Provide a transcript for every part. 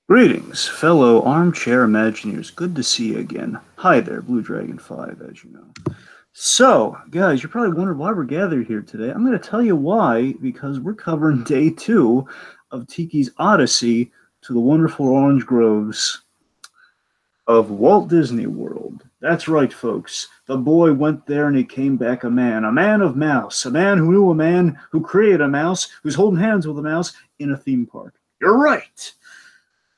Greetings, fellow armchair Imagineers. Good to see you again. Hi there, Blue Dragon 5, as you know. So, guys, you're probably wondering why we're gathered here today. I'm going to tell you why, because we're covering day 2 of Tiki's Odyssey to the wonderful orange groves of Walt Disney World. That's right, folks. The boy went there and he came back a man of mouse, a man who knew a man who created a mouse, who's holding hands with a mouse in a theme park. You're right.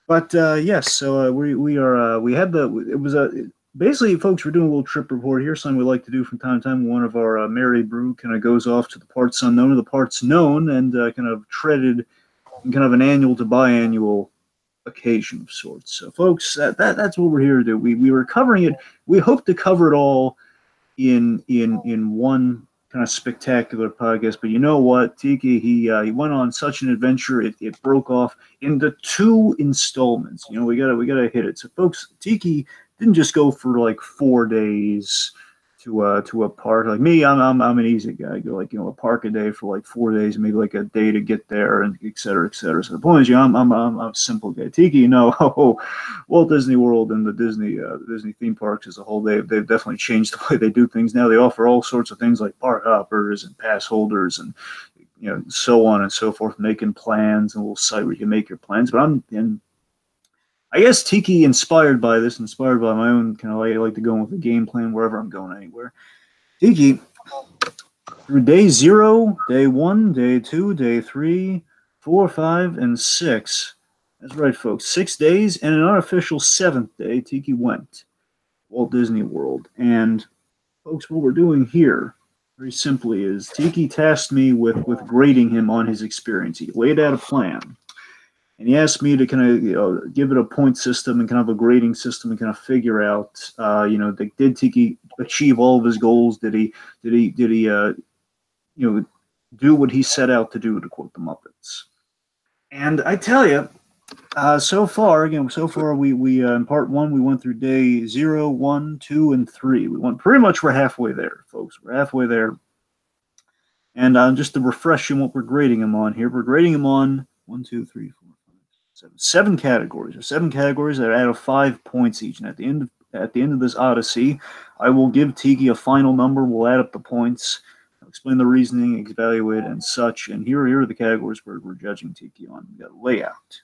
But yes, so we had the it was a basically, folks, we're doing a little trip report here. Something we like to do from time to time. One of our Mary Brew kind of goes off to the parts unknown or the parts known, and kind of treaded in kind of an annual to biannual occasion of sorts. So, folks, that's what we're here to do. We were covering it. We hope to cover it all in one kind of spectacular podcast. But you know what, Tiki, he went on such an adventure. It broke off into 2 installments. You know, we gotta hit it. So, folks, Tiki didn't just go for like 4 days to a park. Like me, I'm an easy guy. I go like, a park a day for like 4 days, maybe like a day to get there, and et cetera, et cetera. So the point is, I'm a simple guy. Tiki, Walt Disney World and the Disney theme parks as a whole, they've definitely changed the way they do things now. They offer all sorts of things like park hoppers and pass holders and so on and so forth, making plans and a little site where you can make your plans. But I guess Tiki, inspired by my own kind of, I like to go with a game plan wherever I'm going anywhere. Tiki, through day 0, day 1, day 2, day 3, 4, 5, and 6. That's right, folks. 6 days and an unofficial 7th day, Tiki went Walt Disney World. And, folks, what we're doing here, very simply, is Tiki tasked me with grading him on his experience. He laid out a plan. And he asked me to kind of give it a point system and kind of a grading system and kind of figure out, did Tiki achieve all of his goals? Did he do what he set out to do, to quote the Muppets? And I tell you, so far we in part 1 we went through day 0, 1, 2, and 3. We're halfway there, folks. We're halfway there. And just to refresh you what we're grading him on here, we're grading him on 1, 2, 3, 4. 7 categories. There are 7 categories that are out of 5 points each. And at the end of this Odyssey, I will give Tiki a final number. We'll add up the points, explain the reasoning, evaluate, and such. And here are the categories we're judging Tiki on. We got layout,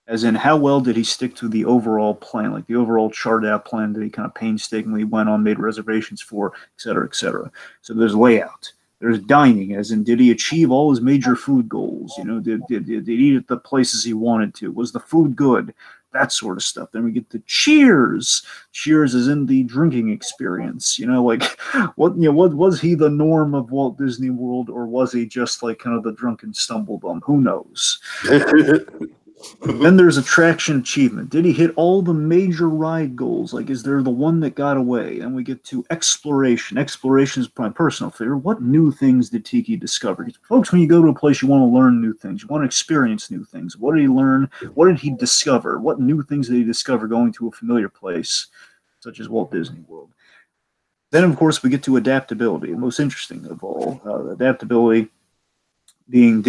as in how well did he stick to the overall plan, like the overall charted out plan that he kind of painstakingly went on, made reservations for, et cetera, et cetera. So there's layout. There's dining, as in, did he achieve all his major food goals? Did he eat at the places he wanted to? Was the food good? That sort of stuff. Then we get to cheers. Cheers is in the drinking experience. What was he the norm of Walt Disney World, or was he just like kind of the drunken stumblebum? Who knows? Then there's attraction achievement. Did he hit all the major ride goals? Like, is there the one that got away? And we get to exploration. Exploration is my personal favorite. What new things did Tiki discover? Folks, when you go to a place, you want to learn new things. You want to experience new things. What did he learn? What did he discover? What new things did he discover going to a familiar place, such as Walt Disney World? Then, of course, we get to adaptability. The most interesting of all. Adaptability being,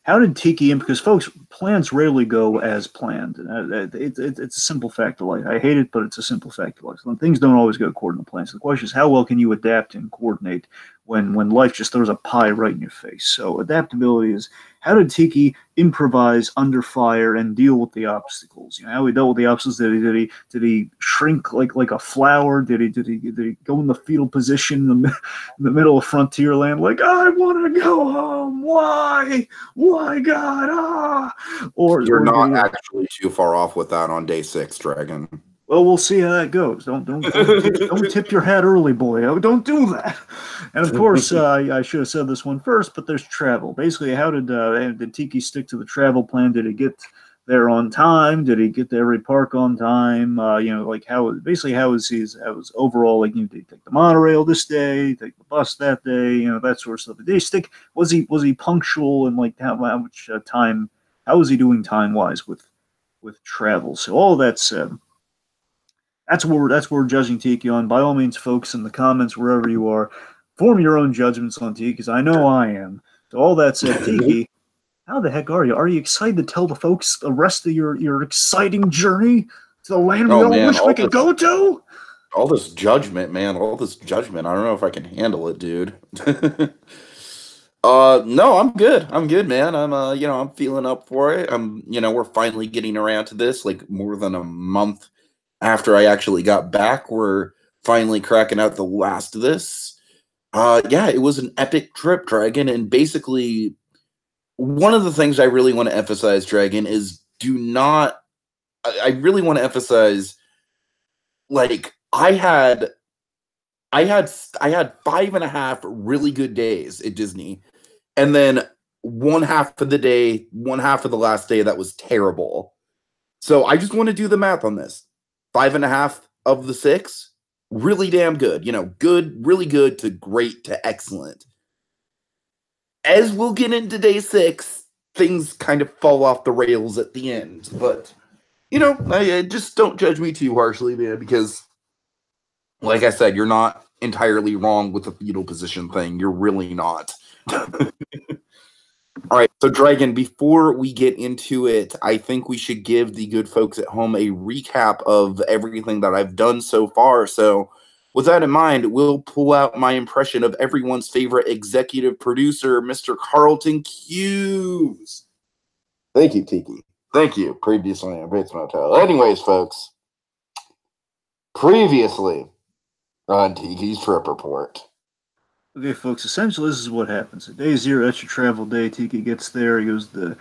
how did Tiki, because folks, plans rarely go as planned. It's a simple fact of life. I hate it, but it's a simple fact of life. So things don't always go according to plans. So the question is, how well can you adapt and coordinate when life just throws a pie right in your face? So adaptability is, how did Tiki improvise under fire and deal with the obstacles? How he dealt with the obstacles. Did he shrink like a flower? Did he go in the fetal position in the middle of Frontierland, like, I want to go home? Why, God? Or you're not actually too far off with that on day 6, Dragon. Well, we'll see how that goes. Don't tip your hat early, boy. Don't do that. And of course, I should have said this one first, but there's travel. Basically, how did Tiki stick to the travel plan? Did he get there on time? Did he get to every park on time? How was his overall, like, did he take the monorail this day, take the bus that day, that sort of stuff. Did he stick? Was he punctual, and like how much time? How was he doing time wise with travel? So all that said, that's what we're judging Tiki on. By all means, folks, in the comments, wherever you are, form your own judgments on Tiki, because I know I am. So all that said, Tiki, How the heck are you? Are you excited to tell the folks the rest of your exciting journey to the land we Oh all man, wish we could go to? all this judgment, man, all this judgment. I don't know if I can handle it, dude. No, I'm good. I'm good, man. I'm feeling up for it. We're finally getting around to this, like more than a month after I actually got back. We're finally cracking out the last of this. Yeah, it was an epic trip, Dragon, and basically one of the things I really want to emphasize, Dragon, is do not. I really want to emphasize, like, I had 5.5 really good days at Disney, and then one half of the day, one half of the last day that was terrible. So I just want to do the math on this. 5.5 of the 6, really damn good. Good, really good to great to excellent. As we'll get into day 6, things kind of fall off the rails at the end. But I just don't judge me too harshly, man, because like I said, you're not entirely wrong with the fetal position thing. You're really not. All right, so Dragon, before we get into it, I think we should give the good folks at home a recap of everything that I've done so far. So, with that in mind, we'll pull out my impression of everyone's favorite executive producer, Mr. Carlton Hughes. Thank you, Tiki. Thank you. Previously on Bates Motel. Anyways, folks, previously on Tiki's Trip Report. Okay, folks, essentially this is what happens. At day 0, that's your travel day. Tiki gets there, he goes to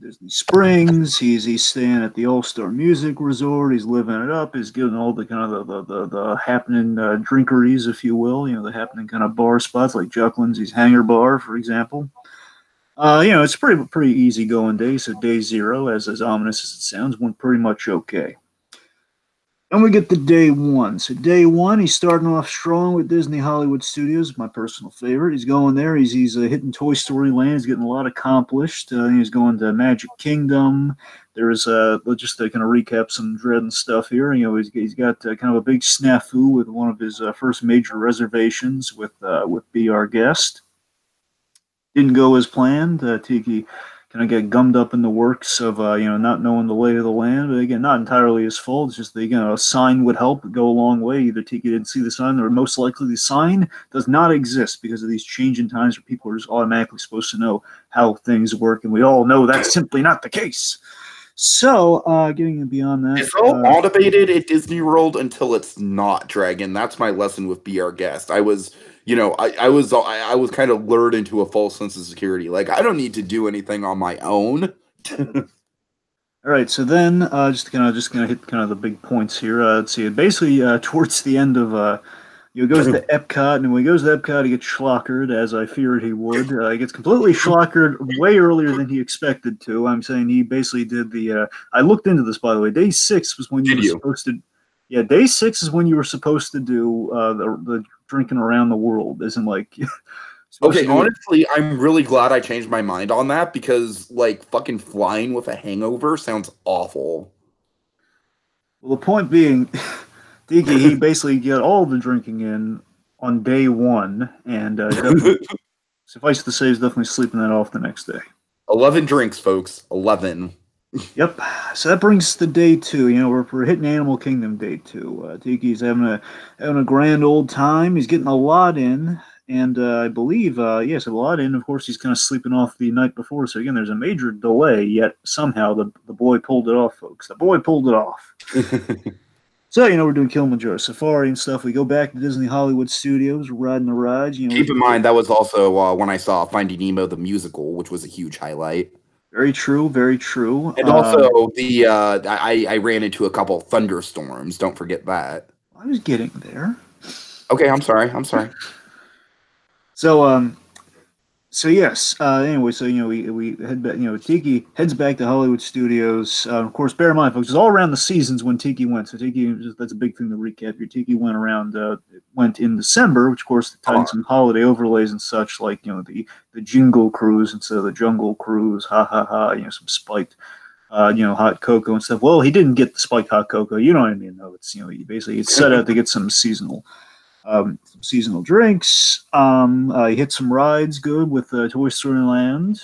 Disney Springs, he's staying at the All-Star Music Resort, he's living it up, he's getting all the kind of the happening drinkeries, if you will, the happening kind of bar spots like Jucklin's Hangar Bar, for example. It's pretty easy going day, so day 0, as ominous as it sounds, went pretty much okay. Then we get to day 1. So day 1, he's starting off strong with Disney Hollywood Studios, my personal favorite. He's going there. He's hitting Toy Story Land. He's getting a lot accomplished. He's going to Magic Kingdom. There's just to kind of recap some Dread and stuff here. He's got kind of a big snafu with one of his first major reservations with Be Our Guest. Didn't go as planned. Tiki kind of get gummed up in the works of not knowing the lay of the land. But again, not entirely his fault. It's just that a sign would help go a long way. Either Tiki didn't see the sign, or most likely the sign does not exist because of these changing times where people are just automatically supposed to know how things work, and we all know that's simply not the case. So, getting beyond that, it's all automated at Disney World until it's not, Dragon. That's my lesson with Be Our Guest. I was kind of lured into a false sense of security. Like, I don't need to do anything on my own. All right, so then just gonna hit kind of the big points here. Let's see. Basically, towards the end of he goes to Epcot, and when he goes to Epcot, he gets schlockered, as I feared he would. He gets completely schlockered way earlier than he expected to. I'm saying he basically did the. I looked into this, by the way. Day 6 was when you were supposed to. Yeah, day 6 is when you were supposed to do the drinking around the world. Isn't like. Okay, honestly, I'm really glad I changed my mind on that because, like, fucking flying with a hangover sounds awful. Well, the point being. Tiki, he basically got all the drinking in on day 1, and suffice to say, he's definitely sleeping that off the next day. 11 drinks, folks. 11. Yep. So that brings us to day 2. We're hitting Animal Kingdom day 2. Tiki's having a grand old time. He's getting a lot in, and I believe, yes, a lot in. Of course, he's kind of sleeping off the night before. So again, there's a major delay. Yet somehow the boy pulled it off, folks. The boy pulled it off. So, we're doing Kilimanjaro Safari and stuff. We go back to Disney Hollywood Studios, we're riding the rides. Keep in mind, that was also when I saw Finding Nemo, the musical, which was a huge highlight. Very true, very true. And also, I ran into a couple thunderstorms. Don't forget that. I was getting there. Okay, I'm sorry. So yes. Anyway, so we head back. Tiki heads back to Hollywood Studios. Of course, bear in mind, folks, it's all around the seasons when Tiki went. So Tiki, that's a big thing to recap. Your Tiki went in December, which of course tied some holiday overlays and such, like the Jingle Cruise instead of the Jungle Cruise. Ha ha ha. Some spiked. Hot cocoa and stuff. Well, he didn't get the spiked hot cocoa. You know what I mean? Though it's he basically set out to get some seasonal some seasonal drinks. You hit some rides good with Toy Story Land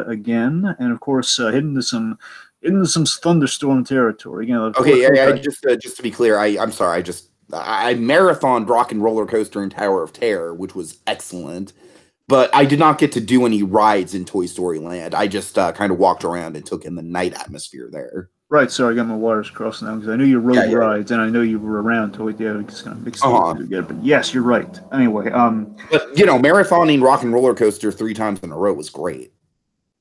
again, and of course, hit into some thunderstorm territory. Again, Okay, yeah, just to be clear, I'm sorry, I marathoned Rock and Roller Coaster and Tower of Terror, which was excellent. But I did not get to do any rides in Toy Story Land. I just kind of walked around and took in the night atmosphere there. Right, sorry, I got my wires crossed now because I knew you rode rides and I know you were around Toy Theater. Just kind of mixed it together. But yes, you're right. Anyway, but you know, marathoning Rock and Roller Coaster 3 times in a row was great.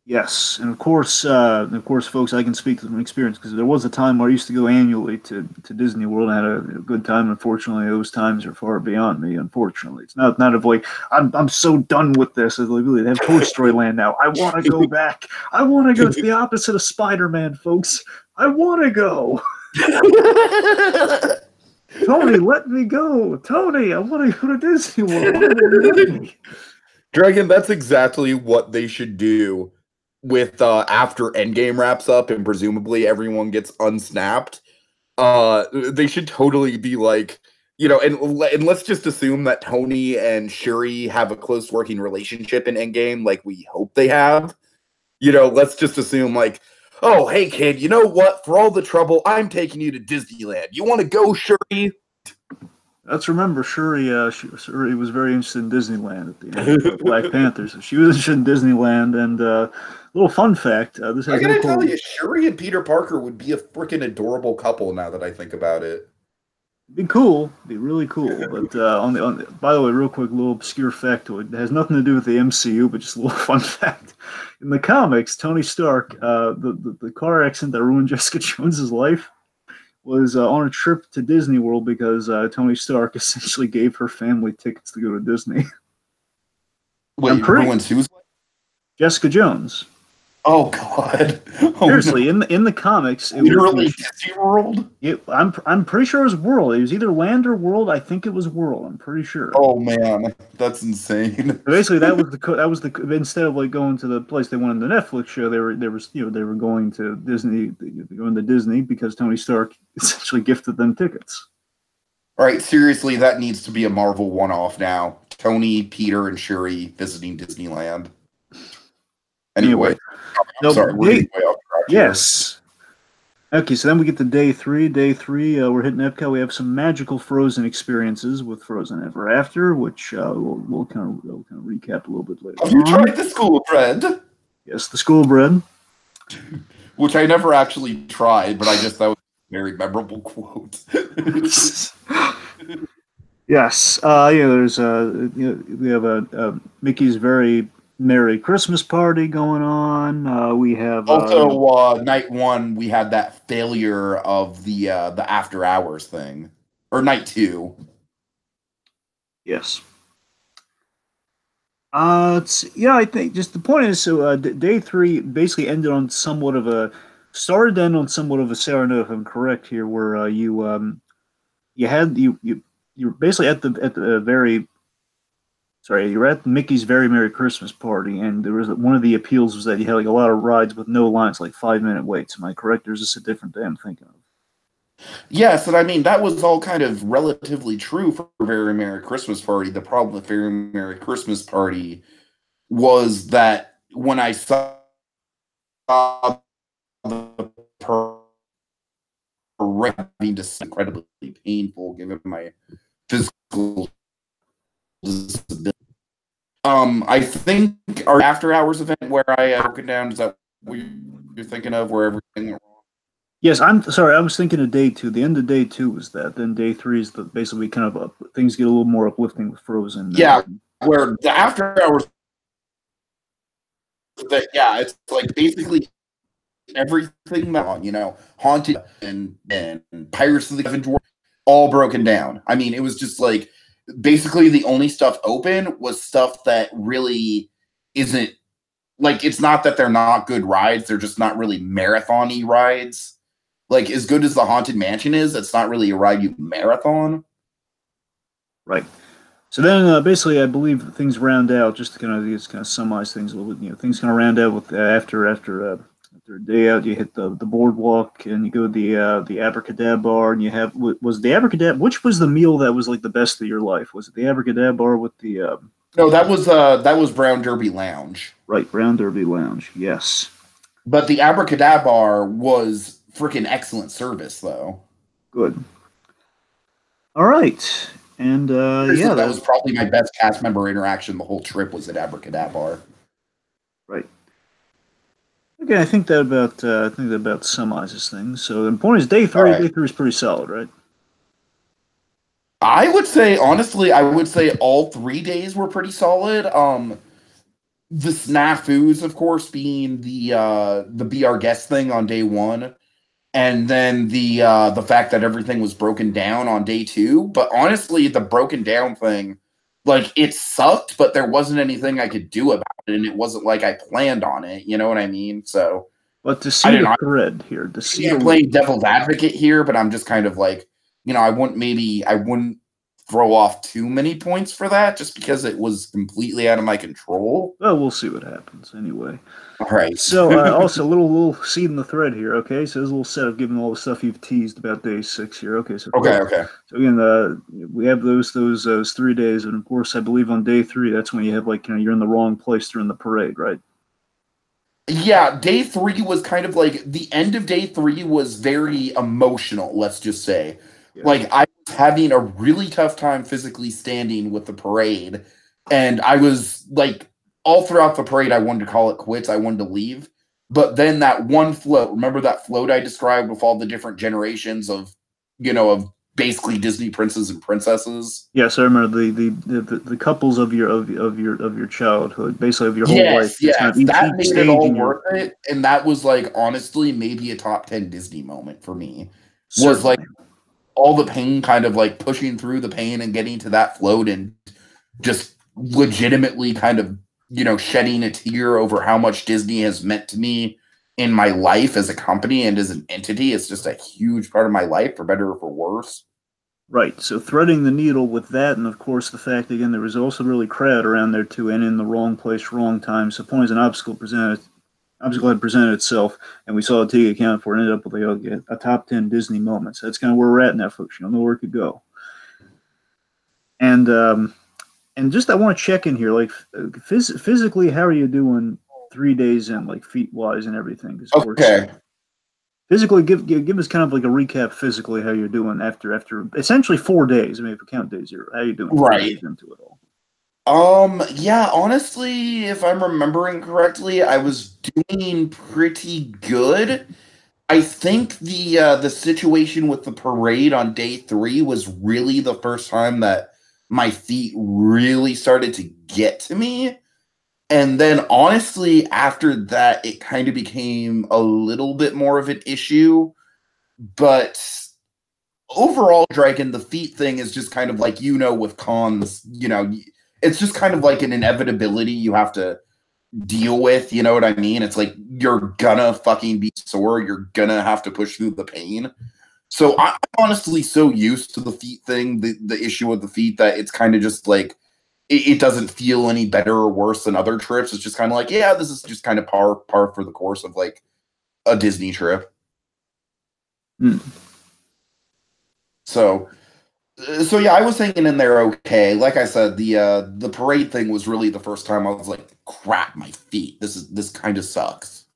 Yes, and of course, folks, I can speak from experience because there was a time where I used to go annually to Disney World and had a good time. Unfortunately, those times are far beyond me. Unfortunately, it's not of like I'm so done with this. They really have Toy Story Land now. I want to go back. I want to go. It's the opposite of Spider-Man, folks. I want to go. Tony, let me go. Tony, I want to go to Disney World. Dragon, that's exactly what they should do with after Endgame wraps up and presumably everyone gets unsnapped. They should totally be like, you know, and let's just assume that Tony and Shuri have a close working relationship in Endgame, like we hope they have. You know, let's just assume like, oh, hey kid, you know what? For all the trouble, I'm taking you to Disneyland. You want to go, Shuri? Let's remember Shuri was very interested in Disneyland at the end of Black Panther. So she was interested in Disneyland. And little fun fact: this has I gotta tell you, Shuri and Peter Parker would be a freaking adorable couple. Now that I think about it, be cool, be really cool. But by the way, real quick, little obscure factoid. It has nothing to do with the MCU, but just a little fun fact. In the comics, Tony Stark, the car accident that ruined Jessica Jones's life, was on a trip to Disney World because Tony Stark essentially gave her family tickets to go to Disney. Wait, ruined who's? Jessica Jones. Oh God! Seriously, no. in the comics, it literally Disney World. I'm pretty sure it was World. It was either Land or World. I think it was World. I'm pretty sure. Oh man, that's insane. Basically, that was the instead of like going to the place they wanted the Netflix show, they were going to Disney. Going to Disney because Tony Stark essentially gifted them tickets. All right, seriously, that needs to be a Marvel one-off now. Tony, Peter, and Shuri visiting Disneyland. Anyway. No, sorry, we're way off track. Yes. Okay, so then we get to day three. Day three, we're hitting Epcot. We have some magical Frozen experiences with Frozen Ever After, which we'll kind of recap a little bit later. Have you tried the school bread? Yes, the school bread. Which I never actually tried, but I just thought was a very memorable quote. Yes. There's we have a Mickey's Very Merry Christmas Party going on. We have also night one. We had that failure of the after hours thing, or night two. Yes. I think just the point is day three basically ended on somewhat of a sour note, if I'm correct here, where you're basically at the very. Sorry, you're at Mickey's Very Merry Christmas Party, and there was one of the appeals was that you had like a lot of rides with no lines, like 5-minute waits. Am I correct? Or is this a different day I'm thinking of? Yes, and I mean that was all kind of relatively true for Very Merry Christmas Party. The problem with Very Merry Christmas Party was that when I saw the having to incredibly painful given my physical disability. I think our after hours event where I broke it down, is that what you're thinking of, where everything went wrong? Yes, I'm sorry. I was thinking of day two. The end of day two was that. Then day three is basically kind of things get a little more uplifting with Frozen. Yeah, where the after hours. It's like basically everything that Haunted and Pirates of the Caribbean all broken down. I mean, it was just like. Basically, the only stuff open was stuff that really isn't like it's not that they're not good rides, they're just not really marathon-y rides. Like as good as the Haunted Mansion is, it's not really a ride you marathon. Right. So then basically I believe things round out, just to kind of summarize things a little bit, things kind of round out with after third day out, you hit the boardwalk and you go to the Abracadabra bar, and you have was the Abracadabra. Which was the meal that was like the best of your life? Was it the Abracadabra bar with the No, that was Brown Derby Lounge. right Brown Derby Lounge? Yes, But the Abracadabra was freaking excellent service, though. good. All right, and Seriously, yeah, that was probably my best cast member interaction the whole trip was at Abracadabra. right. Okay, I think that about summarizes things. So the point is, day three. Right. Day three is pretty solid, right? I would say, honestly, all 3 days were pretty solid. The snafus, of course, being the be our guest thing on day one, and then the fact that everything was broken down on day two. But honestly, the broken down thing, like it sucked, but there wasn't anything I could do about it, and it wasn't like I planned on it. You know what I mean? So But to I see don't the know. thread here, to I see the can't play devil's advocate here, but I'm just kind of like, I wouldn't throw off too many points for that just because it was completely out of my control. well, we'll see what happens anyway. All right. So also a little seed in the thread here. Okay, so there's a little setup given all the stuff you've teased about day six here. Okay, so Okay. So again, we have those 3 days, and of course, I believe on day three, that's when you have like you're in the wrong place during the parade, right? Yeah, day three was kind of like the end of day three was very emotional, let's just say. Yeah. Like, I was having a really tough time physically standing with the parade. And I was like, all throughout the parade, I wanted to call it quits. I wanted to leave. But then that one float, remember that float I described with all the different generations of basically Disney princes and princesses? Yes, I remember the couples of your childhood, basically of your whole life. Yes, It's kind yes. of That each made it stage all in your worth it. And that was like honestly maybe a top 10 Disney moment for me. Was like certainly. all the pain kind of like pushing through the pain and getting to that float and just legitimately kind of, shedding a tear over how much Disney has meant to me in my life as a company and as an entity. It's just a huge part of my life, for better or for worse. Right. So threading the needle with that, and of course the fact again there was also really crowd around there too, and in the wrong place, wrong time. So point is an obstacle had presented itself, and we saw a Tiki account for it. Ended up with a top 10 Disney moment. So that's kind of where we're at now, folks. You don't know where it could go. And just I want to check in here, like physically, how are you doing 3 days in, like feet wise and everything? 'Cause of course, Okay. physically, give us kind of like a recap physically how you're doing after essentially 4 days. I mean, if we count day zero, how you doing 4 days Right. into it all? Yeah, honestly, if I'm remembering correctly, I was doing pretty good. I think the situation with the parade on day three was really the first time that my feet really started to get to me. And then honestly, after that, it kind of became a little bit more of an issue. But overall, Dragon, the feet thing is just kind of like, with cons, it's just kind of like an inevitability you have to deal with. You know what I mean? It's like you're gonna fucking be sore. You're gonna have to push through the pain. So I'm honestly so used to the feet thing, the issue with the feet, that it's kind of just like it doesn't feel any better or worse than other trips. It's just kind of like, yeah, this is just kind of par for the course of like a Disney trip. Hmm. So yeah, I was hanging in there okay. Like I said, the parade thing was really the first time I was like, crap, my feet. This kind of sucks.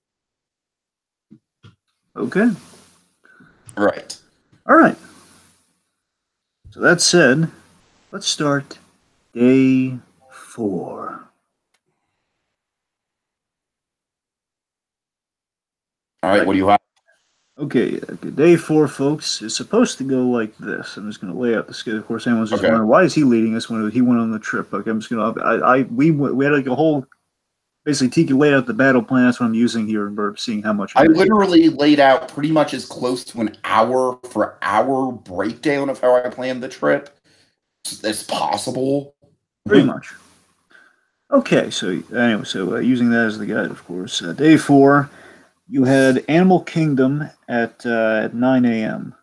Okay. Right. All right. So that said, let's start day 4. All All right, right. what do you have? Okay, day 4, folks, is supposed to go like this. I'm just going to lay out the schedule. Of course, anyone's just Okay. wondering why is he leading us when he went on the trip? Okay, I'm just going to. We had like a whole basically Tiki laid out the battle plan. That's what I'm using here, and we're seeing how much. I literally laid out pretty much as close to an hour for hour breakdown of how I planned the trip as possible. Pretty much. Okay, so anyway, so using that as the guide, of course. Day 4, you had Animal Kingdom at 9 a.m.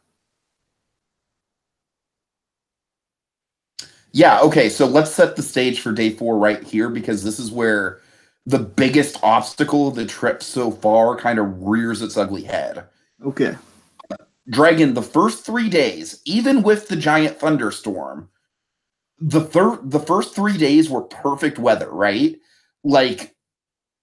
Yeah, okay, so let's set the stage for day 4 right here because this is where the biggest obstacle of the trip so far kind of rears its ugly head. Okay. Dragon, the first 3 days, even with the giant thunderstorm, the first 3 days were perfect weather, right? Like,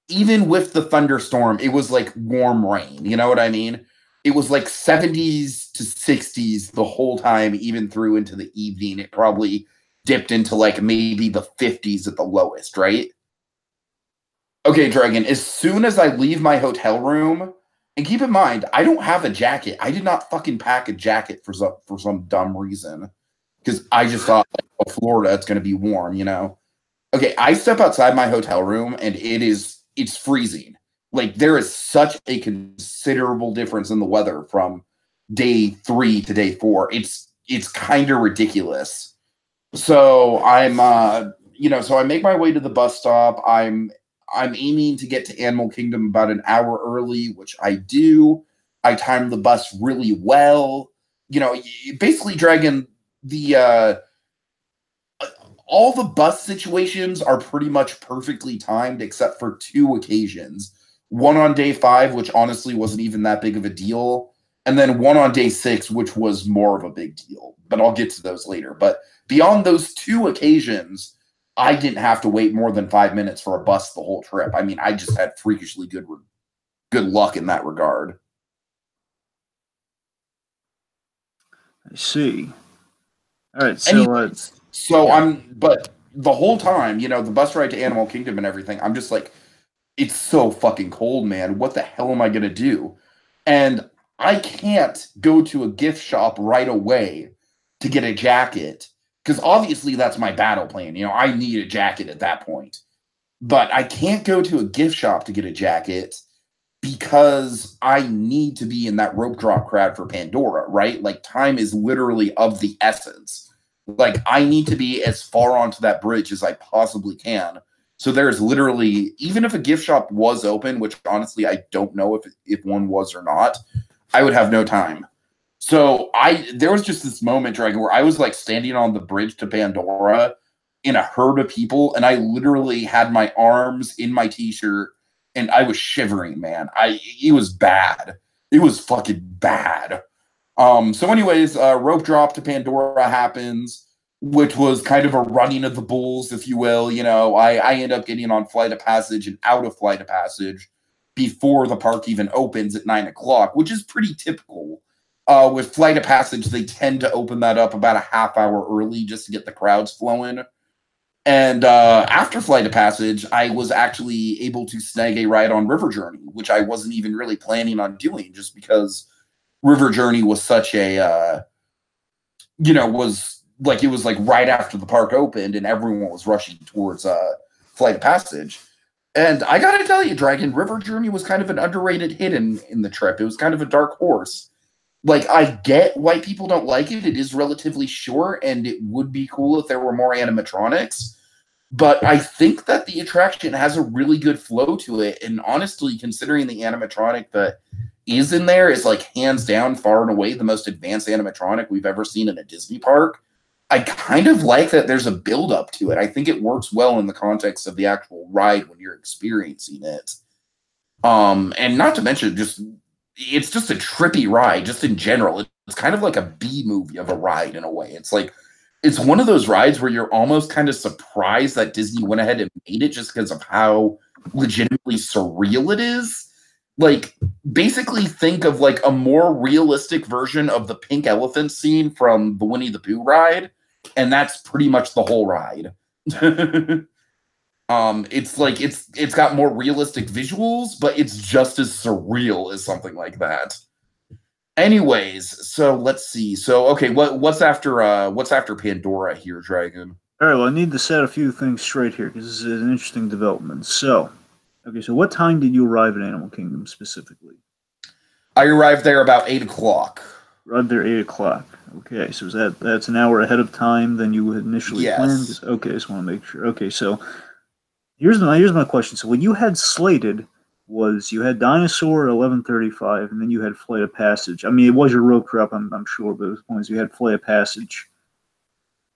even with the thunderstorm, it was like warm rain. You know what I mean? It was like 70s to 60s the whole time, even through into the evening. It probably dipped into like maybe the 50s at the lowest, right? Okay, Dragon, as soon as I leave my hotel room, and keep in mind, I don't have a jacket. I did not fucking pack a jacket for some dumb reason. Because I just thought, like, oh, Florida, it's going to be warm, you know? Okay, I step outside my hotel room and it's freezing. Like, there is such a considerable difference in the weather from day 3 to day 4. It's kind of ridiculous. So so I make my way to the bus stop. I'm aiming to get to Animal Kingdom about an hour early, which I do. I timed the bus really well. Basically, Dragon, the all the bus situations are pretty much perfectly timed except for 2 occasions. One on day 5, which honestly wasn't even that big of a deal, and then one on day 6, which was more of a big deal. But I'll get to those later. But beyond those 2 occasions, I didn't have to wait more than 5 minutes for a bus the whole trip. I mean, I just had freakishly good luck in that regard. I see. All right. So, Anyways, so yeah. but the whole time, the bus ride to Animal Kingdom and everything, I'm just like, it's so fucking cold, man. What the hell am I going to do? And I can't go to a gift shop right away to get a jacket because obviously that's my battle plan. I need a jacket at that point. But I can't go to a gift shop to get a jacket because I need to be in that rope drop crowd for Pandora, right? Like, time is literally of the essence. Like, I need to be as far onto that bridge as I possibly can. So there's literally, even if a gift shop was open, which honestly I don't know if one was or not, I would have no time. So there was just this moment, Dragon, where I was like standing on the bridge to Pandora in a herd of people, and I literally had my arms in my t-shirt and I was shivering, man. It was bad. It was fucking bad. So anyways, rope drop to Pandora happens, which was kind of a running of the bulls, if you will. I end up getting on Flight of Passage and out of Flight of Passage before the park even opens at 9 o'clock, which is pretty typical. With Flight of Passage, they tend to open that up about a half hour early just to get the crowds flowing. And after Flight of Passage, I was actually able to snag a ride on River Journey, which I wasn't even really planning on doing just because River Journey was such a, it was like right after the park opened and everyone was rushing towards Flight of Passage. And I got to tell you, Dragon, River Journey was kind of an underrated hit in the trip. It was kind of a dark horse. Like, I get why people don't like it. It is relatively short, and it would be cool if there were more animatronics. But I think that the attraction has a really good flow to it. And honestly, considering the animatronic that is in there is like hands down, far and away, the most advanced animatronic we've ever seen in a Disney park, I kind of like that there's a build up to it. I think it works well in the context of the actual ride when you're experiencing it. And not to mention, it's just a trippy ride, just in general. It's kind of like a B movie of a ride in a way. It's one of those rides where you're almost kind of surprised that Disney went ahead and made it just because of how legitimately surreal it is. Like, basically think of like a more realistic version of the pink elephant scene from the Winnie the Pooh ride, and that's pretty much the whole ride. It's got more realistic visuals, but it's just as surreal as something like that. Anyways, so let's see. So okay, what's after Pandora here, Dragon? All right. Well, I need to set a few things straight here because this is an interesting development. So, okay. So, what time did you arrive at Animal Kingdom specifically? I arrived there about 8 o'clock. Arrived there 8 o'clock. Okay. So, that's an hour ahead of time than you had initially planned? Yes. Okay. I just want to make sure. Okay. So, here's my question. So, what you had slated was you had Dinosaur at 11:35, and then you had Flight of Passage. I mean, it was your rope drop, I'm sure, but the point is you had Flight of Passage.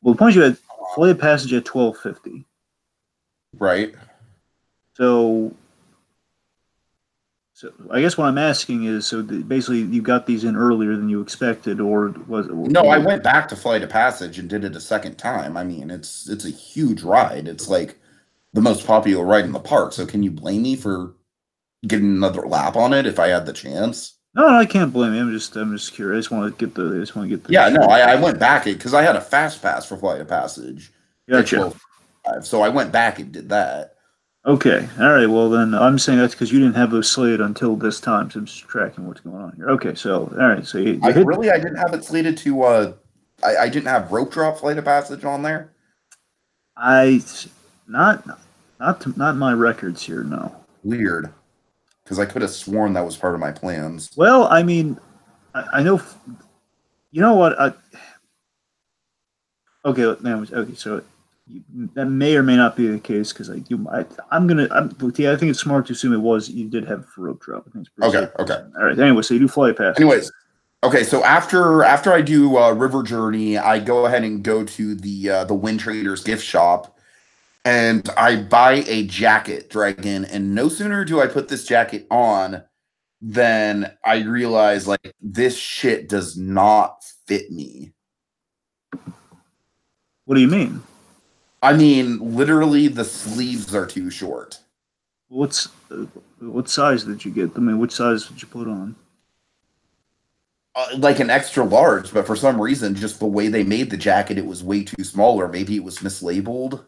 Well, the point is you had Flight of Passage at 12:50. Right. So, so I guess what I'm asking is, so basically you got these in earlier than you expected, or was it? No, I went back to Flight of Passage and did it a second time. I mean, it's a huge ride. It's like the most popular ride in the park. So can you blame me for getting another lap on it if I had the chance? No, I can't blame you. I'm just curious. I just want to get the. I just want to get the. Yeah, no, I went back because I had a fast pass for Flight of Passage at Gotcha. 12:05, so I went back and did that. Okay. All right. Well, then I'm saying that's because you didn't have those slated until this time. So I'm just tracking what's going on here. Okay. So, all right. So you hit. I didn't have it slated to. I didn't have rope drop Flight of Passage on there. I not not my records here. No. Weird, because I could have sworn that was part of my plans. Well, I mean, I know. You know what? Okay. Okay. So that may or may not be the case because yeah, I think it's smart to assume it was you did have a rope drop. I think it's pretty Okay, safe. okay. All right. Anyway, so you do flight pass. Anyways, okay. So after I do River Journey, I go ahead and go to the Wind Traders gift shop, and I buy a jacket, Dragon. And no sooner do I put this jacket on than I realize like this shit does not fit me. What do you mean? I mean, literally, the sleeves are too short. What's what size did you get? I mean, which size did you put on? Like an extra large, but for some reason, just the way they made the jacket, it was way too small, or maybe it was mislabeled.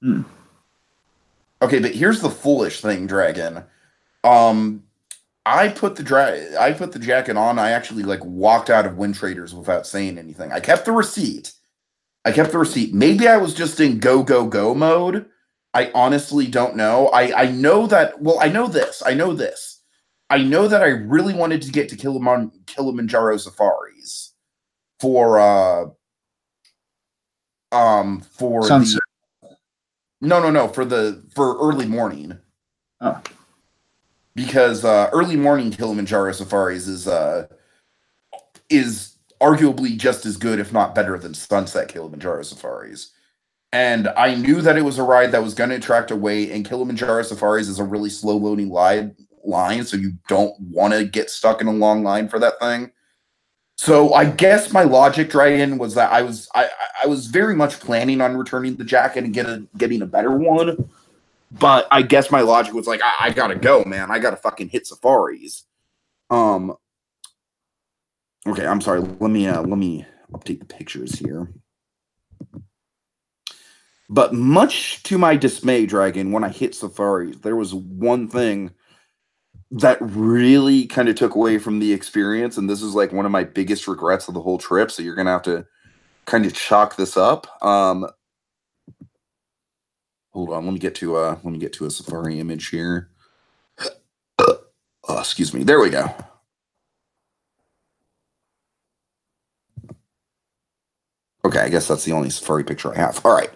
Hmm. Okay, but here's the foolish thing, Dragon. Um, I put the jacket on. I actually like walked out of Wind Traders without saying anything. I kept the receipt. Maybe I was just in go, go, go mode. I honestly don't know. I know that, well, I know this. I know that I really wanted to get to Kilimanjaro Safaris for for Sunset. for early morning. Oh. Because early morning Kilimanjaro Safaris is arguably just as good, if not better, than Sunset Kilimanjaro Safaris. And I knew that it was a ride that was going to attract a wait, and Kilimanjaro Safaris is a really slow loading line, so you don't want to get stuck in a long line for that thing. So I guess my logic, Dragon, was that I was very much planning on returning the jacket and getting a better one. But I guess my logic was like, I gotta go, man. I gotta fucking hit Safaris. Okay, I'm sorry. Let me update the pictures here. But much to my dismay, Dragon, when I hit Safaris, there was one thing that really kind of took away from the experience, and this is like one of my biggest regrets of the whole trip. So you're gonna have to kind of chalk this up. Hold on, let me get to a Safari image here. Excuse me. There we go. Okay, I guess that's the only Safari picture I have. All right.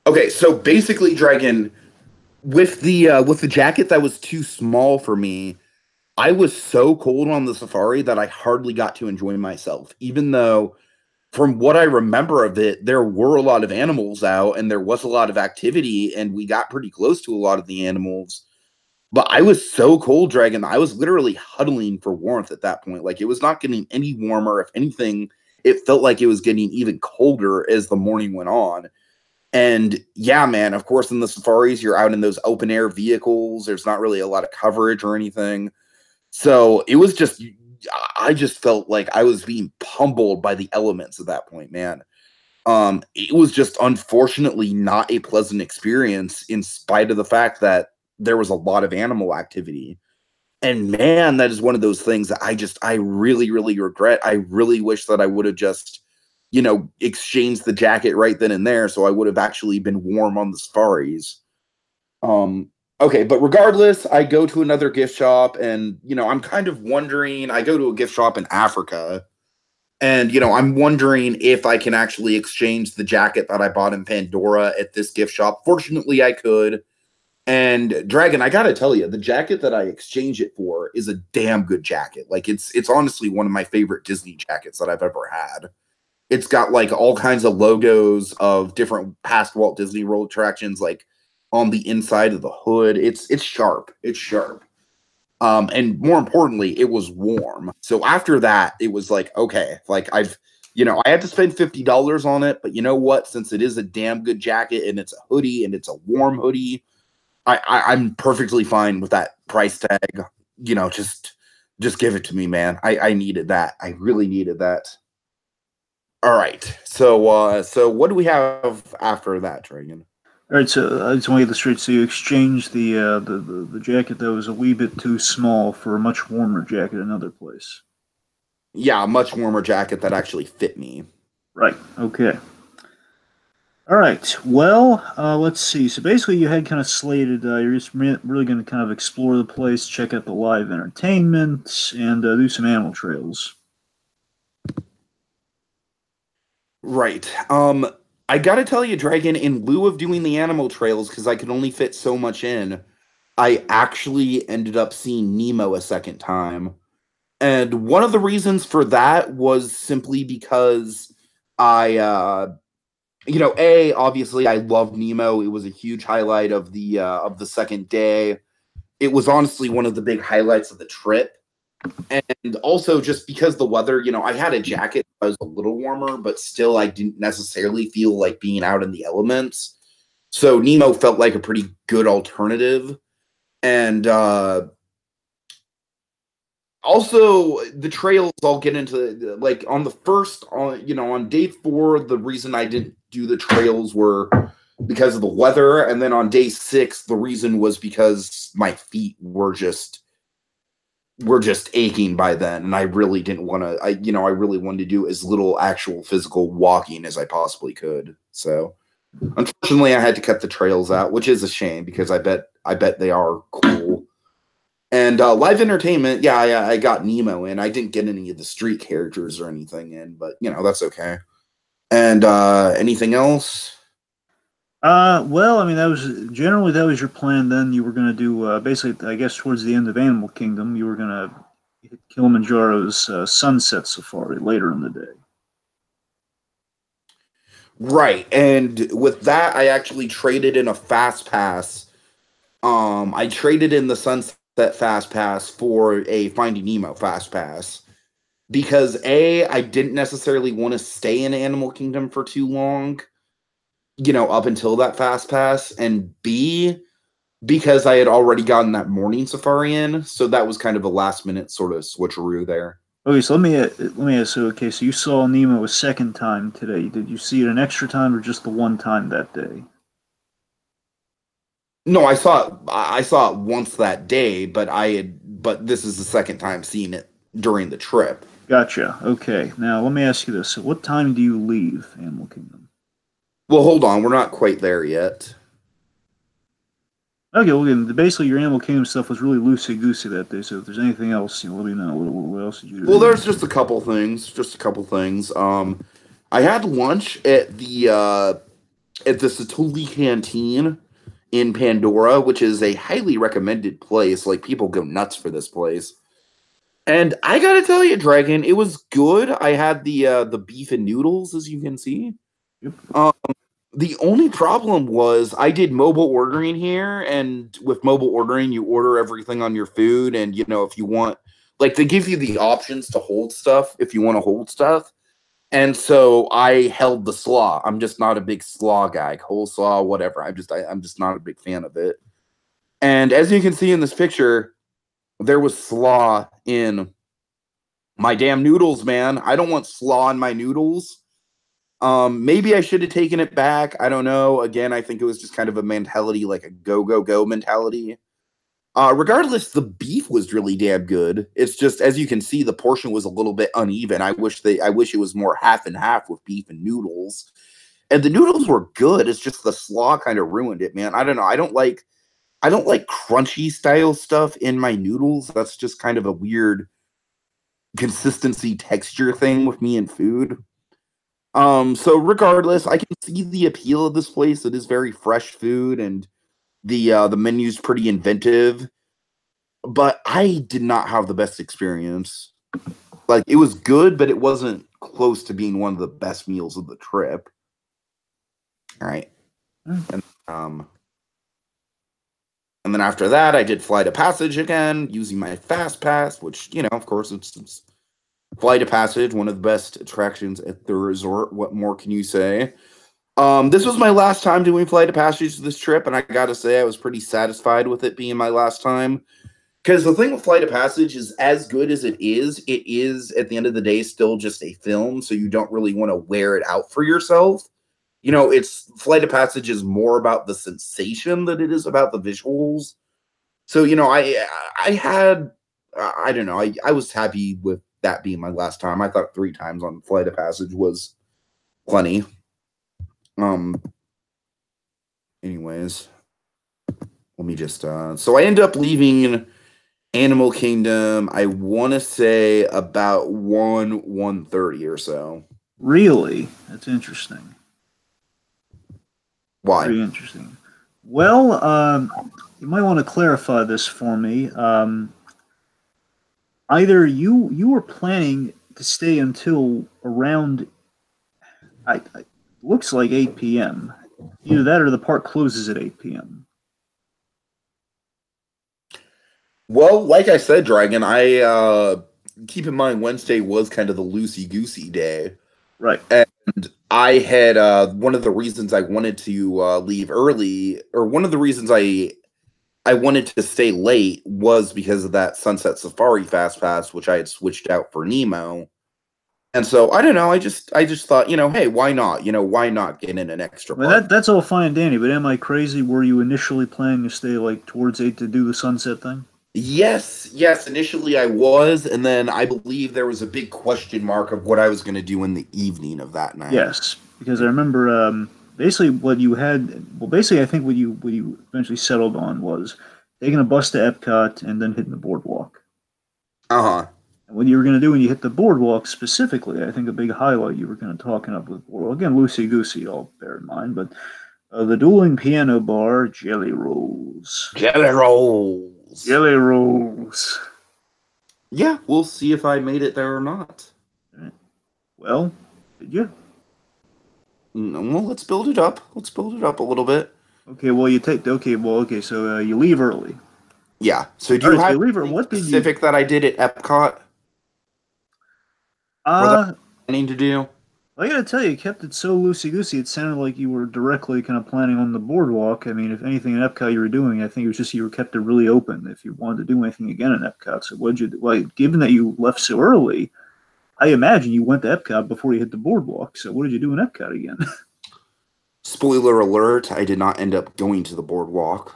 Okay, so basically, Dragon, with the jacket that was too small for me, I was so cold on the Safari that I hardly got to enjoy myself, even though from what I remember of it, there were a lot of animals out and there was a lot of activity and we got pretty close to a lot of the animals. But I was so cold, Dragon. I was literally huddling for warmth at that point. Like it was not getting any warmer. If anything, it felt like it was getting even colder as the morning went on. And yeah, man, of course, in the Safaris, you're out in those open air vehicles. There's not really a lot of coverage or anything. So it was just, I just felt like I was being pummeled by the elements at that point, man. It was just unfortunately not a pleasant experience in spite of the fact that there was a lot of animal activity. And man, that is one of those things that I really, really regret. I really wish that I would have just, exchanged the jacket right then and there. So I would have actually been warm on the Safaris. Okay, but regardless, I go to another gift shop and, I'm kind of wondering, I go to a gift shop in Africa and, I'm wondering if I can actually exchange the jacket that I bought in Pandora at this gift shop. Fortunately, I could. And Dragon, I gotta tell you, the jacket that I exchange it for is a damn good jacket. Like it's honestly one of my favorite Disney jackets that I've ever had. It's got like all kinds of logos of different past Walt Disney World attractions, like on the inside of the hood. It's sharp. It's sharp. And more importantly, it was warm. So after that, it was like, okay, like I had to spend $50 on it, but you know what? Since it is a damn good jacket and it's a hoodie and it's a warm hoodie, I'm perfectly fine with that price tag. Just give it to me, man. I needed that. I really needed that. All right. So what do we have after that, Dragon? All right, so I just want to get this straight. So you exchanged the jacket that was a wee bit too small for a much warmer jacket another place. Yeah, a much warmer jacket that actually fit me. Right. Okay. All right. Well, let's see. So basically, you had kind of slated. You're just really going to kind of explore the place, check out the live entertainment, and do some animal trails. Right. I gotta tell you, Dragon, in lieu of doing the animal trails, because I could only fit so much in, I actually ended up seeing Nemo a second time. And one of the reasons for that was simply because I obviously I loved Nemo. It was a huge highlight of the second day. It was honestly one of the big highlights of the trip. And also just because the weather, I had a jacket that was a little warmer, but still I didn't necessarily feel like being out in the elements. So Nemo felt like a pretty good alternative. And also the trails, I'll get into, like, on the first, on day 4, the reason I didn't do the trails were because of the weather. And then on day 6, the reason was because my feet were just aching by then, and I really didn't want to. I really wanted to do as little actual physical walking as I possibly could. So, unfortunately, I had to cut the trails out, which is a shame because I bet they are cool. And live entertainment, yeah, I got Nemo in. I didn't get any of the street characters or anything in, but that's okay. And anything else? Well, I mean, that was your plan. Then you were going to do basically, I guess, towards the end of Animal Kingdom, you were going to hit Kilimanjaro's sunset safari later in the day. Right, and with that, I actually traded in a fast pass. I traded in the Sunset Fast Pass for a Finding Nemo Fast Pass because I didn't necessarily want to stay in Animal Kingdom for too long, up until that Fast Pass, and B, because I had already gotten that morning safari in, so that was kind of a last minute sort of switcheroo there. Okay, so let me ask you. Okay, so you saw Nemo a second time today. Did you see it an extra time or just the one time that day? No, I saw it once that day, but this is the second time seeing it during the trip. Gotcha. Okay, now let me ask you this: so what time do you leave Animal Kingdom? Well, hold on, we're not quite there yet. Okay, well, again, basically your Animal Kingdom stuff was really loosey goosey that day. So if there's anything else, let me know. What else did you do? Well, there's just a couple things. I had lunch at the Hooli Canteen in Pandora, which is a highly recommended place. Like, people go nuts for this place. And I gotta tell you, Dragon, it was good. I had the beef and noodles, as you can see. Yep. The only problem was I did mobile ordering here, and with mobile ordering, you order everything on your food, and if you want, like, they give you the options to hold stuff if you want to hold stuff. And so I held the slaw. I'm just not a big slaw guy. Coleslaw, whatever. I'm just not a big fan of it. And as you can see in this picture, there was slaw in my damn noodles, man. I don't want slaw in my noodles. Maybe I should have taken it back. I don't know. Again, I think it was just kind of a mentality, like a go, go, go mentality. Regardless, the beef was really damn good. It's just, as you can see, the portion was a little bit uneven. I wish it was more half and half with beef and noodles. And the noodles were good. It's just the slaw kind of ruined it, man. I don't know. I don't like crunchy style stuff in my noodles. That's just kind of a weird consistency texture thing with me and food. So regardless, I can see the appeal of this place. It is very fresh food, and the menu's pretty inventive. But I did not have the best experience. Like, it was good, but it wasn't close to being one of the best meals of the trip. All right. And And then after that, I did Flight of Passage again using my Fast Pass, which, of course, it's Flight of Passage, one of the best attractions at the resort. What more can you say? This was my last time doing Flight of Passage this trip, and I gotta say I was pretty satisfied with it being my last time. Because the thing with Flight of Passage is, as good as it is at the end of the day still just a film, so you don't really want to wear it out for yourself. It's Flight of Passage is more about the sensation than it is about the visuals. So, I had, I don't know, I was happy with that being my last time. I thought 3 times on Flight of Passage was plenty. Anyways, let me just, so I end up leaving Animal Kingdom, I want to say about 1:30 or so. Really? That's interesting. Why? Very interesting. Well, you might want to clarify this for me. Either you were planning to stay until around, looks like 8 p.m. Either that or the park closes at 8 p.m. Well, like I said, Dragon, I keep in mind Wednesday was kind of the loosey-goosey day. Right. And I had one of the reasons I wanted to leave early, or one of the reasons I wanted to stay late was because of that Sunset Safari Fast Pass, which I had switched out for Nemo. And so I don't know. I just thought, hey, why not? Why not get in an extra? I mean, that's all fine and dandy, but am I crazy? Were you initially planning to stay like towards 8 to do the sunset thing? Yes. Initially I was, and then I believe there was a big question mark of what I was going to do in the evening of that night. Yes, because I remember basically what you had. Well, basically, I think what you eventually settled on was taking a bus to Epcot and then hitting the boardwalk. Uh-huh. And what you were going to do when you hit the boardwalk specifically, I think a big highlight you were going to talking up with, well, again, loosey goosey, I'll bear in mind, but the dueling piano bar, jelly rolls. Jelly rolls. Jelly rolls. Yeah, we'll see if I made it there or not. Right. Well, did you? Well, let's build it up. Let's build it up a little bit. Okay, well, you take. Okay, well, okay, so you leave early. Yeah. So do you have anything specific that I did at Epcot? Planning to do? I gotta tell you, kept it so loosey-goosey, it sounded like you were directly kind of planning on the boardwalk. I mean, if anything in Epcot you were doing, I think it was just you were kept it really open if you wanted to do anything again in Epcot. So what'd you do? Well, given that you left so early, I imagine you went to Epcot before you hit the boardwalk. So what did you do in Epcot again? Spoiler alert, I did not end up going to the boardwalk.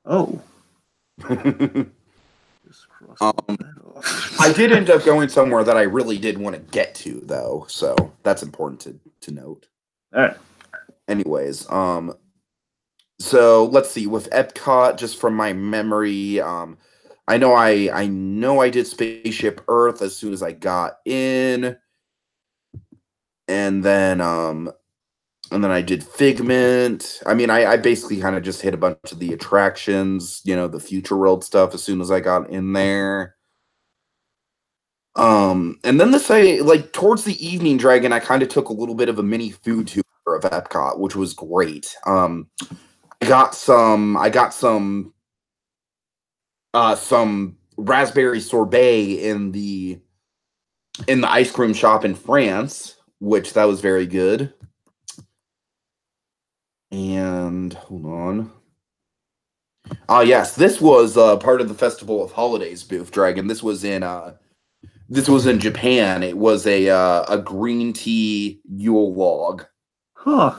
Oh. I did end up going somewhere that I really did want to get to, though, so that's important to note. All right. Anyways, so let's see. With Epcot, just from my memory, I know I did Spaceship Earth as soon as I got in, and then I did Figment. I mean, I basically kind of just hit a bunch of the attractions, the Future World stuff as soon as I got in there. And then towards the evening, Dragon, I kind of took a little bit of a mini food tour of Epcot, which was great. I got some raspberry sorbet in the ice cream shop in France, which that was very good. And hold on. Yes, this was part of the Festival of Holidays booth, Dragon. This was in Japan. It was a green tea Yule log. Huh.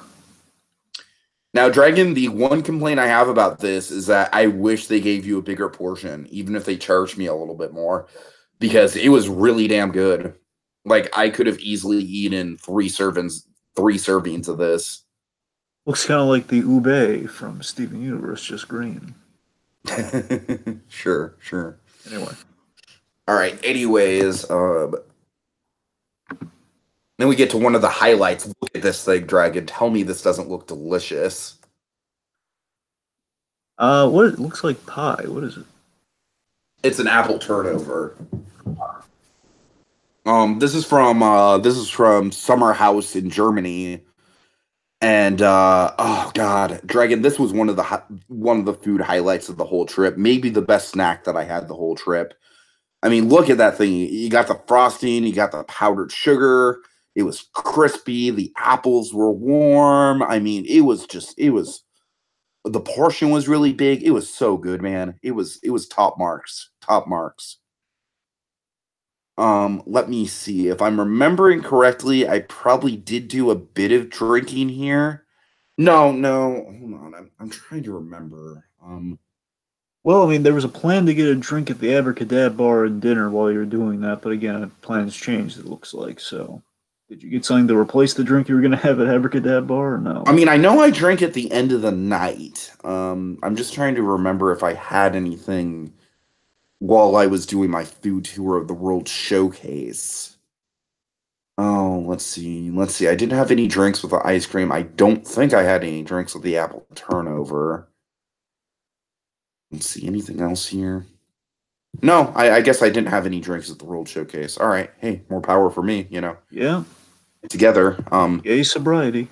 Now, Dragon, the one complaint I have about this is that I wish they gave you a bigger portion, even if they charged me a little bit more, because it was really damn good. Like, I could have easily eaten 3 servings of this. Looks kind of like the ube from Steven Universe, just green. Sure. Anyway. All right. Anyways, then we get to one of the highlights. Look at this thing, Dragon. Tell me this doesn't look delicious. What it looks like pie. What is it? It's an apple turnover. This is from Summer House in Germany. And oh god, Dragon, this was one of the food highlights of the whole trip. Maybe the best snack that I had the whole trip. I mean, look at that thing. You got the frosting, you got the powdered sugar. It was crispy. The apples were warm. I mean, it was the portion was really big. It was so good, man. It was top marks. Top marks. Let me see. If I'm remembering correctly, I probably did do a bit of drinking here. No, no, hold on. I'm trying to remember. Well, I mean, there was a plan to get a drink at the Abracadabra bar and dinner while you were doing that, but again, plans changed, it looks like. So, did you get something to replace the drink you were going to have at Abracadabra bar or I no? mean, I know I drank at the end of the night. I'm just trying to remember if I had anything while I was doing my food tour of the World Showcase. Oh, let's see. Let's see. I didn't have any drinks with the ice cream. I don't think I had any drinks with the apple turnover. Let's see. Anything else here? No, I guess I didn't have any drinks at the World Showcase. All right. Hey, more power for me, you know. Yeah, Together. yay, sobriety.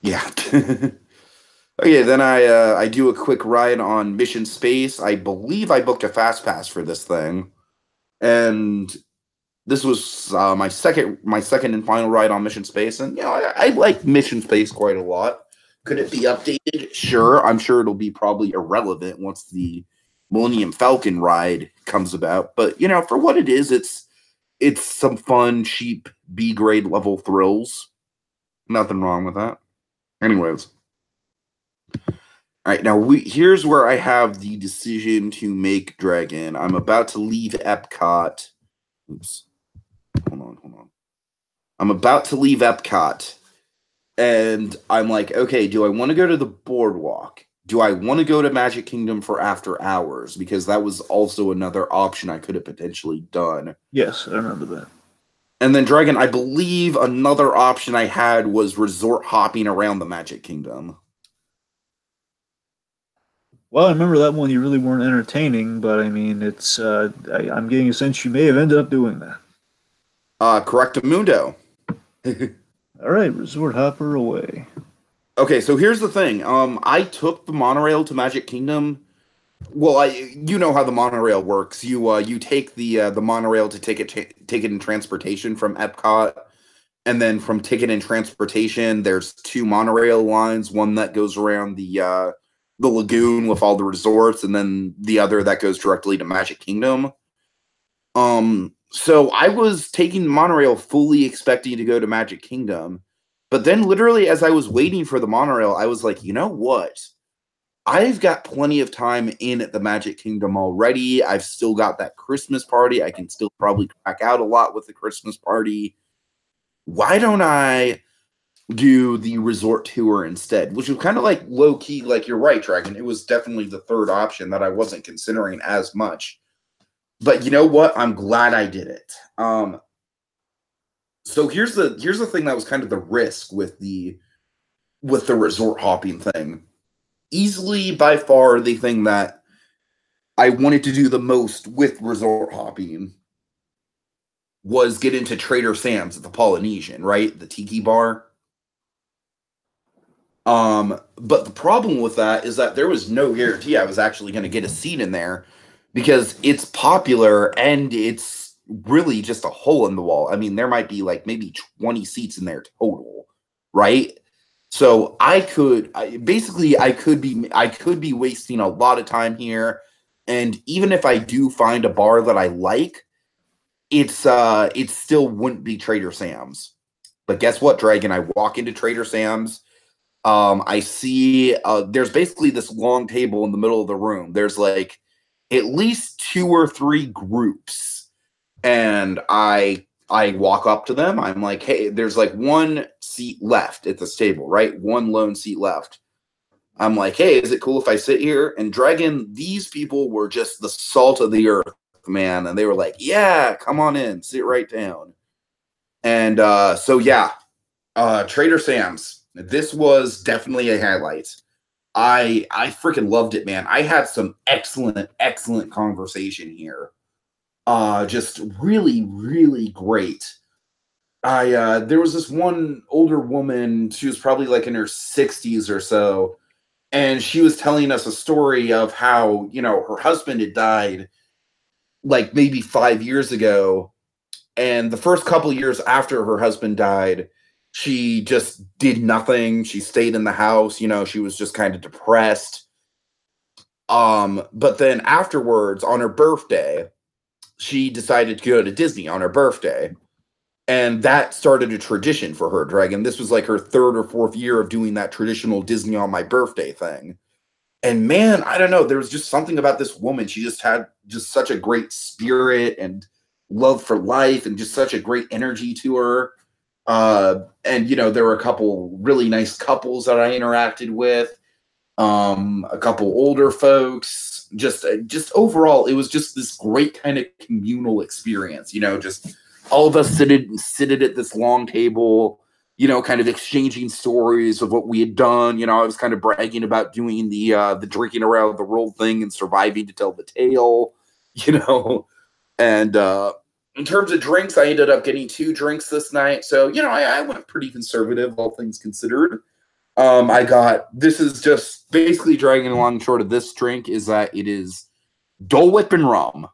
Yeah. Okay, then I do a quick ride on Mission Space. I believe I booked a fast pass for this thing. And this was my second and final ride on Mission Space, and you know I like Mission Space quite a lot. Could it be updated? Sure, I'm sure it'll be probably irrelevant once the Millennium Falcon ride comes about. But you know, for what it is, it's some fun, cheap B grade level thrills. Nothing wrong with that. Anyways, all right, now here's where I have the decision to make. Dragon. I'm about to leave Epcot. Oops. Hold on. I'm about to leave Epcot, and I'm like, okay, do I want to go to the boardwalk? Do I want to go to Magic Kingdom for after hours? Because that was also another option I could have potentially done. Yes, I remember that. And then, Dragon, I believe another option I had was resort hopping around the Magic Kingdom. Well, I remember that one you really weren't entertaining, but I mean, I'm getting a sense you may have ended up doing that. Correctamundo. All right, Resort Hopper away. Okay, so here's the thing. I took the monorail to Magic Kingdom. Well, you know how the monorail works. You take the monorail to ticket and transportation from Epcot, and then from ticket and transportation, there's two monorail lines. One that goes around the lagoon with all the resorts, and then the other that goes directly to Magic Kingdom. So I was taking the monorail fully expecting to go to Magic Kingdom, but then literally as I was waiting for the monorail, I was like, you know what? I've got plenty of time in at the Magic Kingdom already. I've still got that Christmas party. I can still probably crack out a lot with the Christmas party. Why don't I do the resort tour instead? Which was kind of like low key, like you're right, Dragon. It was definitely the third option that I wasn't considering as much. But you know what? I'm glad I did it. So here's the thing that was kind of the risk with the resort hopping thing. Easily by far the thing that I wanted to do the most with resort hopping was get into Trader Sam's at the Polynesian, right? The Tiki bar. But the problem with that is that there was no guarantee I was actually going to get a seat in there because it's popular and it's really just a hole in the wall. I mean, there might be like maybe 20 seats in there total, right? So I could be wasting a lot of time here. And even if I do find a bar that I like, it still wouldn't be Trader Sam's. But guess what, Dragon? I walk into Trader Sam's. I see there's basically this long table in the middle of the room. There's like at least two or three groups, and I walk up to them. I'm like, hey, there's like one seat left at this table, right? One lone seat left. I'm like, hey, is it cool if I sit here? And Dragon, these people were just the salt of the earth, man, and they were like, yeah, come on in, sit right down. And so yeah, Trader Sam's. This was definitely a highlight. I freaking loved it, man. I had some excellent conversation here. Just really, really great. There was this one older woman. She was probably like in her 60s or so, and she was telling us a story of how her husband had died like maybe 5 years ago, and the first couple years after her husband died, she just did nothing. She stayed in the house. She was just kind of depressed. But then afterwards, on her birthday, she decided to go to Disney on her birthday. And that started a tradition for her, Dragon. This was like her third or fourth year of doing that traditional Disney on my birthday thing. And man, I don't know, there was just something about this woman. She just had just such a great spirit and love for life and just such a great energy to her. And there were a couple really nice couples that I interacted with, a couple older folks. Just overall, it was just this great kind of communal experience. Just all of us seated at this long table, kind of exchanging stories of what we had done. I was kind of bragging about doing the drinking around the world thing and surviving to tell the tale, And in terms of drinks, I ended up getting 2 drinks this night. So, I went pretty conservative, all things considered. This is just basically dragging along short of this drink is that it is Dole Whip and rum.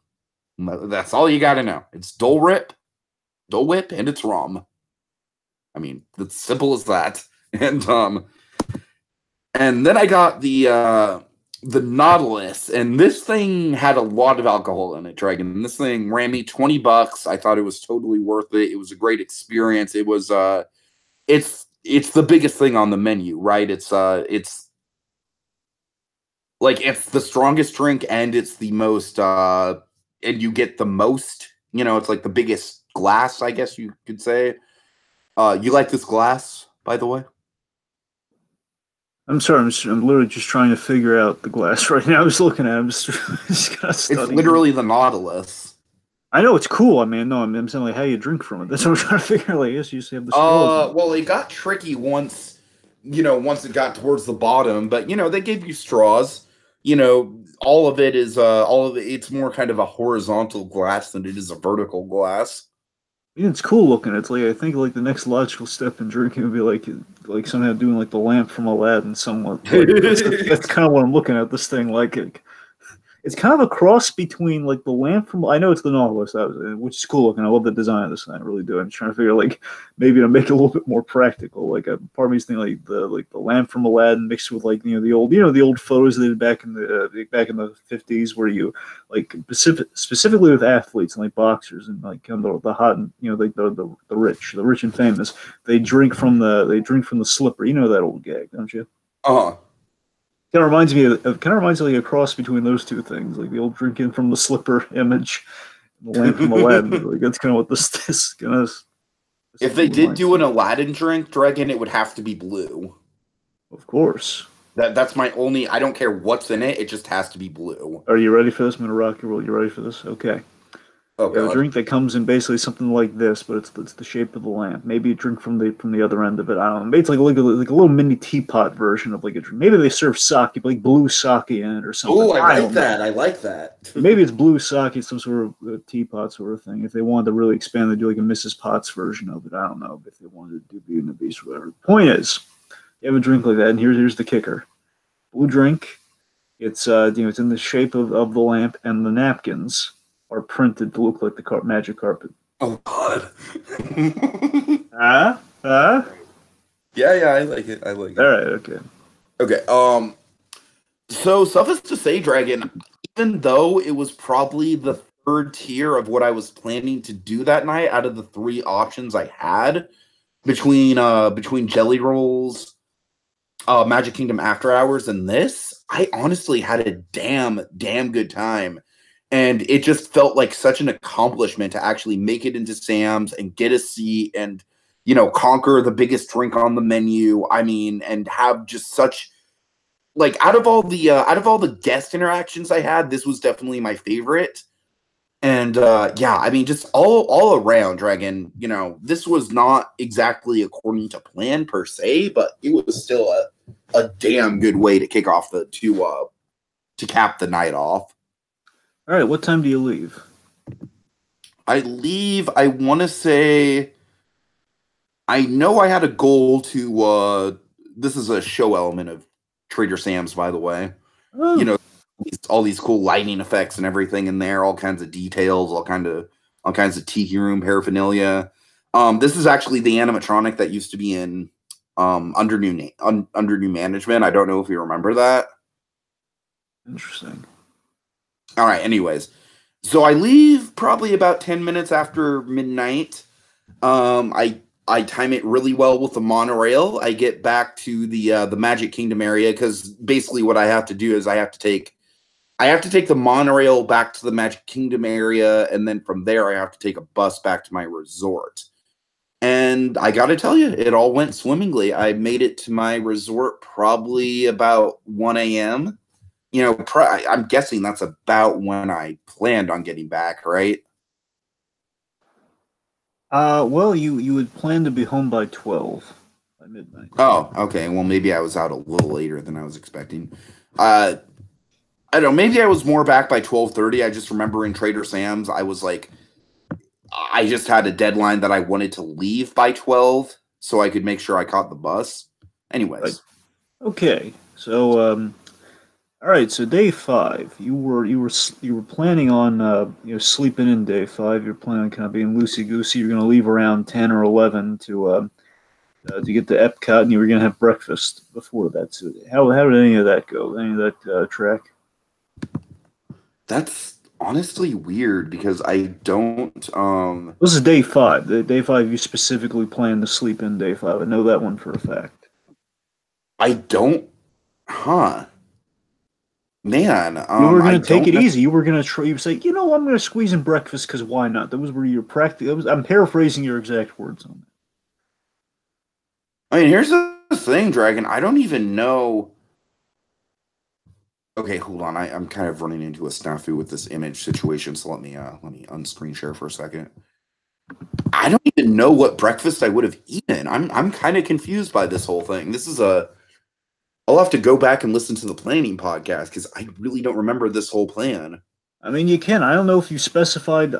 That's all you got to know. It's Dole Whip, and it's rum. I mean, it's simple as that. And then I got the Nautilus, and this thing had a lot of alcohol in it, Dragon. This thing ran me $20. I thought it was totally worth it. It was a great experience. It was it's the biggest thing on the menu, right? It's like it's the strongest drink and it's the most and you get the most, it's like the biggest glass, I guess you could say. You like this glass, by the way? I'm sorry, I'm literally just trying to figure out the glass right now. I was looking at it. I'm just kind of It's literally the Nautilus. I know it's cool. I mean, no, I'm saying like how you drink from it. That's what I'm trying to figure out. Like, yes, you just have the straws. Well, it got tricky once, once it got towards the bottom, but they gave you straws. All of it is all of it. It's more kind of a horizontal glass than it is a vertical glass. Yeah, it's cool looking. It's like I think like the next logical step in drinking would be like somehow doing like the lamp from Aladdin. Somewhat. Like, that's kind of what I'm looking at. This thing like it's kind of a cross between like the lamp from I know it's the Nautilus, which is cool looking. I love the design of this thing. I really do. I'm trying to figure like maybe to make it a little bit more practical. Like a part of me's thinking like the lamp from Aladdin mixed with like the old photos they did back in the 50s where you like specifically with athletes and like boxers and like the hot and like the rich and famous they drink from the slipper. You know that old gag, don't you? Uh-huh. Kind of reminds me of a cross between those two things, like the old drinking from the slipper image, and the lamp from Aladdin. Like that's kind of what this kind of. If they did do an Aladdin drink, Dragon, it would have to be blue. Of course. That's my only. I don't care what's in it; it just has to be blue. Are you ready for this? I'm gonna rock your world. You ready for this? Okay. Okay. A drink that comes in basically something like this, but it's the shape of the lamp. Maybe a drink from the other end of it. I don't know. Maybe it's like a little mini teapot version of like a drink. Maybe they serve sake, like blue sake in it or something. Oh, I like that. I like that. Maybe it's blue sake, some sort of teapot sort of thing. If they wanted to really expand, they do like a Mrs. Potts version of it. I don't know if they wanted to do Beauty and the Beast or whatever. The point is, you have a drink like that, and here's the kicker: blue drink. It's it's in the shape of the lamp, and the napkins are printed to look like the magic carpet. Oh God! Yeah, I like it. All right, okay. Okay. So suffice to say, Dragon, even though it was probably the third tier of what I was planning to do that night, out of the 3 options I had between Jelly Rolls, Magic Kingdom After Hours, and this, I honestly had a damn good time. And it just felt like such an accomplishment to actually make it into Sam's and get a seat and, conquer the biggest drink on the menu. I mean, and have just such like out of all the guest interactions I had, this was definitely my favorite. And yeah, I mean, just all around, Dragon. This was not exactly according to plan per se, but it was still a damn good way to kick off to cap the night off. All right, what time do you leave? I leave, I want to say I know I had a goal to. This is a show element of Trader Sam's, by the way. Oh, You know, all these cool lighting effects and everything in there, all kinds of details, all kinds of tiki room paraphernalia. This is actually the animatronic that used to be in under new management. I don't know if you remember that. interesting. All right. Anyways, so I leave probably about 10 minutes after midnight. I time it really well with the monorail. I get back to the Magic Kingdom area because basically what I have to do is I have to take the monorail back to the Magic Kingdom area, and then from there I have to take a bus back to my resort. And I got to tell you, it all went swimmingly. I made it to my resort probably about 1 a.m. I'm guessing that's about when I planned on getting back, right? Well, you would plan to be home by 12 by midnight. Oh, okay. Well, maybe I was out a little later than I was expecting. Uh, I don't know. Maybe I was more back by 12:30. I just remember in Trader Sam's, I was like, I just had a deadline that I wanted to leave by 12 so I could make sure I caught the bus. Anyways. Right. Okay, so all right. So day 5, you were planning on sleeping in day 5. You're planning on kind of being loosey goosey. You're going to leave around 10 or 11 to get to Epcot, and you were going to have breakfast before that. So how did any of that go? Any of that track? That's honestly weird because I don't This is day 5. Day 5, you specifically planned to sleep in day 5. I know that one for a fact. I don't huh. Man, You were going I to take don't it easy. You were going to try. You say, I'm going to squeeze in breakfast because why not? That was where you're practicing. I'm paraphrasing your exact words on I mean, here's the thing, Dragon. I don't even know. Okay, hold on. I'm kind of running into a snafu with this image situation, so let me unscreen share for a second. I don't even know what breakfast I would have eaten. I'm kind of confused by this whole thing. I'll have to go back and listen to the planning podcast because I really don't remember this whole plan. I mean, you can. I don't know if you specified.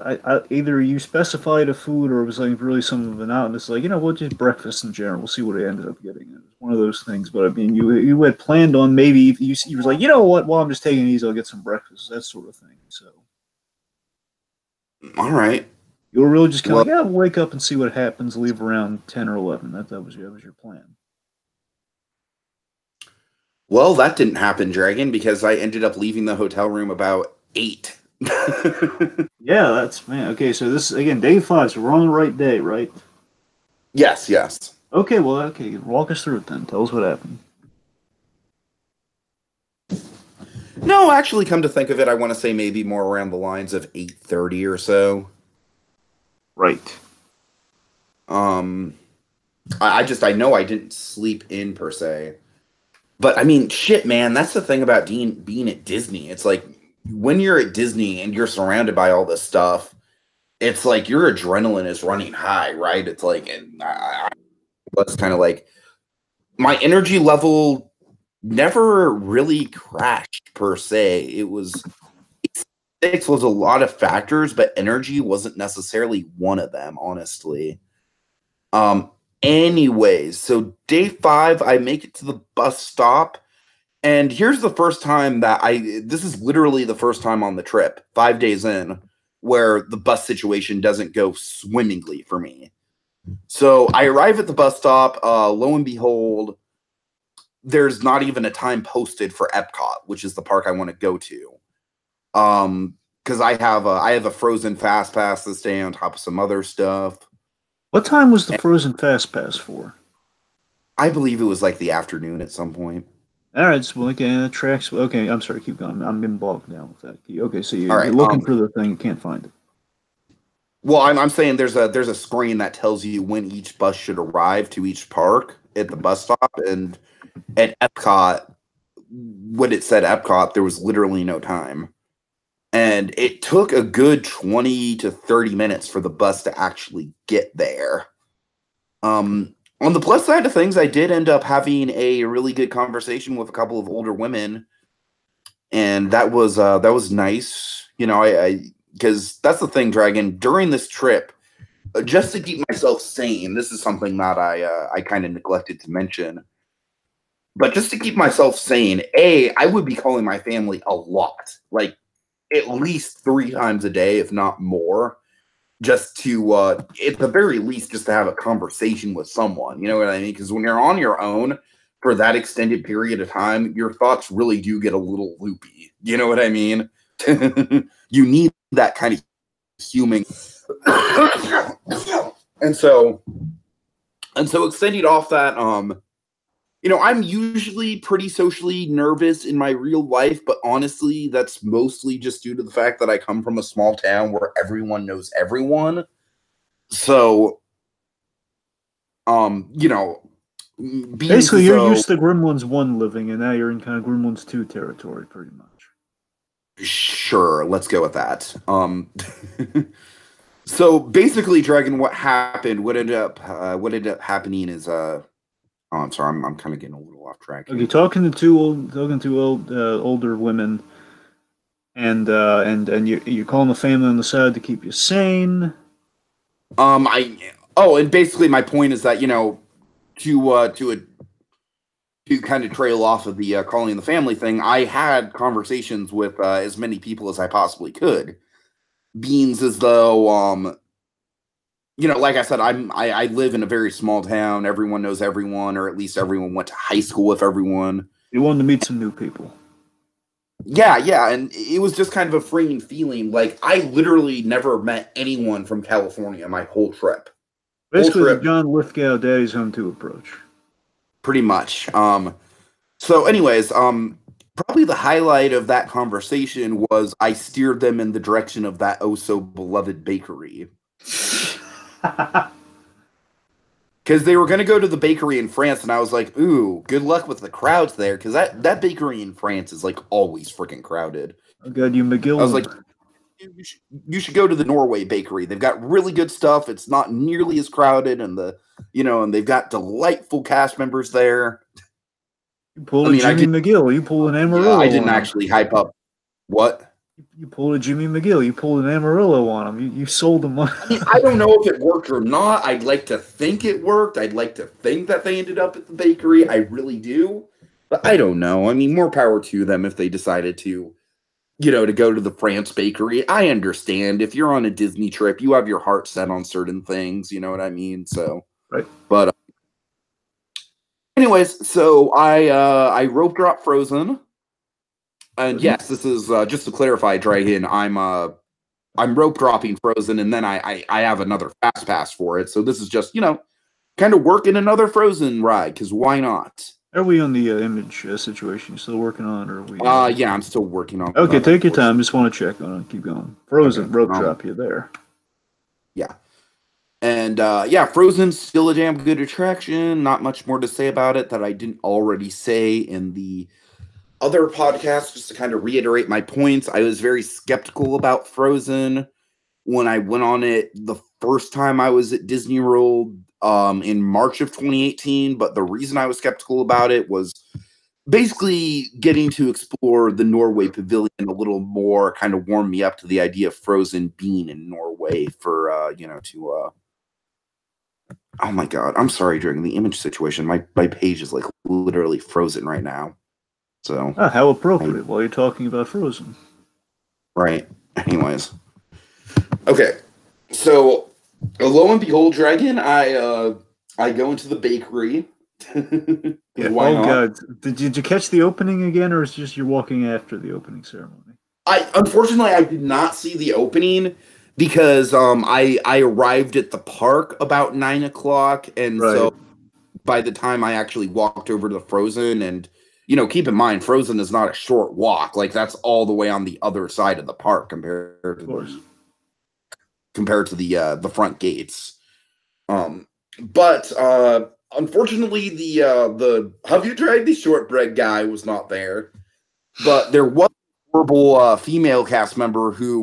Either you specified a food or it was like really some of an out, and it's like we'll just breakfast in general. We'll see what I ended up getting. It was one of those things. But I mean, you had planned on maybe you was like, what? Well, I'm just taking these. I'll get some breakfast. That sort of thing. So all right, you were really just kind of we'll wake up and see what happens. Leave around 10 or 11. That was your plan. Well, that didn't happen, Dragon, because I ended up leaving the hotel room about 8. Yeah, that's man. Okay, so this is again day 5, so we're on the right day, right? Yes. Okay, well, okay, walk us through it then. Tell us what happened. No, actually, come to think of it, I want to say maybe more around the lines of 8:30 or so. Right. I know I didn't sleep in per se. But I mean, shit, man, that's the thing about being at Disney. It's like when you're at Disney and you're surrounded by all this stuff, it's like your adrenaline is running high, right? It's like, and I was kind of like my energy level never really crashed per se. It was a lot of factors, but energy wasn't necessarily one of them, honestly. Um, Anyways, so day 5, I make it to the bus stop. And here's the first time this is literally the first time on the trip, 5 days in, where the bus situation doesn't go swimmingly for me. So I arrive at the bus stop, lo and behold, there's not even a time posted for Epcot, which is the park I want to go to. Because I have a Frozen Fast Pass this day on top of some other stuff. What time was the Frozen Fast Pass for? I believe it was like the afternoon at some point. All right, so okay, tracks. Okay, I'm sorry, keep going. I'm getting bogged down with that. Okay, so All right, you're looking for the thing, you can't find it. Well, I'm saying there's a screen that tells you when each bus should arrive to each park at the bus stop, and at Epcot, when it said Epcot, there was literally no time. And it took a good 20 to 30 minutes for the bus to actually get there. On the plus side of things, I did end up having a really good conversation with a couple of older women, and that was nice. I because that's the thing, Dragon. During this trip, just to keep myself sane, this is something that I kind of neglected to mention. But just to keep myself sane, I would be calling my family a lot, like at least 3 times a day, if not more, just to, at the very least, just to have a conversation with someone. You know what I mean? Because when you're on your own for that extended period of time, your thoughts really do get a little loopy. You know what I mean? You need that kind of human. and so extending off that, I'm usually pretty socially nervous in my real life, but honestly, that's mostly just due to the fact that I come from a small town where everyone knows everyone. So, Basically, you're used to Gremlins 1 living, and now you're in kind of Gremlins 2 territory, pretty much. Sure, let's go with that. So basically, Dragon, what happened? What ended up happening is Oh, I'm sorry. I'm kind of getting a little off track. Okay, talking to two older women, and you're calling the family on the side to keep you sane. And basically my point is that to kind of trail off of the calling the family thing, I had conversations with as many people as I possibly could, beings as though like I said, I live in a very small town. Everyone knows everyone, or at least everyone went to high school with everyone. You wanted to meet some new people. Yeah, and it was just kind of a freeing feeling. Like, I literally never met anyone from California my whole trip. Basically, the John Lithgow Daddy's Home 2 approach. Pretty much. So anyways, probably the highlight of that conversation was I steered them in the direction of that oh-so-beloved bakery. Because they were going to go to the bakery in France, and I was like, ooh, good luck with the crowds there, because that bakery in France is, like, always freaking crowded. Oh, God, you McGill. I was like, you should go to the Norway bakery. They've got really good stuff. It's not nearly as crowded, and and they've got delightful cast members there. You pulled a Jimmy McGill. You pulled an Amarillo. Yeah, I didn't actually hype up. What? You pulled a Jimmy McGill. You pulled an Amarillo on him. You sold him. I don't know if it worked or not. I'd like to think it worked. I'd like to think that they ended up at the bakery. I really do. But I don't know. I mean, more power to them if they decided to, to go to the France bakery. I understand. If you're on a Disney trip, you have your heart set on certain things. You know what I mean? So, right. But anyways, so I rope drop Frozen. And yes, this is just to clarify, Dragon. I'm rope dropping Frozen, and then I have another fast pass for it. So this is just kind of working another Frozen ride, because why not? Are we on the image situation? You still working on it, or are we? Yeah, I'm still working on. Okay, take your time. Just want to check on it. Keep going. Frozen rope drop you there. Yeah, and Frozen's still a damn good attraction. Not much more to say about it that I didn't already say in the other podcasts. Just to kind of reiterate my points, I was very skeptical about Frozen when I went on it the first time I was at Disney World in March of 2018. But the reason I was skeptical about it was basically getting to explore the Norway Pavilion a little more kind of warmed me up to the idea of Frozen being in Norway for oh my God, I'm sorry, during the image situation, my page is like literally frozen right now. So how appropriate while you're talking about Frozen. Right. Anyways. Okay. So lo and behold, Dragon, I go into the bakery. Why not? God. Did you catch the opening again, or is it just you're walking after the opening ceremony? Unfortunately I did not see the opening because I arrived at the park about 9 o'clock, and so by the time I actually walked over to the Frozen, and keep in mind, Frozen is not a short walk. Like, that's all the way on the other side of the park compared to the front gates. But unfortunately, the Have You Tried the Shortbread guy was not there. But there was a horrible female cast member who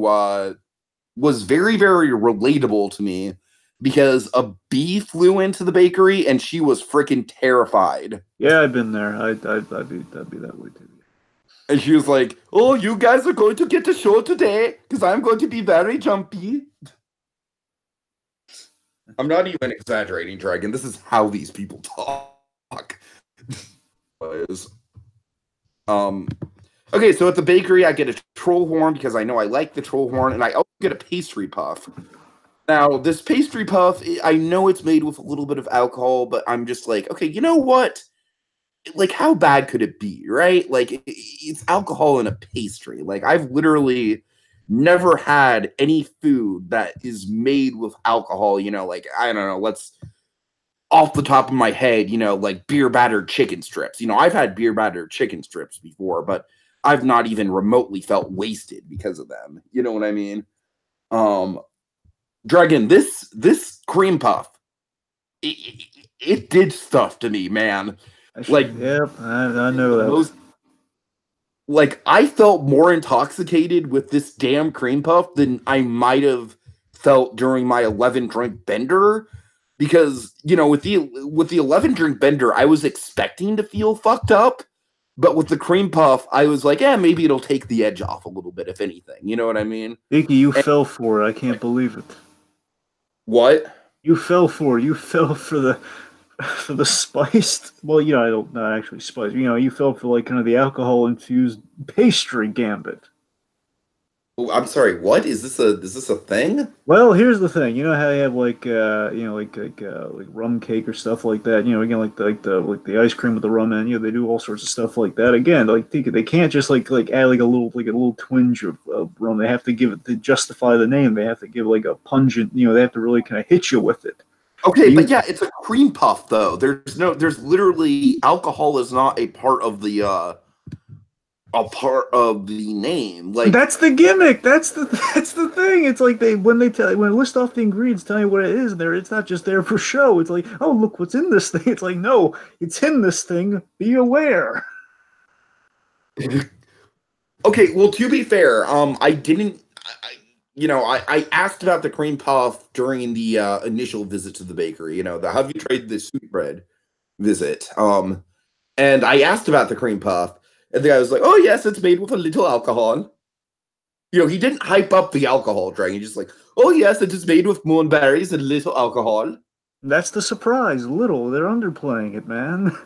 was very, very relatable to me, because a bee flew into the bakery and she was freaking terrified. Yeah, I've been there. I'd be that way too. And she was like, "Oh, you guys are going to get a show today because I'm going to be very jumpy." I'm not even exaggerating, Dragon. This is how these people talk. Is okay, so at the bakery, I get a troll horn because I know I like the troll horn, and I also get a pastry puff. Now, this pastry puff, I know it's made with a little bit of alcohol, but I'm just like, okay, you know what? Like, how bad could it be, right? Like, it's alcohol in a pastry. Like, I've literally never had any food that is made with alcohol, like, I don't know, let's off the top of my head, like beer battered chicken strips. I've had beer battered chicken strips before, but I've not even remotely felt wasted because of them. You know what I mean? Dragon, this cream puff, it did stuff to me, man. Yep, I know that. Like, I felt more intoxicated with this damn cream puff than I might have felt during my 11 drink bender. Because, with the 11 drink bender, I was expecting to feel fucked up. But with the cream puff, I was like, maybe it'll take the edge off a little bit, if anything. You know what I mean? Tiki, you fell for it. I can't believe it. What? You fell for it. You fell for the spiced. Well, I don't not actually spiced. You fell for like kind of the alcohol infused pastry gambit. Oh, I'm sorry. What is this a thing? Well, here's the thing. You know how you have like like rum cake or stuff like that. Again like the ice cream with the rum in. They do all sorts of stuff like that. Again, like they can't just like add like a little twinge of rum. They have to give it to justify the name. They have to give like a pungent. They have to really kind of hit you with it. Okay, but yeah, it's a cream puff though. There's literally alcohol is not a part of the name. Like, that's the gimmick. That's the thing. It's like when they list off the ingredients, tell you what it is. It's not just there for show. It's like, oh, look what's in this thing. It's like, no, it's in this thing. Be aware. Okay, well, to be fair, I didn't. I asked about the cream puff during the initial visit to the bakery. The have you tried the sweetbread visit? And I asked about the cream puff, and the guy was like, "Oh yes, it's made with a little alcohol." He didn't hype up the alcohol drink. He's just like, "Oh yes, it is made with moonberries and little alcohol." That's the surprise. Little. They're underplaying it, man.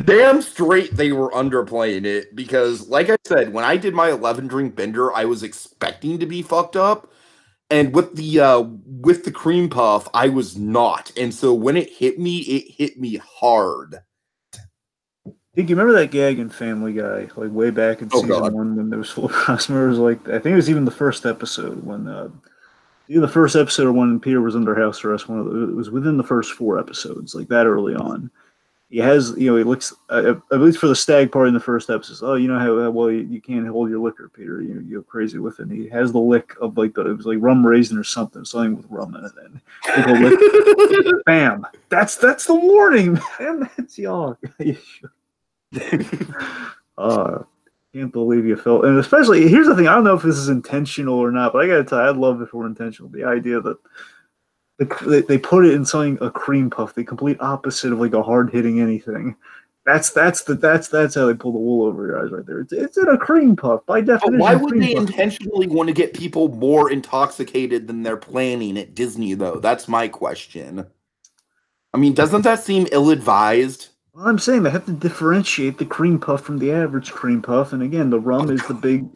Damn straight they were underplaying it because, like I said, when I did my 11 drink bender, I was expecting to be fucked up, and with the cream puff, I was not. And so when it hit me hard. Think you remember that gag in Family Guy, like way back in season 1 when there was full customers? Like I think it was even the first episode when the first episode when Peter was under house arrest. It was within the first 4 episodes, like that early on. He has, he looks, at least for the stag party in the first episode. Oh, you know how well you can't hold your liquor, Peter. You go crazy with it. And he has the lick of it was like rum raisin or something with rum in it. And lick, bam. That's the warning, man. That's y'all. Can't believe you felt, and especially here's the thing. I don't know if this is intentional or not, but I gotta tell you, I'd love it if it were intentional. The idea that they put it in something a cream puff, the complete opposite of like a hard hitting anything. That's how they pull the wool over your eyes right there. It's in a cream puff by definition. But why would they intentionally want to get people more intoxicated than they're planning at Disney, though? That's my question. I mean, doesn't that seem ill-advised? Well, I'm saying they have to differentiate the cream puff from the average cream puff, and again, the rum is the big.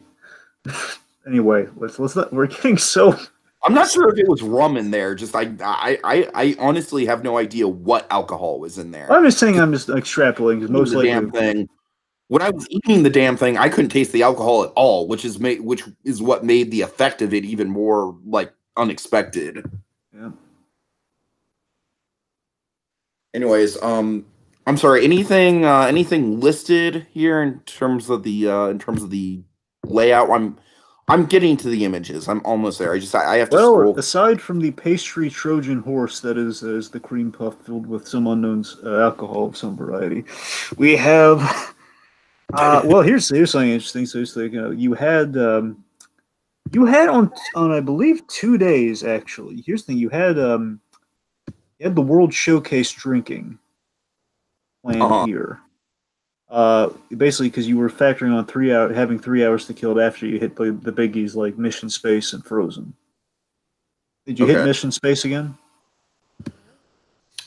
Anyway, let's not. We're getting so. I'm not sure if it was rum in there. Just I honestly have no idea what alcohol was in there. I'm just saying. I'm just extrapolating because most likely. Damn thing. When I was eating the damn thing, I couldn't taste the alcohol at all, which is what made the effect of it even more like unexpected. Yeah. Anyways, I'm sorry. Anything listed here in terms of the layout? I'm getting to the images. I'm almost there. I have to scroll. Aside from the pastry Trojan horse that is the cream puff filled with some unknown alcohol of some variety, we have. Well, here's something interesting. So it's like you had on I believe 2 days actually. Here's the thing: you had the World Showcase drinking planned here. Basically, because you were factoring on having 3 hours to kill after you hit the biggies like Mission Space and Frozen. Did you hit Mission Space again?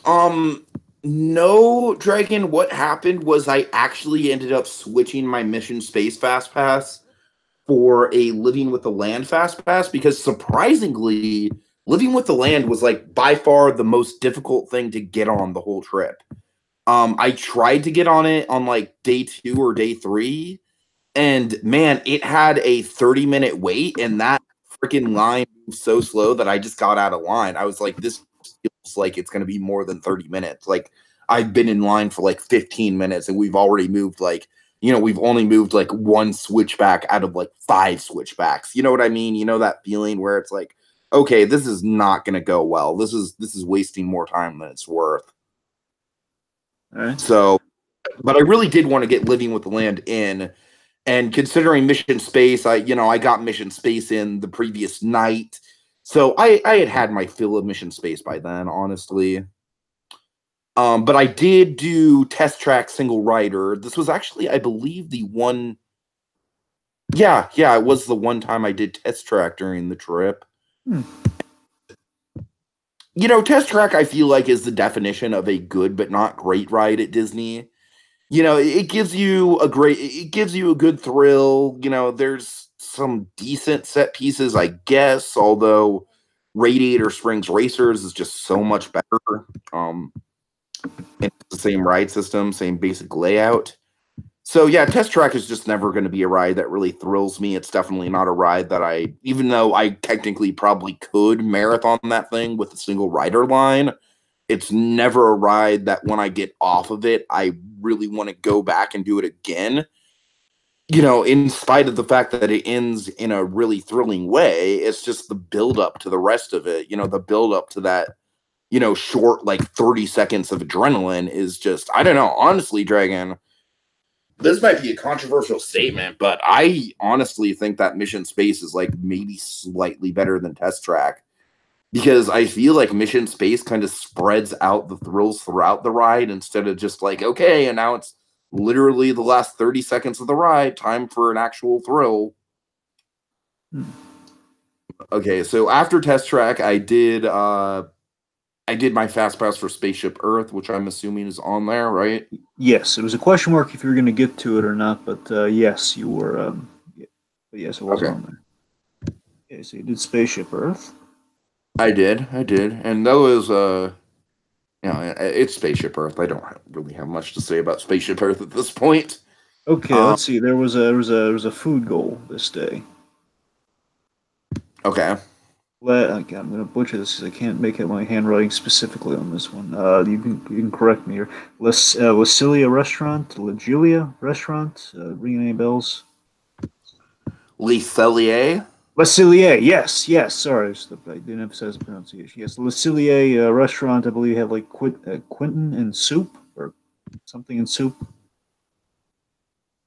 No, Dragon. What happened was I actually ended up switching my Mission Space Fast Pass for a Living with the Land Fast Pass because surprisingly, Living with the Land was like by far the most difficult thing to get on the whole trip. I tried to get on it on like day 2 or day 3, and man, it had a 30-minute wait, and that freaking line moved so slow that I just got out of line. I was like, this feels like it's going to be more than 30 minutes. Like, I've been in line for like 15 minutes, and we've already moved like, we've only moved like one switchback out of like 5 switchbacks. You know what I mean? You know that feeling where it's like, okay, this is not going to go well. This is wasting more time than it's worth. All right. So, but I really did want to get Living with the Land in. And considering Mission Space, I got Mission Space in the previous night. So I had my fill of Mission Space by then, honestly. But I did do Test Track Single Rider. This was actually, I believe, the one. Yeah, it was the one time I did Test Track during the trip. Test Track, I feel like, is the definition of a good but not great ride at Disney. It gives you a good thrill. There's some decent set pieces, I guess, although Radiator Springs Racers is just so much better. It's the same ride system, same basic layout. So yeah, Test Track is just never going to be a ride that really thrills me. It's definitely not a ride that even though I technically probably could marathon that thing with a single rider line, it's never a ride that when I get off of it, I really want to go back and do it again. In spite of the fact that it ends in a really thrilling way, it's just the build up to the rest of it. The build up to that, short, like 30 seconds of adrenaline is just, I don't know. Honestly, Dragon, this might be a controversial statement, but I honestly think that Mission Space is like maybe slightly better than Test Track. Because I feel like Mission Space kind of spreads out the thrills throughout the ride instead of just like, okay, and now it's literally the last 30 seconds of the ride, time for an actual thrill. Okay, so after Test Track, I did my Fast Pass for Spaceship Earth, which I'm assuming is on there, right? Yes, it was a question mark if you were going to get to it or not, but yes, you were. But yes, it was on there. Okay, so you did Spaceship Earth. I did, and that was it's Spaceship Earth. I don't really have much to say about Spaceship Earth at this point. Okay, let's see. There was a food goal this day. Okay. I'm going to butcher this because I can't make out my handwriting specifically on this one. You can correct me here. Lasilia Restaurant, La Julia Restaurant. Ringing any bells? Lacelier? Lacilier, yes. Sorry, I didn't emphasize the pronunciation. Yes, Lacilier Restaurant. I believe had like Quentin and soup or something in soup.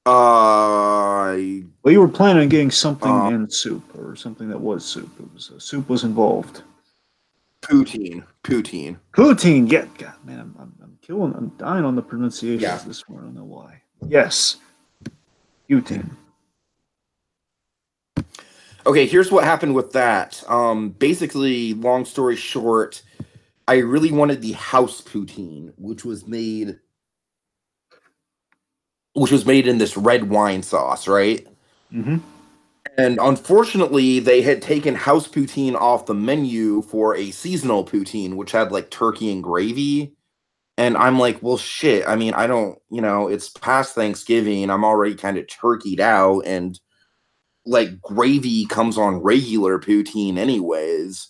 Well, you were planning on getting something in soup or something that was soup. It was soup was involved. Poutine. Yeah, God, man, I'm dying on the pronunciations this morning. I don't know why. Yes, poutine. Okay, here's what happened with that. Basically, long story short, I really wanted the house poutine, which was made in this red wine sauce, right? Mm-hmm. And unfortunately, they had taken house poutine off the menu for a seasonal poutine, which had like turkey and gravy. And I'm like, well, shit. I mean, I don't, it's past Thanksgiving. I'm already kind of turkeyed out, and like gravy comes on regular poutine anyways.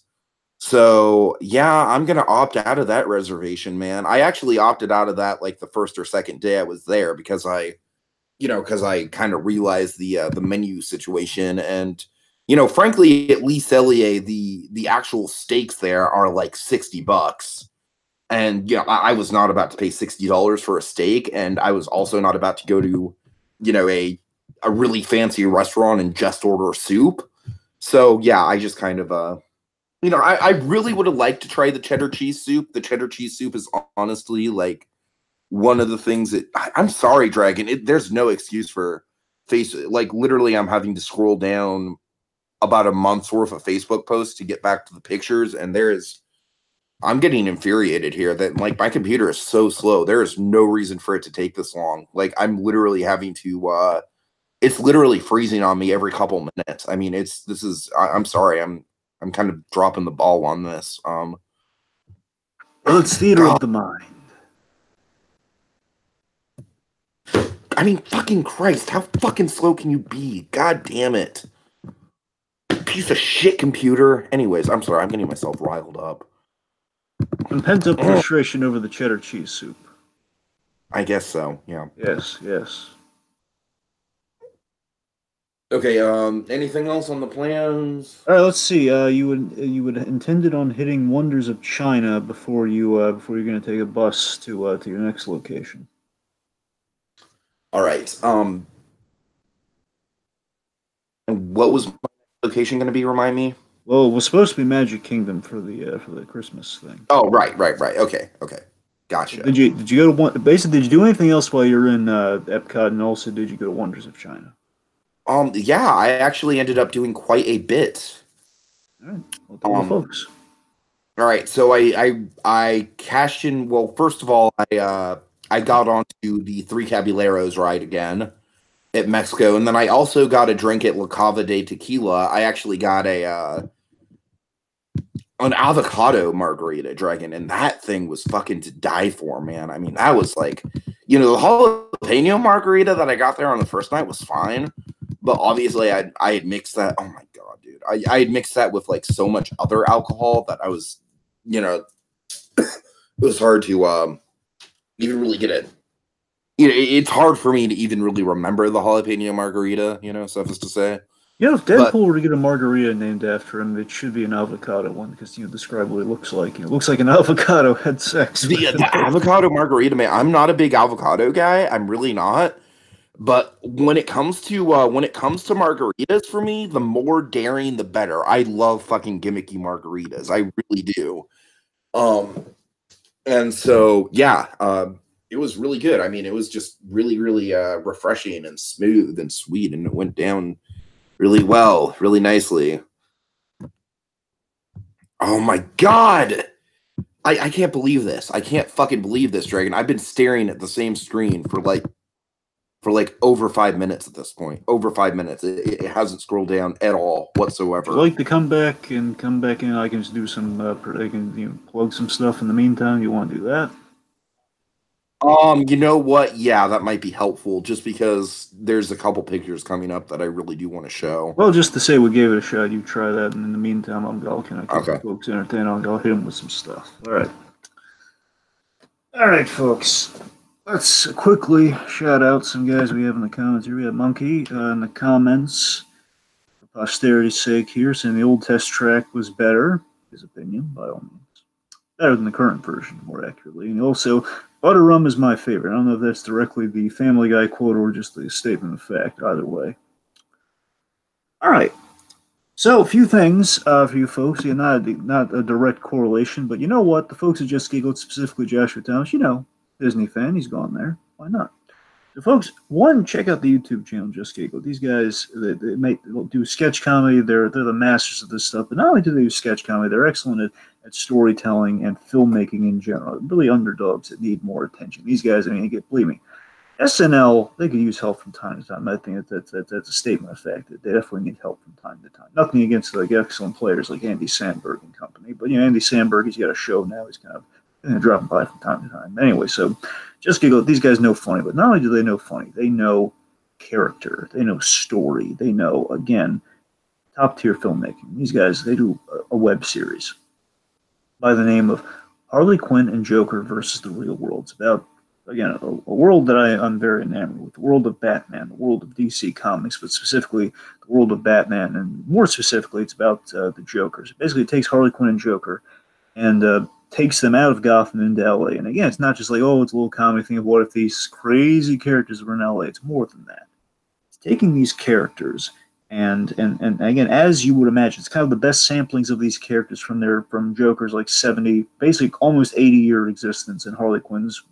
So yeah, I'm gonna opt out of that reservation, man. I actually opted out of that like the first or second day I was there because I kind of realized the menu situation, and frankly, at least Cellier, the actual steaks there are like $60, and I was not about to pay $60 for a steak, and I was also not about to go to a really fancy restaurant and just order soup. So yeah, I just kind of I really would have liked to try the cheddar cheese soup. The cheddar cheese soup is honestly like one of the things that I'm sorry, Dragon. There's no excuse for like literally I'm having to scroll down about a month's worth of Facebook posts to get back to the pictures, and I'm getting infuriated here that like my computer is so slow. There is no reason for it to take this long. Like I'm literally having to it's literally freezing on me every couple minutes. I mean, I'm sorry. I'm kind of dropping the ball on this. Well, it's theater God. of the mind. I mean, fucking Christ, how fucking slow can you be? God damn it. Piece of shit computer. Anyways, I'm sorry, I'm getting myself riled up. And pent up frustration over the cheddar cheese soup. I guess so, yeah. Yes, yes. Okay, anything else on the plans? All right, let's see. You would intended on hitting Wonders of China before you're going to take a bus to your next location. All right. What was my location going to be? Remind me. Well, it was supposed to be Magic Kingdom for the Christmas thing. Oh, right. Okay. Gotcha. Did you go to one? Basically, did you do anything else while you're in Epcot, and also did you go to Wonders of China? Yeah, I actually ended up doing quite a bit. All right, well, tell the folks. All right, so I cashed in. Well, first of all, I got onto the Three Caballeros ride again at Mexico, and then I also got a drink at La Cava de Tequila. I actually got an avocado margarita, Dragon, and that thing was fucking to die for, man. I mean, that was like, the jalapeno margarita that I got there on the first night was fine, but obviously I had mixed that. Oh my god, dude, I had mixed that with like so much other alcohol that I was, it was hard to even really get it. It's hard for me to even really remember the jalapeno margarita. Suffice to say. If Deadpool were to get a margarita named after him, it should be an avocado one because describe what it looks like. It looks like an avocado had sex. The avocado margarita, man. I'm not a big avocado guy. I'm really not. But when it comes to margaritas, for me, the more daring, the better. I love fucking gimmicky margaritas. I really do. And so yeah, it was really good. I mean, it was just really, really refreshing and smooth and sweet, and it went down really well, really nicely. Oh my god! I can't believe this. I can't fucking believe this, Dragon. I've been staring at the same screen for over 5 minutes at this point. Over 5 minutes. It hasn't scrolled down at all whatsoever. Would you like to come back in? I can just do some. I can plug some stuff in the meantime. You want to do that? You know what? Yeah, that might be helpful. Just because there's a couple pictures coming up that I really do want to show. Well, just to say we gave it a shot. You try that, and in the meantime, I'll kind of keep okay. Folks entertained. I'll hit them with some stuff. All right, folks. Let's quickly shout out some guys we have in the comments here. We have Monkey in the comments, for posterity's sake here, saying the old test track was better. His opinion, by all means. Better than the current version, more accurately. And also, butter rum is my favorite. I don't know if that's directly the Family Guy quote or just the statement of fact. Either way. All right. So, a few things for you folks. Not a direct correlation, but you know what? The folks at Just Giggled, specifically Joshua Thomas, Disney fan. He's gone there. Why not? So, folks, check out the YouTube channel, Just Giggle. These guys, they'll do sketch comedy. They're the masters of this stuff. But not only do they do sketch comedy, they're excellent at storytelling and filmmaking in general. Really underdogs that need more attention. These guys, believe me, SNL, they could use help from time to time. I think that's a statement of fact that they definitely need help from time to time. Nothing against excellent players like Andy Samberg and company, but Andy Samberg, he's got a show now. He's kind of dropping by from time to time. Anyway, so Just Giggle. These guys know funny, but not only do they know funny, they know character, they know story, they know, again, top tier filmmaking. These guys, they do a web series by the name of Harley Quinn and Joker versus the Real World. It's about, again, a world that I'm very enamored with, the world of Batman, the world of DC Comics, but specifically the world of Batman, and more specifically, it's about the Jokers. Basically, it takes Harley Quinn and Joker and takes them out of Gotham into LA. And again, it's not just like, it's a little comedy thing of what if these crazy characters were in LA. It's more than that. It's taking these characters and again, as you would imagine, it's kind of the best samplings of these characters from Joker's 70, basically almost 80-year existence, and Harley Quinn's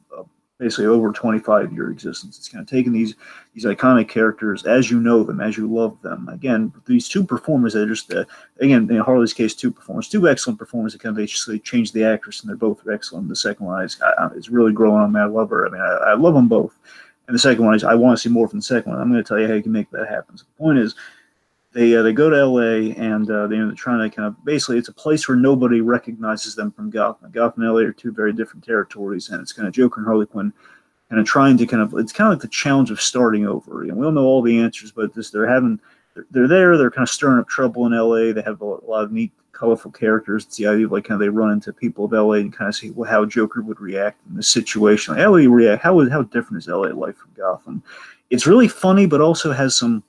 basically over 25-year existence. It's kind of taking these iconic characters as you know them, as you love them. Again, these two performers that are just again in Harley's case, two excellent performers that kind of basically changed the actress, and they're both excellent. The second one is really growing on me. I love her. I mean, I love them both. And the second one is I want to see more from the second one. I'm going to tell you how you can make that happen. So the point is, they go to L.A. and they're trying to kind of basically it's a place where nobody recognizes them from Gotham. Gotham and L.A. are two very different territories, and it's kind of Joker and Harley Quinn kind of trying to it's kind of like the challenge of starting over. We don't know all the answers, but they're there. They're kind of stirring up trouble in L.A. They have a lot of neat, colorful characters. It's the idea of like kind of they run into people of L.A. and kind of see how Joker would react in this situation. Like, how would he react? How different is L.A. life from Gotham? It's really funny, but also has some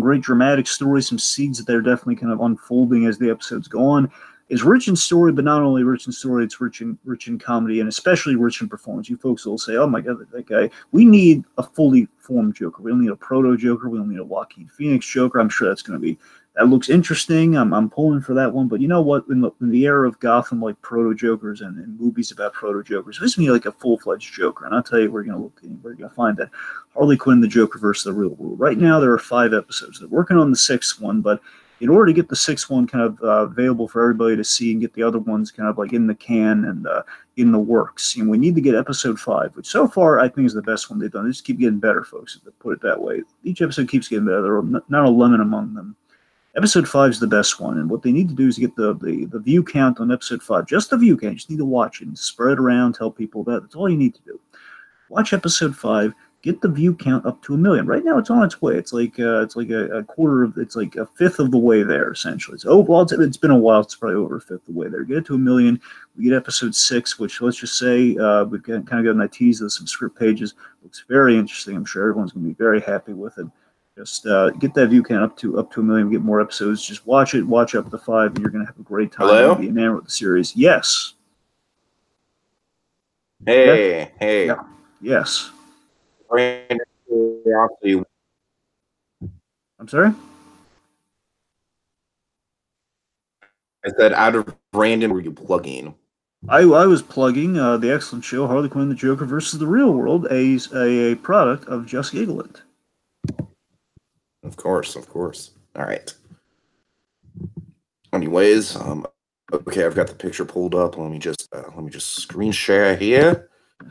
great dramatic stories, some seeds that they're definitely kind of unfolding as the episodes go on. It's rich in story, but not only rich in story, it's rich in comedy, and especially rich in performance. You folks will say, oh my God, that guy, we need a fully formed Joker. We don't need a proto-Joker. We don't need a Joaquin Phoenix Joker. I'm sure that looks interesting. I'm pulling for that one. But you know what? In the era of Gotham, like proto-Jokers and movies about proto-Jokers, this is like a full-fledged Joker. And I'll tell you, we're going to find that Harley Quinn, the Joker versus the real world. Right now, there are 5 episodes. They're working on the 6th one, but in order to get the 6th one kind of available for everybody to see and get the other ones kind of like in the can and in the works, we need to get episode 5, which so far I think is the best one they've done. They just keep getting better, folks, to put it that way. Each episode keeps getting better. There are not a lemon among them. Episode 5 is the best one, and what they need to do is get the view count on episode 5. Just the view count. You just need to watch it and spread it around, tell people that. That's all you need to do. Watch episode 5. Get the view count up to 1 million. Right now, it's on its way. It's like a quarter of, it's like a fifth of the way there, essentially. It's been a while. It's probably over a fifth of the way there. Get it to 1 million. We get episode 6, which let's just say we've kind of gotten that tease of some script pages. Looks very interesting. I'm sure everyone's going to be very happy with it. Just get that view count up to 1 million. Get more episodes. Just watch it. Watch up to 5, and you're going to have a great time. Hello? Be enamored with the series. Yes. Hey, hey. Yeah. Yes. I'm sorry? I said, out of random, were you plugging? I was plugging the excellent show Harley Quinn, the Joker versus the Real World, a product of Just Giggle It. Of course. All right. Anyways, okay, I've got the picture pulled up. Let me just screen share here.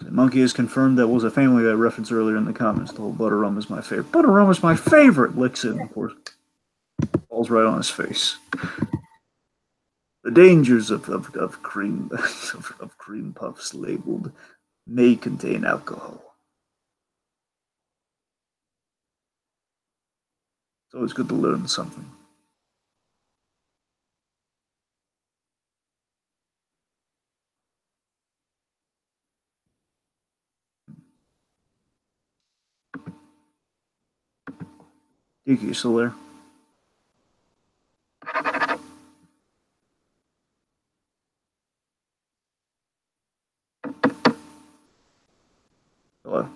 Monkey has confirmed that was a Family Guy reference earlier in the comments. The whole butter rum is my favorite. Butter rum is my favorite. Licks it, and of course, falls right on his face. The dangers of cream of cream puffs labeled may contain alcohol. It's always good to learn something. Tiki, you still there? Hello?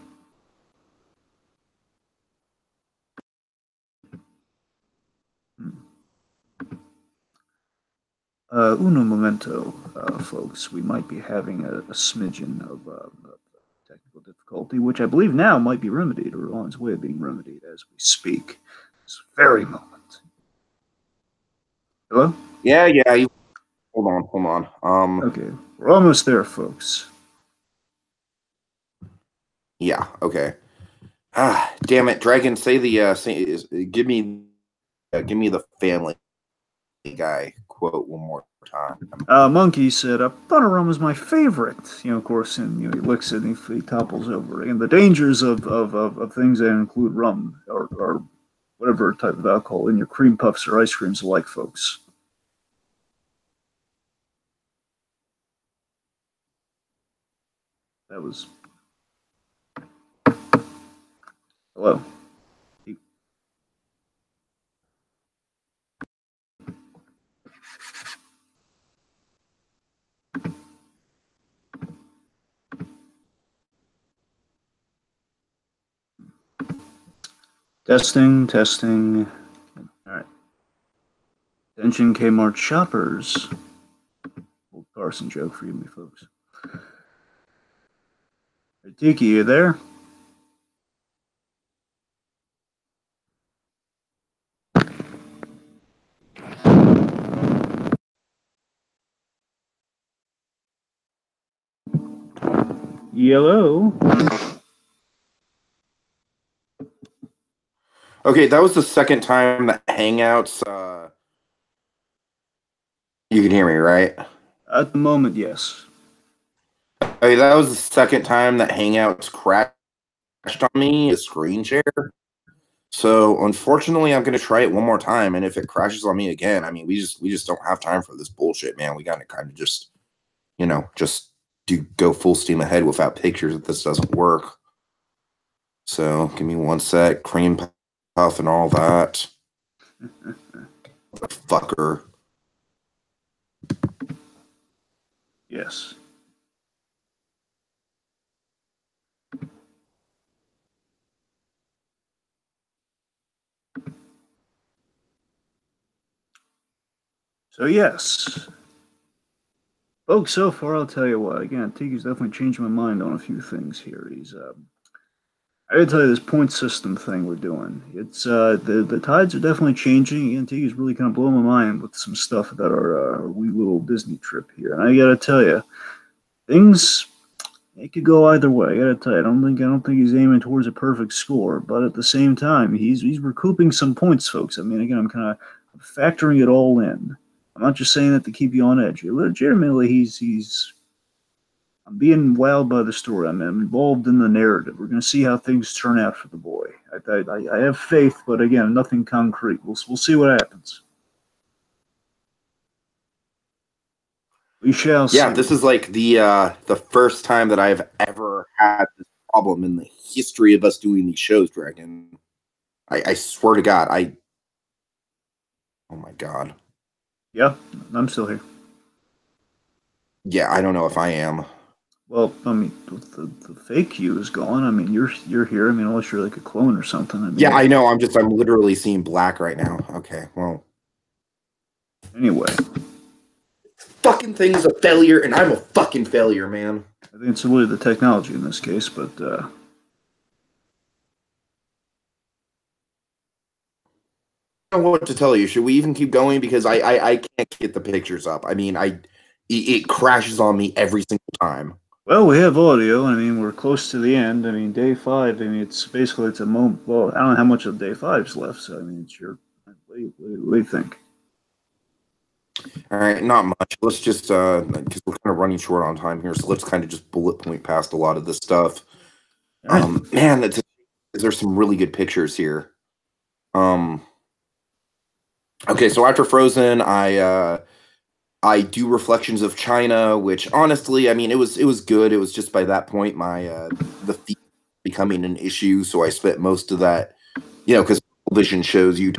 Uno momento, folks. We might be having a smidgen of technical difficulty, which I believe now might be remedied or on its way of being remedied as we speak. This very moment. Hello? Yeah. Hold on. Okay, we're almost there, folks. Yeah. Okay. Damn it, Dragon. Say give me the Family Guy quote one more time. Monkey said, "Butter rum is my favorite." Of course, and he licks it and he topples over. And the dangers of things that include rum or whatever type of alcohol in your cream puffs or ice creams alike, folks. That was. Hello. Testing. All right. Attention Kmart shoppers. Old Carson joke for you, me folks. Hey, Tiki, you there? Yellow. Okay, that was the second time that Hangouts. You can hear me, right? At the moment, yes. Okay, that was the second time that Hangouts crashed on me. A screen share. So unfortunately, I'm gonna try it one more time, and if it crashes on me again, I mean, we just don't have time for this bullshit, man. We gotta kind of just, just do go full steam ahead without pictures if this doesn't work. So give me one sec. Cream puff and all that. Fucker. Yes. So, yes. Folks, so far, I'll tell you what. Again, Tiki's definitely changed my mind on a few things here. I gotta tell you, this point system thing we're doing. It's the tides are definitely changing, and Tiki's really kind of blowing my mind with some stuff about our wee little Disney trip here. And I gotta tell you, things it could go either way. I gotta tell you, I don't think he's aiming towards a perfect score, but at the same time, he's recouping some points, folks. I mean, again, I'm kind of factoring it all in. I'm not just saying that to keep you on edge. Legitimately, he's I'm being wowed by the story. I'm involved in the narrative. We're going to see how things turn out for the boy. I have faith, but again, nothing concrete. We'll see what happens. We shall see. Yeah, this is like the first time that I've ever had this problem in the history of us doing these shows, Dragon. I swear to God, oh my God. Yeah, I'm still here. Yeah, I don't know if I am. Well, I mean, the fake you is gone. I mean, you're here. I mean, unless you're like a clone or something. I mean, Yeah, I know. I'm literally seeing black right now. Okay, well. Anyway, Fucking thing is a failure, and I'm a fucking failure, man. I think it's really the technology in this case, but I don't know what to tell you. Should we even keep going? Because I can't get the pictures up. I mean, it crashes on me every single time. well, we have audio. I mean, we're close to the end. I mean, day five. I mean, it's a moment. Well, I don't know how much of day five's left. So I mean, it's your. What do you think? All right, not much. Let's just because we're kind of running short on time here, so let's kind of just bullet point past a lot of this stuff. Right. Man, there's some really good pictures here. Okay, so after Frozen, I do Reflections of China, which honestly, I mean, it was good. It was just by that point my the feet becoming an issue, so I spent most of that, because television shows you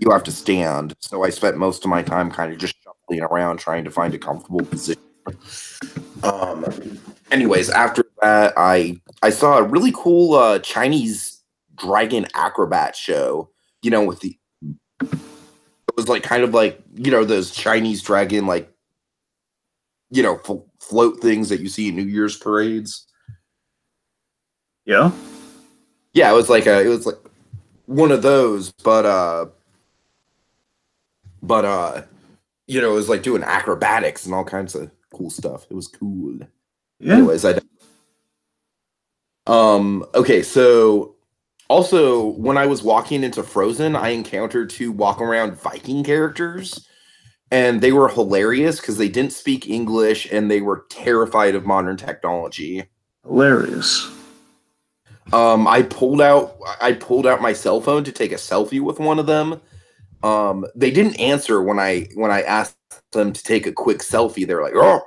have to stand, so I spent most of my time kind of just shuffling around trying to find a comfortable position. Anyways, after that, I saw a really cool Chinese dragon acrobat show. With it was like kind of like those Chinese dragon like float things that you see in New Year's parades. Yeah. Yeah, it was like one of those, but it was like doing acrobatics and all kinds of cool stuff. It was cool. Yeah. Anyways, okay, so also when I was walking into Frozen, I encountered two walk around Viking characters, and they were hilarious because they didn't speak English and they were terrified of modern technology. Hilarious. I pulled out my cell phone to take a selfie with one of them. They didn't answer when I asked them to take a quick selfie. They were like, oh,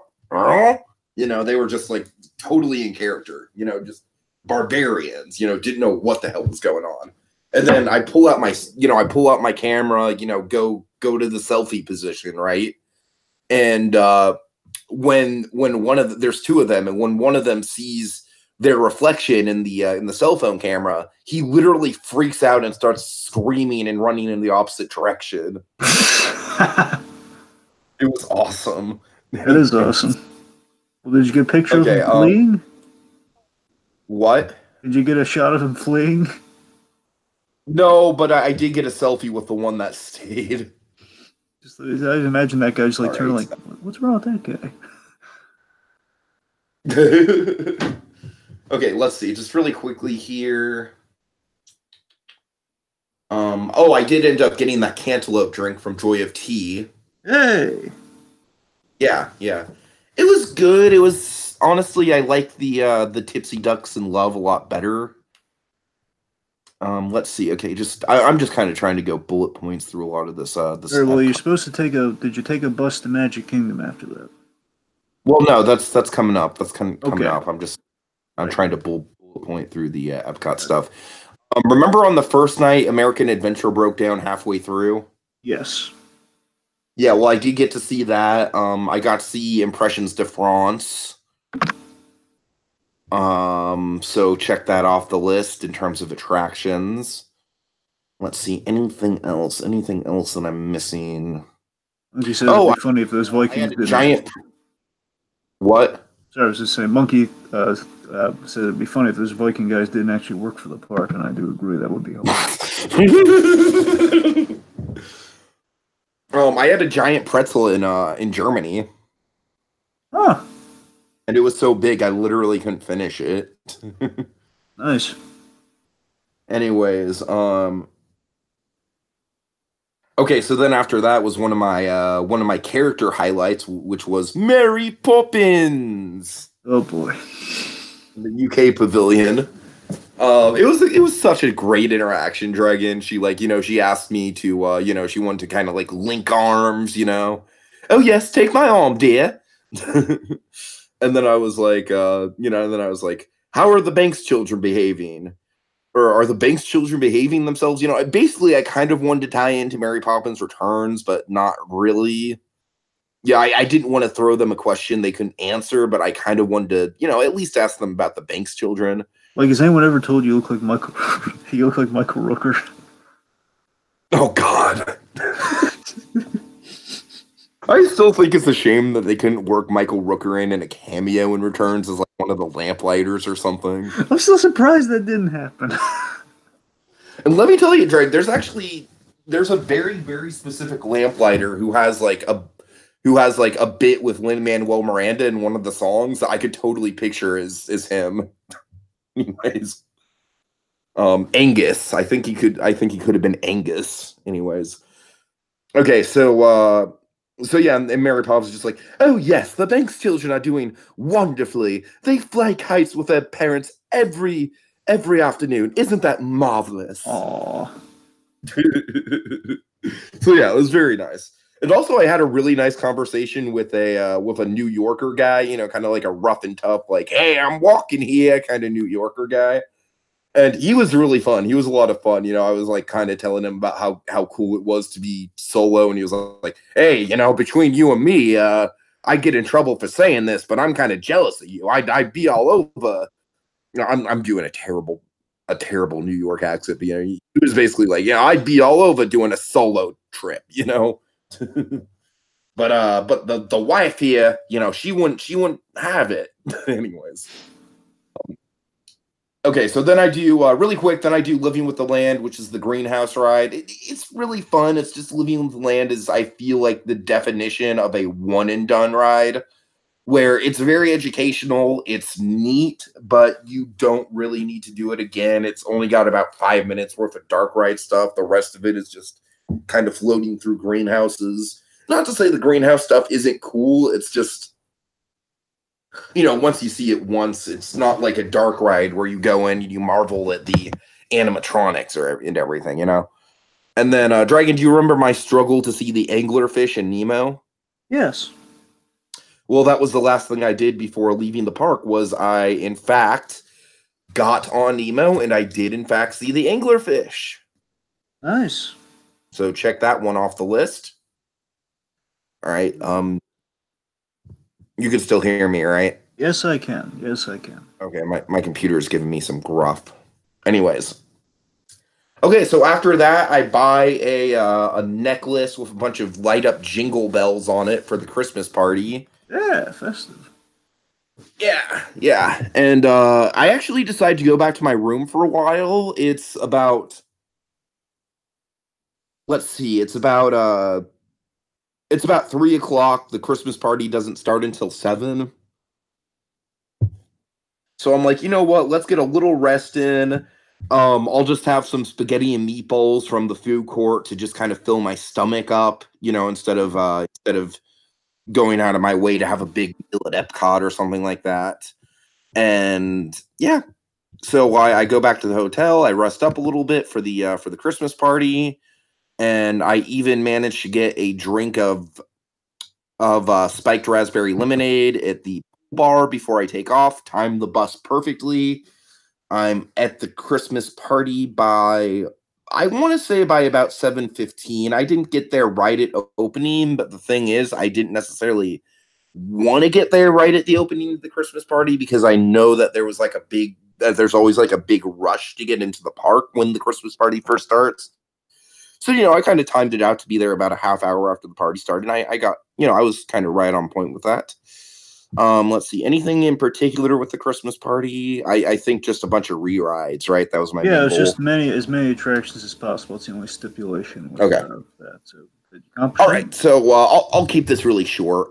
they were just like totally in character, just barbarians, didn't know what the hell was going on. And then I pull out my camera, go to the selfie position, right? And when there's two of them, and when one of them sees their reflection in the cell phone camera, he literally freaks out and starts screaming and running in the opposite direction. It was awesome. That is awesome. Well, did you get a picture of the league? What? Did you get a shot of him fleeing? No, but I did get a selfie with the one that stayed. Just, I imagine that guy just like All turning right. like, what's wrong with that guy? Okay, let's see. Just really quickly here. Oh, I did end up getting that cantaloupe drink from Joy of Tea. Hey, Yeah, yeah. It was good. It was honestly, I liked the Tipsy Ducks in Love a lot better. Let's see. Okay, I'm just kind of trying to go bullet points through a lot of this or well, you're Epcot. supposed to take a. Did you take a bus to Magic Kingdom after that? Well, no, that's coming up. That's coming Okay, up. I'm right, trying to right. bullet point through the Epcot Gotcha. stuff. Remember on the first night, American Adventure broke down halfway through? Yes. Yeah, well, I did get to see that. I got to see Impressions de France. So check that off the list in terms of attractions. Let's see, anything else? Anything else that I'm missing? Monkey says it'd Oh, be funny if those I had Vikings a didn't actually. giant. What? Sorry, I was just saying. Monkey said it'd be funny if those Viking guys didn't actually work for the park, and I do agree that would be hilarious. I had a giant pretzel in Germany, Huh. and it was so big I literally couldn't finish it. Nice. Anyways, okay, so then after that was one of my character highlights, which was Mary Poppins, Oh boy. the UK pavilion. It was such a great interaction, Dragon. She she asked me to she wanted to kind of like link arms. Oh yes, take my arm, dear. And then I was like, how are the Banks children behaving? Or are the Banks children behaving themselves? Basically, I kind of wanted to tie into Mary Poppins Returns, but not really. Yeah, I didn't want to throw them a question they couldn't answer, but I kind of wanted to, at least ask them about the Banks children. Like, has anyone ever told you look like Michael? You look like Michael Rooker. Oh, God. I still think it's a shame that they couldn't work Michael Rooker in a cameo in Returns as like one of the lamplighters or something. I'm still surprised that didn't happen. And let me tell you, Drake, there's a very, very specific lamplighter who has like a bit with Lin-Manuel Miranda in one of the songs that I could totally picture is him. Anyways. Angus. I think he could have been Angus. Anyways. Okay, so yeah, and Mary Poppins is just like, oh yes, the Banks children are doing wonderfully. They fly kites with their parents every afternoon. Isn't that marvelous? Aw. So yeah, it was very nice. And also, I had a really nice conversation with a New Yorker guy. Kind of like a rough and tough, like, "Hey, I'm walking here," kind of New Yorker guy. And he was really fun. He was a lot of fun. I was like kind of telling him about how cool it was to be solo, and he was like, "Hey, between you and me, I get in trouble for saying this, but I'm kind of jealous of you. I'd be all over." I'm doing a terrible New York accent, but he was basically like, "Yeah, I'd be all over doing a solo trip." But the wife here, she wouldn't have it. Anyways. Okay, so then I do really quick. Then I do Living with the Land, which is the greenhouse ride. It's really fun. It's just Living with the Land is, I feel like, the definition of a one and done ride, where it's very educational. It's neat, but you don't really need to do it again. It's only got about 5 minutes worth of dark ride stuff. The rest of it is just kind of floating through greenhouses. Not to say the greenhouse stuff isn't cool. It's just once you see it once, it's not like a dark ride where you go in and you marvel at the animatronics and everything. And then, Dragon, do you remember my struggle to see the anglerfish in Nemo? Yes. Well, that was the last thing I did before leaving the park. Was I, in fact, got on Nemo, and I did, in fact, see the anglerfish. Nice. So check that one off the list. All right. You can still hear me, right? Yes, I can. Yes, I can. Okay, my computer is giving me some gruff. Anyways. Okay, so after that, I buy a necklace with a bunch of light up jingle bells on it for the Christmas party. Yeah, festive. Yeah. And I actually decided to go back to my room for a while. It's about, let's see, it's about 3 o'clock. The Christmas party doesn't start until 7. So I'm like, you know what? Let's get a little rest in. I'll just have some spaghetti and meatballs from the food court to just kind of fill my stomach up, instead of going out of my way to have a big meal at Epcot or something like that. And yeah, so I go back to the hotel. I rest up a little bit for the Christmas party, and I even managed to get a drink of spiked raspberry lemonade at the bar before I take off. Timed the bus perfectly. I'm at the Christmas party by, I want to say, by about 7:15. I didn't get there right at opening, but the thing is, I didn't necessarily want to get there right at the opening of the Christmas party because I know that there's always like a big rush to get into the park when the Christmas party first starts. So, I kind of timed it out to be there about a half hour after the party started. And I got, I was kind of right on point with that. Let's see, anything in particular with the Christmas party? I think just a bunch of re-rides, right? That was my Yeah, main it's goal. just as many attractions as possible. It's the only stipulation with Okay. that. So did you accomplish All that? right. So I'll keep this really short.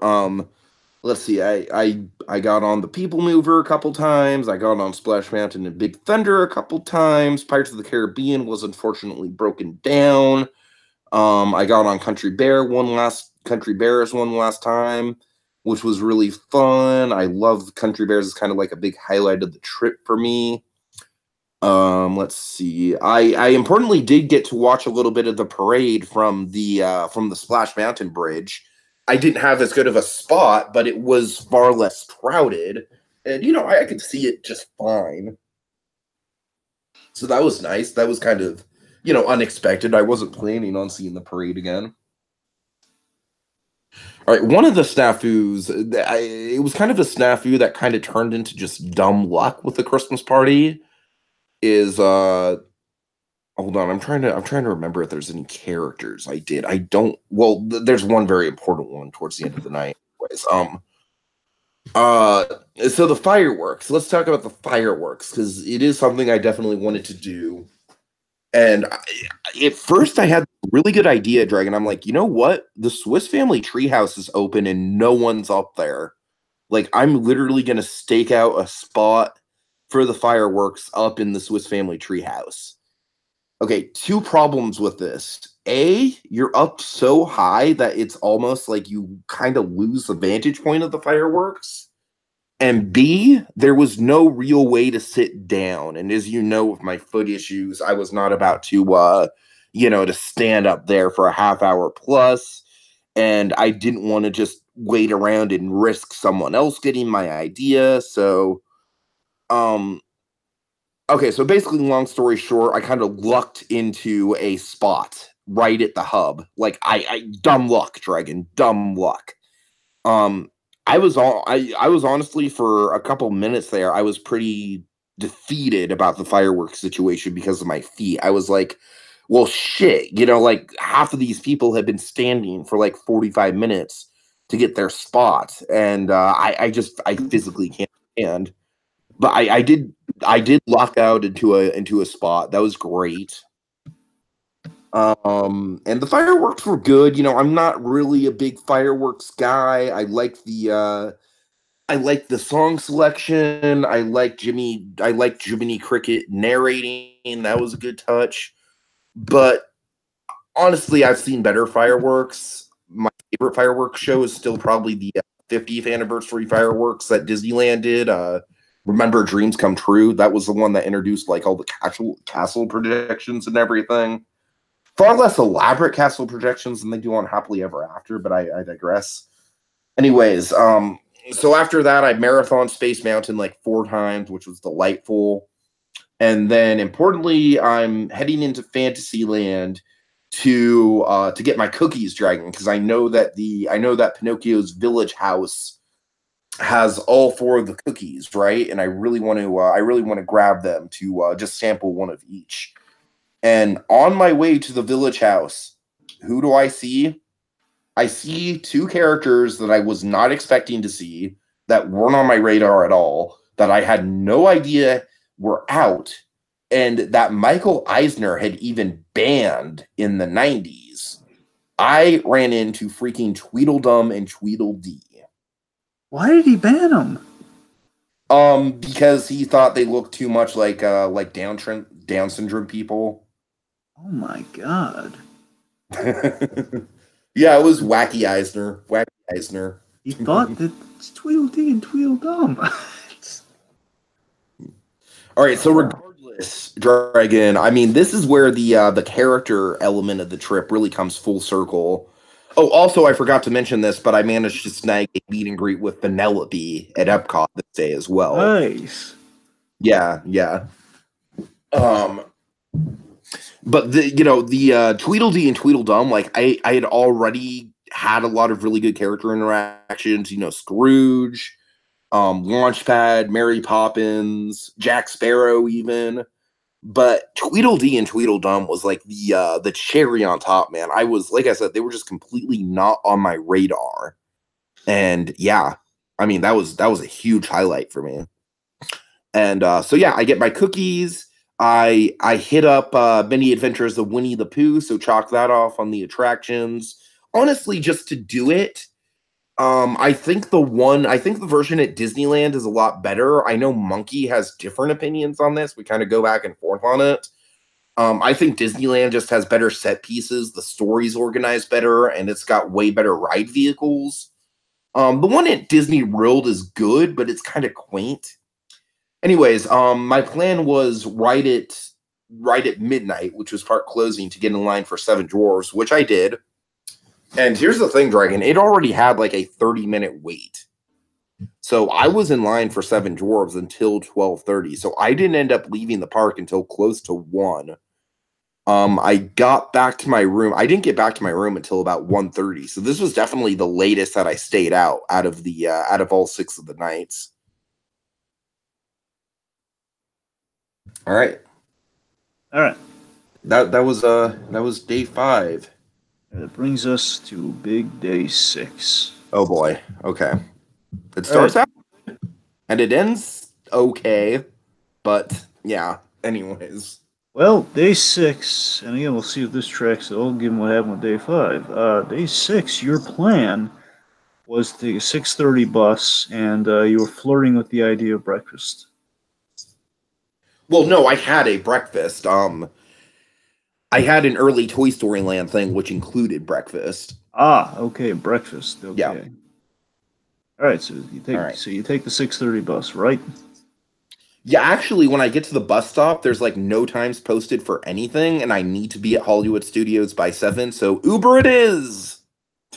Let's see. I got on the People Mover a couple times. I got on Splash Mountain and Big Thunder a couple times. Pirates of the Caribbean was unfortunately broken down. I got on Country Bears one last time, which was really fun. I love Country Bears. It's kind of like a big highlight of the trip for me. Let's see. I importantly did get to watch a little bit of the parade from the Splash Mountain Bridge. I didn't have as good of a spot, but it was far less crowded, and I could see it just fine. So that was nice. That was kind of unexpected. I wasn't planning on seeing the parade again. All right, one of the snafus, it was kind of a snafu that kind of turned into just dumb luck with the Christmas party. Is Hold on, I'm trying to remember if there's any characters I did. I don't. Well, there's one very important one towards the end of the night. Anyways, uh, so the fireworks. Let's talk about the fireworks because it is something I definitely wanted to do. And at first, I had a really good idea, Dragon. I'm like, you know what? The Swiss Family Treehouse is open and no one's up there. Like, I'm literally gonna stake out a spot for the fireworks up in the Swiss Family Treehouse. Okay, two problems with this. A, you're up so high that it's almost like you kind of lose the vantage point of the fireworks. And B, there was no real way to sit down. And as you know, with my foot issues, I was not about to stand up there for a half hour plus. And I didn't want to just wait around and risk someone else getting my idea. Um, Okay, so basically, long story short, I kind of lucked into a spot right at the hub. Like I dumb luck, Dragon, dumb luck. Um, I was honestly for a couple minutes there, I was pretty defeated about the fireworks situation because of my feet. I was like, well, shit, like half of these people have been standing for like 45 minutes to get their spot, and I physically can't stand. But I did lock out into a spot. That was great. And the fireworks were good. I'm not really a big fireworks guy. I like the song selection. I like Jiminy Cricket narrating. That was a good touch. But honestly, I've seen better fireworks. My favorite fireworks show is still probably the 50th anniversary fireworks that Disneyland did. Remember Dreams Come True? That was the one that introduced like all the castle projections and everything. Far less elaborate castle projections than they do on Happily Ever After, but I digress. Anyways, so after that, I marathon Space Mountain like 4 times, which was delightful. And then importantly, I'm heading into Fantasyland to get my cookies, Dragon, because I know that Pinocchio's village house has all 4 of the cookies, right? And I really want to grab them to just sample one of each. And on my way to the village house, who do I see? I see 2 characters that I was not expecting to see. that weren't on my radar at all, that I had no idea were out, and that Michael Eisner had even banned in the 90s. I ran into freaking Tweedledum and Tweedledee. Why did he ban them? Because he thought they looked too much like Down syndrome people. Oh my god. Yeah, it was Wacky Eisner. Wacky Eisner. He thought that it's Tweedledee and Tweedledum. All right, so regardless, Dragon, I mean, this is where the character element of the trip really comes full circle. Oh, also, I forgot to mention this, but I managed to snag a meet and greet with Penelope at Epcot this day as well. Nice. Yeah. But the Tweedledee and Tweedledum, like I had already had a lot of really good character interactions. Scrooge, Launchpad, Mary Poppins, Jack Sparrow, even. But Tweedledee and Tweedledum was like the cherry on top, man. I was, like I said, they were just completely not on my radar. And yeah, I mean, that was a huge highlight for me. And so yeah, I get my cookies. I hit up Many Adventures of Winnie the Pooh, so chalk that off on the attractions. Honestly, just to do it. I think the version at Disneyland is a lot better. I know Monkey has different opinions on this. We kind of go back and forth on it. I think Disneyland just has better set pieces. The story's organized better, and it's got way better ride vehicles. The one at Disney World is good, but it's kind of quaint. Anyways, my plan was right at midnight, which was park closing, to get in line for Seven Dwarfs, which I did. And here's the thing, Dragon. It already had like a 30-minute wait. So I was in line for Seven Dwarfs until 12:30. So I didn't end up leaving the park until close to 1. I got back to my room. I didn't get back to my room until about 1:30. So this was definitely the latest that I stayed out of all 6 of the nights. All right. That was day 5. That brings us to big day 6. Oh boy. Okay. It starts out and it ends okay, but yeah. Anyways. Well, day 6, and again, we'll see if this tracks at all, given what happened with day 5. Day 6, your plan was to take a 6:30 bus, and you were flirting with the idea of breakfast. Well, no, I had a breakfast. I had an early Toy Story Land thing, which included breakfast. Ah, okay, breakfast. Okay. Yeah. All right, so you take the 6:30 bus, right? Yeah, actually, when I get to the bus stop, there's like no times posted for anything, and I need to be at Hollywood Studios by 7, so Uber it is.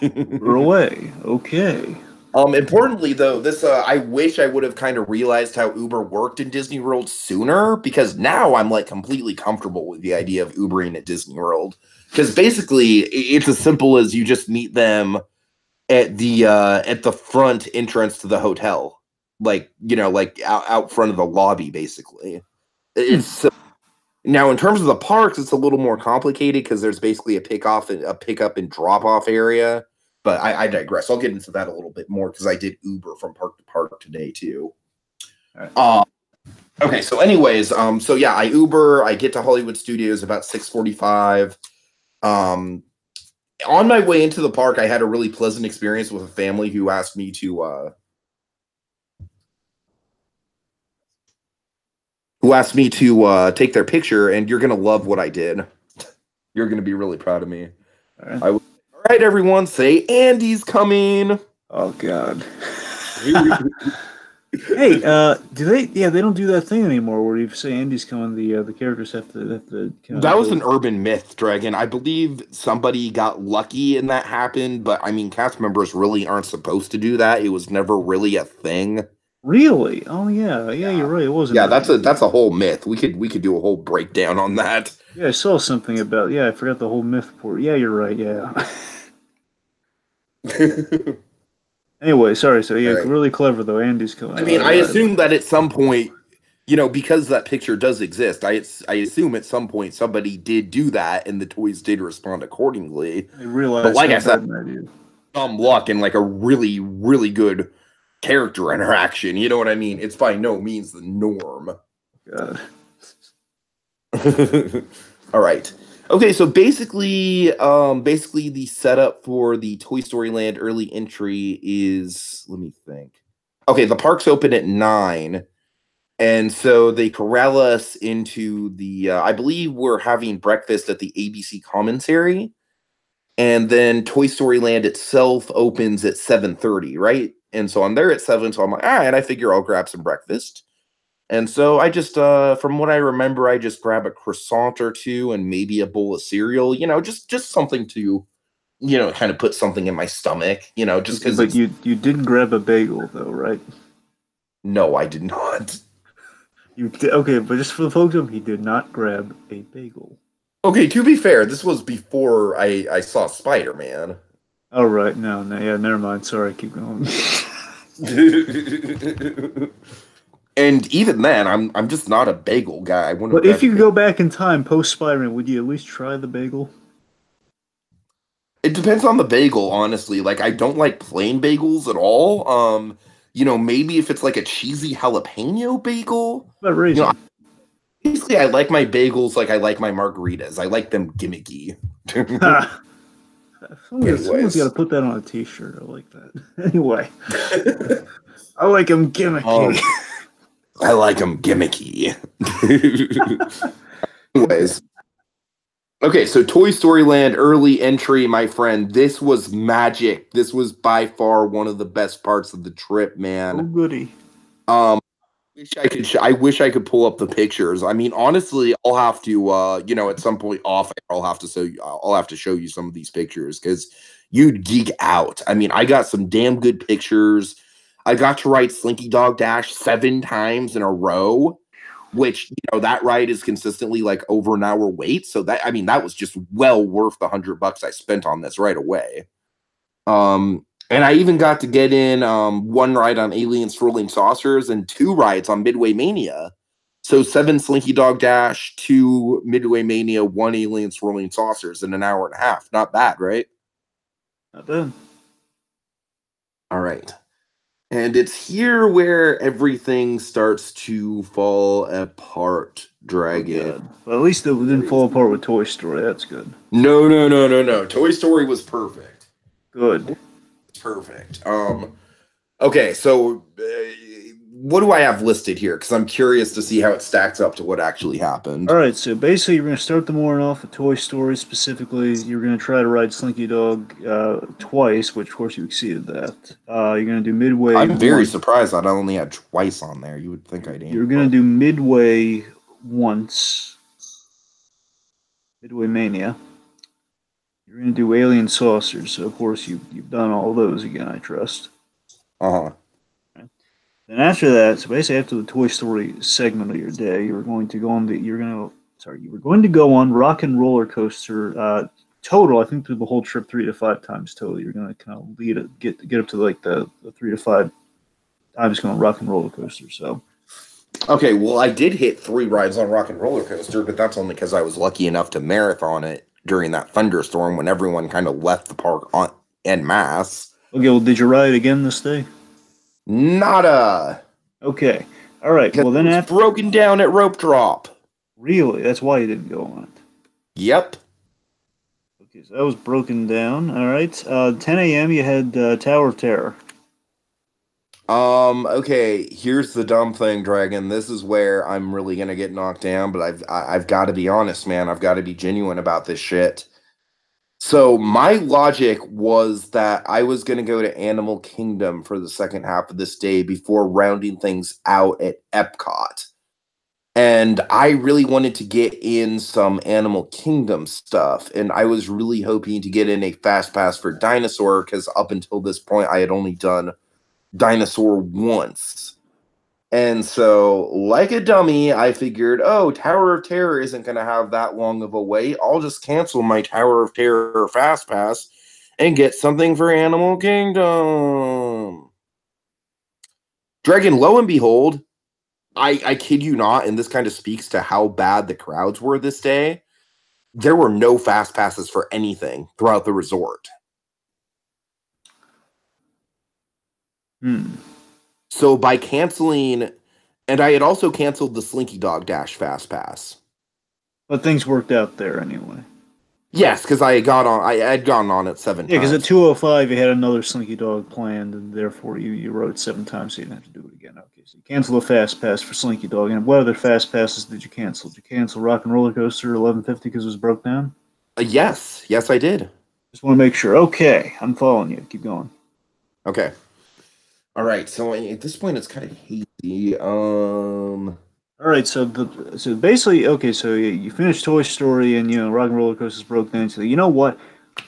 Uber away. Okay. Importantly, though, this I wish I would have kind of realized how Uber worked in Disney World sooner, because now I'm like completely comfortable with the idea of Ubering at Disney World. Because basically, it's as simple as you just meet them at the front entrance to the hotel, like out front of the lobby. Basically, it's now in terms of the parks, it's a little more complicated because there's basically a pickup and drop off area. But I digress. I'll get into that a little bit more because I did Uber from park to park today too. All right. Okay, so anyways, so yeah, I Uber. I get to Hollywood Studios about 6:45. On my way into the park, I had a really pleasant experience with a family who asked me to take their picture, and you're gonna love what I did. You're gonna be really proud of me. All right. All right, everyone, say Andy's coming. Oh God. Hey, do they? Yeah, they don't do that thing anymore where you say Andy's coming. The characters have to. That was an urban myth, Dragon. I believe somebody got lucky and that happened, but I mean, cast members really aren't supposed to do that. It was never really a thing. Really? Oh yeah, you're right. It wasn't. Yeah, that's a whole myth. We could do a whole breakdown on that. Yeah, I saw something about. Yeah, I forgot the whole myth part. Yeah, you're right. Yeah. Anyway, sorry. So yeah, right. Really clever though. Andy's coming. I mean, I assume that at some point, because that picture does exist, I assume at some point somebody did do that, and the toys did respond accordingly. I realized, but like I said, some luck and like a really, really good character interaction. You know what I mean? It's by no means the norm. God. All right. Okay, so basically the setup for the Toy Story Land early entry is, let me think. Okay, the park's open at 9. And so they corral us into the, I believe we're having breakfast at the ABC Commissary. And then Toy Story Land itself opens at 7:30, right? And so I'm there at 7, so I'm like, all right, I figure I'll grab some breakfast. And so I just, from what I remember, I just grab a croissant or two and maybe a bowl of cereal, just something to, kind of put something in my stomach, just because. But you didn't grab a bagel though, right? No, I did not. Okay, but just for the folks he did not grab a bagel. Okay, to be fair, this was before I saw Spider-Man. Oh right, no, yeah, never mind. Sorry, keep going. And even then, I'm just not a bagel guy. But if you could go back in time post Spider-Man, would you at least try the bagel? It depends on the bagel, honestly. Like, I don't like plain bagels at all. Maybe if it's like a cheesy jalapeno bagel. What reason? Basically, I like my bagels like I like my margaritas. I like them gimmicky. Someone's got to put that on a T-shirt. I like that. Anyway, I like them gimmicky. I like them gimmicky. Anyways. Okay, so Toy Story Land early entry, my friend. This was magic. This was by far one of the best parts of the trip, man. Oh, goody. I wish I could pull up the pictures. I mean, honestly, I'll have to, at some point off, I'll have to show you some of these pictures because you'd geek out. I mean, I got some damn good pictures. I got to ride Slinky Dog Dash 7 times in a row, which, that ride is consistently like over an hour wait. So that was just well worth the $100 I spent on this right away. And I even got to get in 1 ride on Alien Swirling Saucers and 2 rides on Midway Mania. So 7 Slinky Dog Dash, 2 Midway Mania, 1 Alien Swirling Saucers in an hour and a half. Not bad, right? Not bad. All right. And it's here where everything starts to fall apart, Dragon. Well, at least it didn't fall apart with Toy Story. That's good. No. Toy Story was perfect. Good. Perfect. Okay, so what do I have listed here? Because I'm curious to see how it stacks up to what actually happened. All right, so basically you're going to start the morning off with Toy Story. Specifically, you're going to try to ride Slinky Dog twice, which of course you exceeded that. You're going to do Midway. I'm very surprised that I only had twice on there. You would think I'd. You're going to do Midway once. Midway Mania. You're going to do Alien Saucers, so of course you've done all those again, I trust. Uh-huh. Okay. Then after that, so basically after the Toy Story segment of your day, you were going to go on Rock and Roller Coaster total, I think through the whole trip 3 to 5 times total. You're going to kind of get up to like the 3 to 5 times going Rock and Roller Coaster, so. Okay, well, I did hit 3 rides on Rock and Roller Coaster, but that's only because I was lucky enough to marathon it during that thunderstorm when everyone kind of left the park en masse. Okay, well, did you ride again this day? Nada. Okay, all right. Well, then after broken down at rope drop. Really? That's why you didn't go on it. Yep. Okay, so that was broken down. All right. 10 a.m. You had Tower of Terror. Okay, here's the dumb thing, Dragon. This is where I'm really gonna get knocked down, but I've got to be honest, man. I've got to be genuine about this shit. So my logic was that I was gonna go to Animal Kingdom for the second half of this day before rounding things out at Epcot. And I really wanted to get in some Animal Kingdom stuff, and I was really hoping to get in a fast pass for Dinosaur, because up until this point I had only done Dinosaur once. And so, like a dummy, I figured, Tower of Terror isn't going to have that long of a wait. I'll just cancel my Tower of Terror Fast Pass and get something for Animal Kingdom. Dragon, lo and behold, I kid you not, and this kind of speaks to how bad the crowds were this day. There were no Fast Passes for anything throughout the resort. So by canceling, and I had also canceled the Slinky Dog Dash Fast Pass. But things worked out there anyway. Yes, because I had gone on it 7 Yeah, because at times. 2:05 you had another Slinky Dog planned, and therefore you wrote it 7 times, so you didn't have to do it again. Okay, so you canceled the Fast Pass for Slinky Dog, and what other Fast Passes did you cancel? Did you cancel Rock and Roller Coaster 1150 because it was broke down? Yes, I did. Just want to make sure. Okay, I'm following you. Keep going. Okay. All right. So at this point, it's kind of hazy. All right, so basically, okay, so you finished Toy Story, and Rock and Roller Coaster's broke down. So you know what?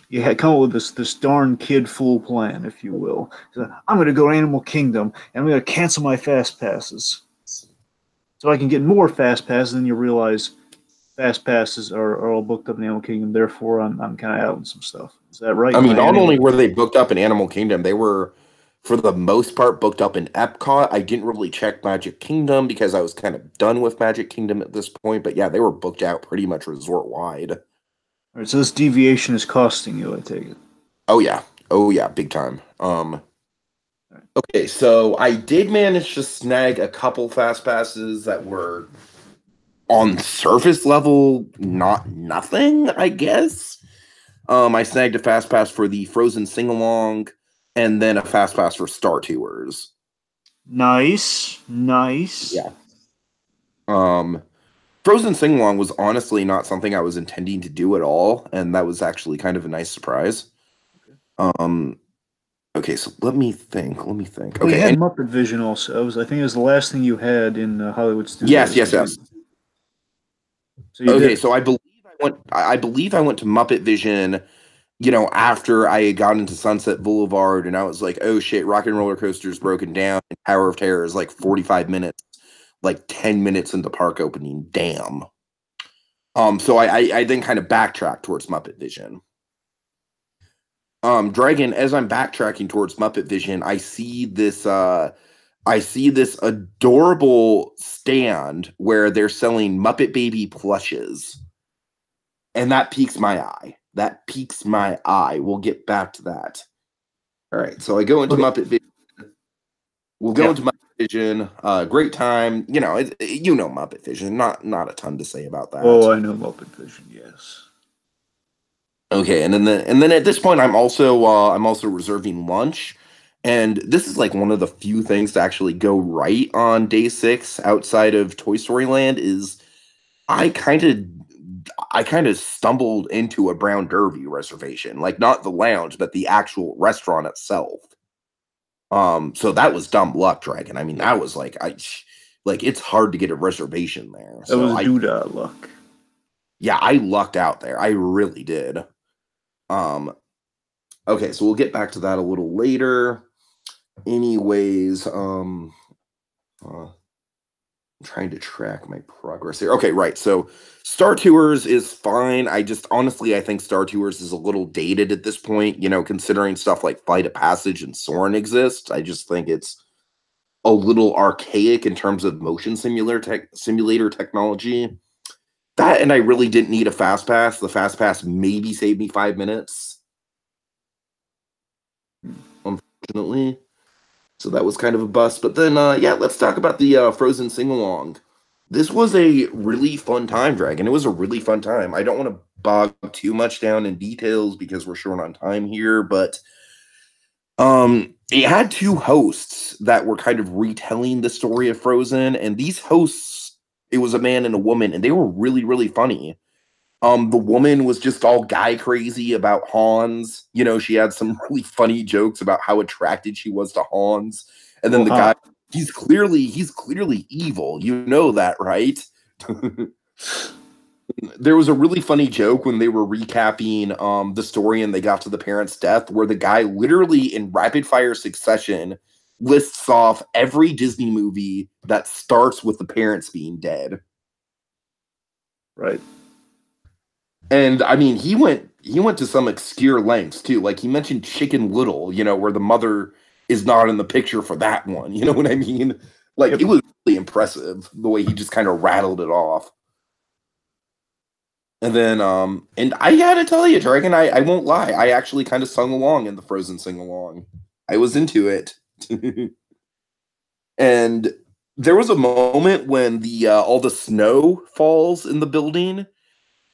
You had come up with this darn kid fool plan, if you will. So I'm going to go to Animal Kingdom, and I'm going to cancel my Fast Passes, so I can get more Fast Passes. And you realize Fast Passes are all booked up in Animal Kingdom. Therefore, I'm kind of out on some stuff. Is that right? I Am mean, I not anywhere? only were they booked up in Animal Kingdom, they were, for the most part, booked up in Epcot. I didn't really check Magic Kingdom because I was kind of done with Magic Kingdom at this point. But yeah, they were booked out pretty much resort wide. All right, so this deviation is costing you, I take it. Oh yeah, big time. Okay, so I did manage to snag a couple fast passes that were on surface level, not nothing, I guess. I snagged a fast pass for the Frozen sing along, and then a fast pass for Star Tours. Nice, nice. Yeah. Frozen sing along was honestly not something I was intending to do at all, and that was actually kind of a nice surprise. Um, okay, so let me think. Well, you Okay, had and Muppet Vision also. I think it was the last thing you had in Hollywood yes, Studios. yes, yes. So you Okay, did. so I believe I went to Muppet Vision, after I got into Sunset Boulevard, and I was like, oh shit, Rock and Roller Coaster's broken down, and Tower of Terror is like 45 minutes, like 10 minutes into park opening. Damn. So I then kind of backtracked towards Muppet Vision. Dragon, as I'm backtracking towards Muppet Vision, I see this adorable stand where they're selling Muppet Baby plushes. And that piques my eye. We'll get back to that. All right, so I go into Okay. Muppet Vision. We'll go Yeah. into Muppet Vision. Great time. Muppet Vision. Not a ton to say about that. Oh, I know Muppet Vision. Yes. Okay, and then at this point, I'm also reserving lunch, and this is like one of the few things to actually go right on day 6 outside of Toy Story Land is I kind of I kind of stumbled into a Brown Derby reservation, like not the lounge, but the actual restaurant itself. So that was dumb luck, Dragon. I mean, that was like it's hard to get a reservation there. That So was doodah luck. yeah, I lucked out there. I really did. Um, okay, so we'll get back to that a little later. Anyways, I'm trying to track my progress here. Okay, right. So Star Tours is fine. I think Star Tours is a little dated at this point, considering stuff like Flight of Passage and Soarin' exist. I just think it's a little archaic in terms of motion simulator technology. That and I really didn't need a fast pass. The fast pass maybe saved me 5 minutes, unfortunately. So that was kind of a bust. But then, yeah, let's talk about the Frozen sing along. This was a really fun time, Dragon. It was a really fun time. I don't want to bog too much down in details because we're short on time here, but it had two hosts that were kind of retelling the story of Frozen, and these hosts, it was a man and a woman, and they were really, really funny. The woman was just all guy crazy about Hans. She had some really funny jokes about how attracted she was to Hans. And then Well, the guy, huh. he's clearly evil. You know that, right? There was a really funny joke when they were recapping the story and they got to the parent's death, where the guy literally in rapid fire succession lists off every Disney movie that starts with the parents being dead. Right. And I mean, he went to some obscure lengths too. Like he mentioned Chicken Little, where the mother is not in the picture for that one. You know what I mean? Like Yep. it was really impressive the way he just kind of rattled it off. And then and I gotta tell you, Dragon, I won't lie, I actually kind of sung along in the Frozen sing along. I was into it. And there was a moment when the all the snow falls in the building.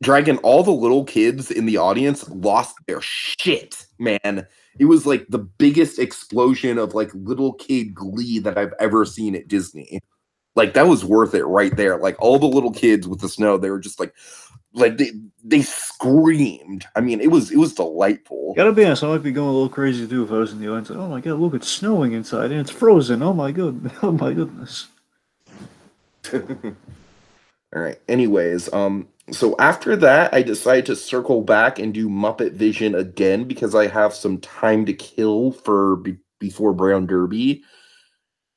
Dragon, all the little kids in the audience lost their shit, man. It was like the biggest explosion of like little kid glee that I've ever seen at Disney. Like that was worth it right there. Like all the little kids with the snow, they were just like they screamed. I mean, it was delightful. Gotta be honest, I might be going a little crazy too if I was in the audience. Like, oh my god, look, it's snowing inside and it's frozen. Oh my god, oh my goodness. All right. Anyways, so after that, I decided to circle back and do Muppet Vision again because I have some time to kill for before Brown Derby.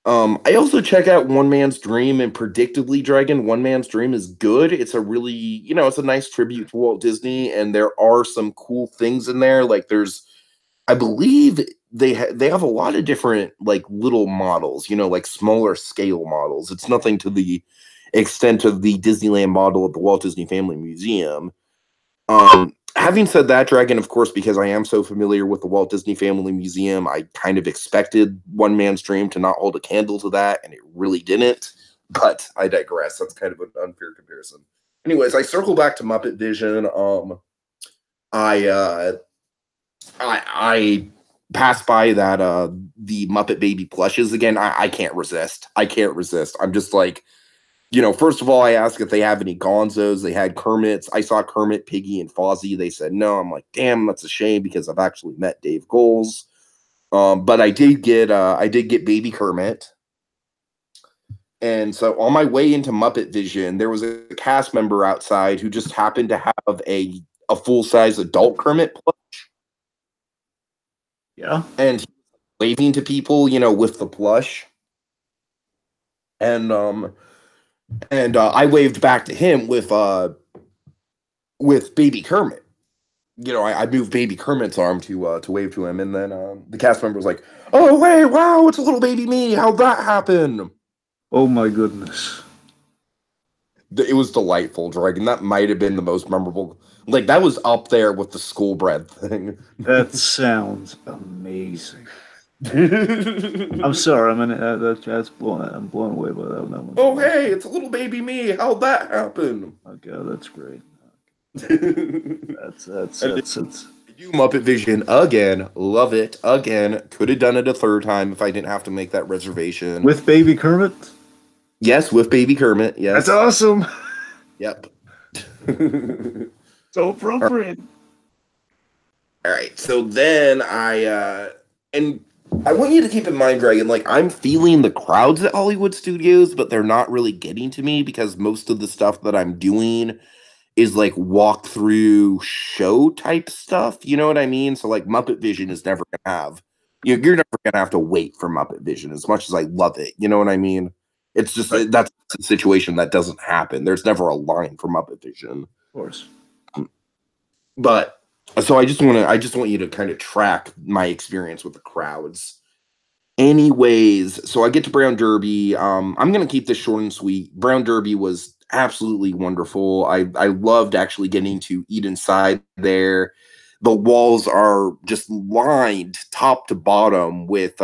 I also check out One Man's Dream, and predictably, Dragon, One Man's Dream is good. It's a really, it's a nice tribute to Walt Disney, and there are some cool things in there. Like there's, I believe they have a lot of different like little models, like smaller scale models. It's nothing to the extent of the Disneyland model at the Walt Disney Family Museum. Having said that, Dragon, of course, because I am so familiar with the Walt Disney Family Museum, I kind of expected One Man's Dream to not hold a candle to that, and it really didn't. But I digress. That's kind of an unfair comparison. Anyways, I circle back to Muppet Vision. I pass by that the Muppet Baby plushes again. I can't resist. I can't resist. I'm just like, first of all, I asked if they have any Gonzos. They had Kermit's. I saw Kermit, Piggy, and Fozzie. They said no. I'm like, damn, that's a shame because I've actually met Dave Goles. But I did get Baby Kermit. And so on my way into Muppet Vision, there was a cast member outside who just happened to have a full-size adult Kermit plush. Yeah. And he was waving to people, with the plush. And I waved back to him with Baby Kermit. I moved Baby Kermit's arm to wave to him, and then the cast member was like, "Oh wait, wow, it's a little baby me. How'd that happen?" Oh my goodness. It was delightful, Dragon. That might have been the most memorable. Like that was up there with the school bread thing. That sounds amazing. I'm sorry, that's blown. I'm blown away by that one. Oh hey, it's a little baby me. How'd that happen? Okay, that's great. That's You Muppet Vision again. Love it again. Could have done it a third time if I didn't have to make that reservation. with Baby Kermit. Yes, with Baby Kermit. Yes, That's awesome. Yep. So appropriate. All right. So then and I want you to keep in mind, Dragon, like I'm feeling the crowds at Hollywood Studios, but they're not really getting to me because most of the stuff that I'm doing is like walkthrough show type stuff. You know what I mean? So like Muppet Vision is never gonna have you're never gonna have to wait for Muppet Vision as much as I love it. You know what I mean? It's just that's a situation that doesn't happen. There's never a line for Muppet Vision. Of course. But so I just want you to kind of track my experience with the crowds. Anyways, so I get to Brown Derby. I'm gonna keep this short and sweet. Brown Derby was absolutely wonderful. I loved actually getting to eat inside there. The walls are just lined top to bottom with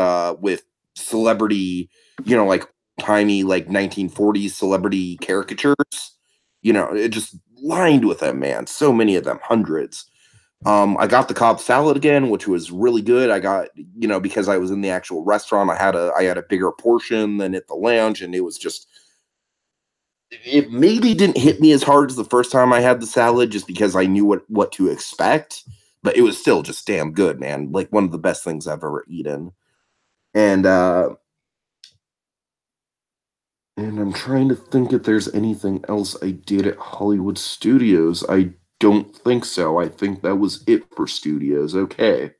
celebrity, like tiny like 1940s celebrity caricatures. It just lined with them, man. So many of them, hundreds. I got the Cobb salad again, which was really good. I got, because I was in the actual restaurant, I had a bigger portion than at the lounge, and it was just, it maybe didn't hit me as hard as the first time I had the salad, just because I knew what to expect, but it was still just damn good, man. Like one of the best things I've ever eaten. And I'm trying to think if there's anything else I did at Hollywood Studios. I don't think so. I think that was it for studios. Okay.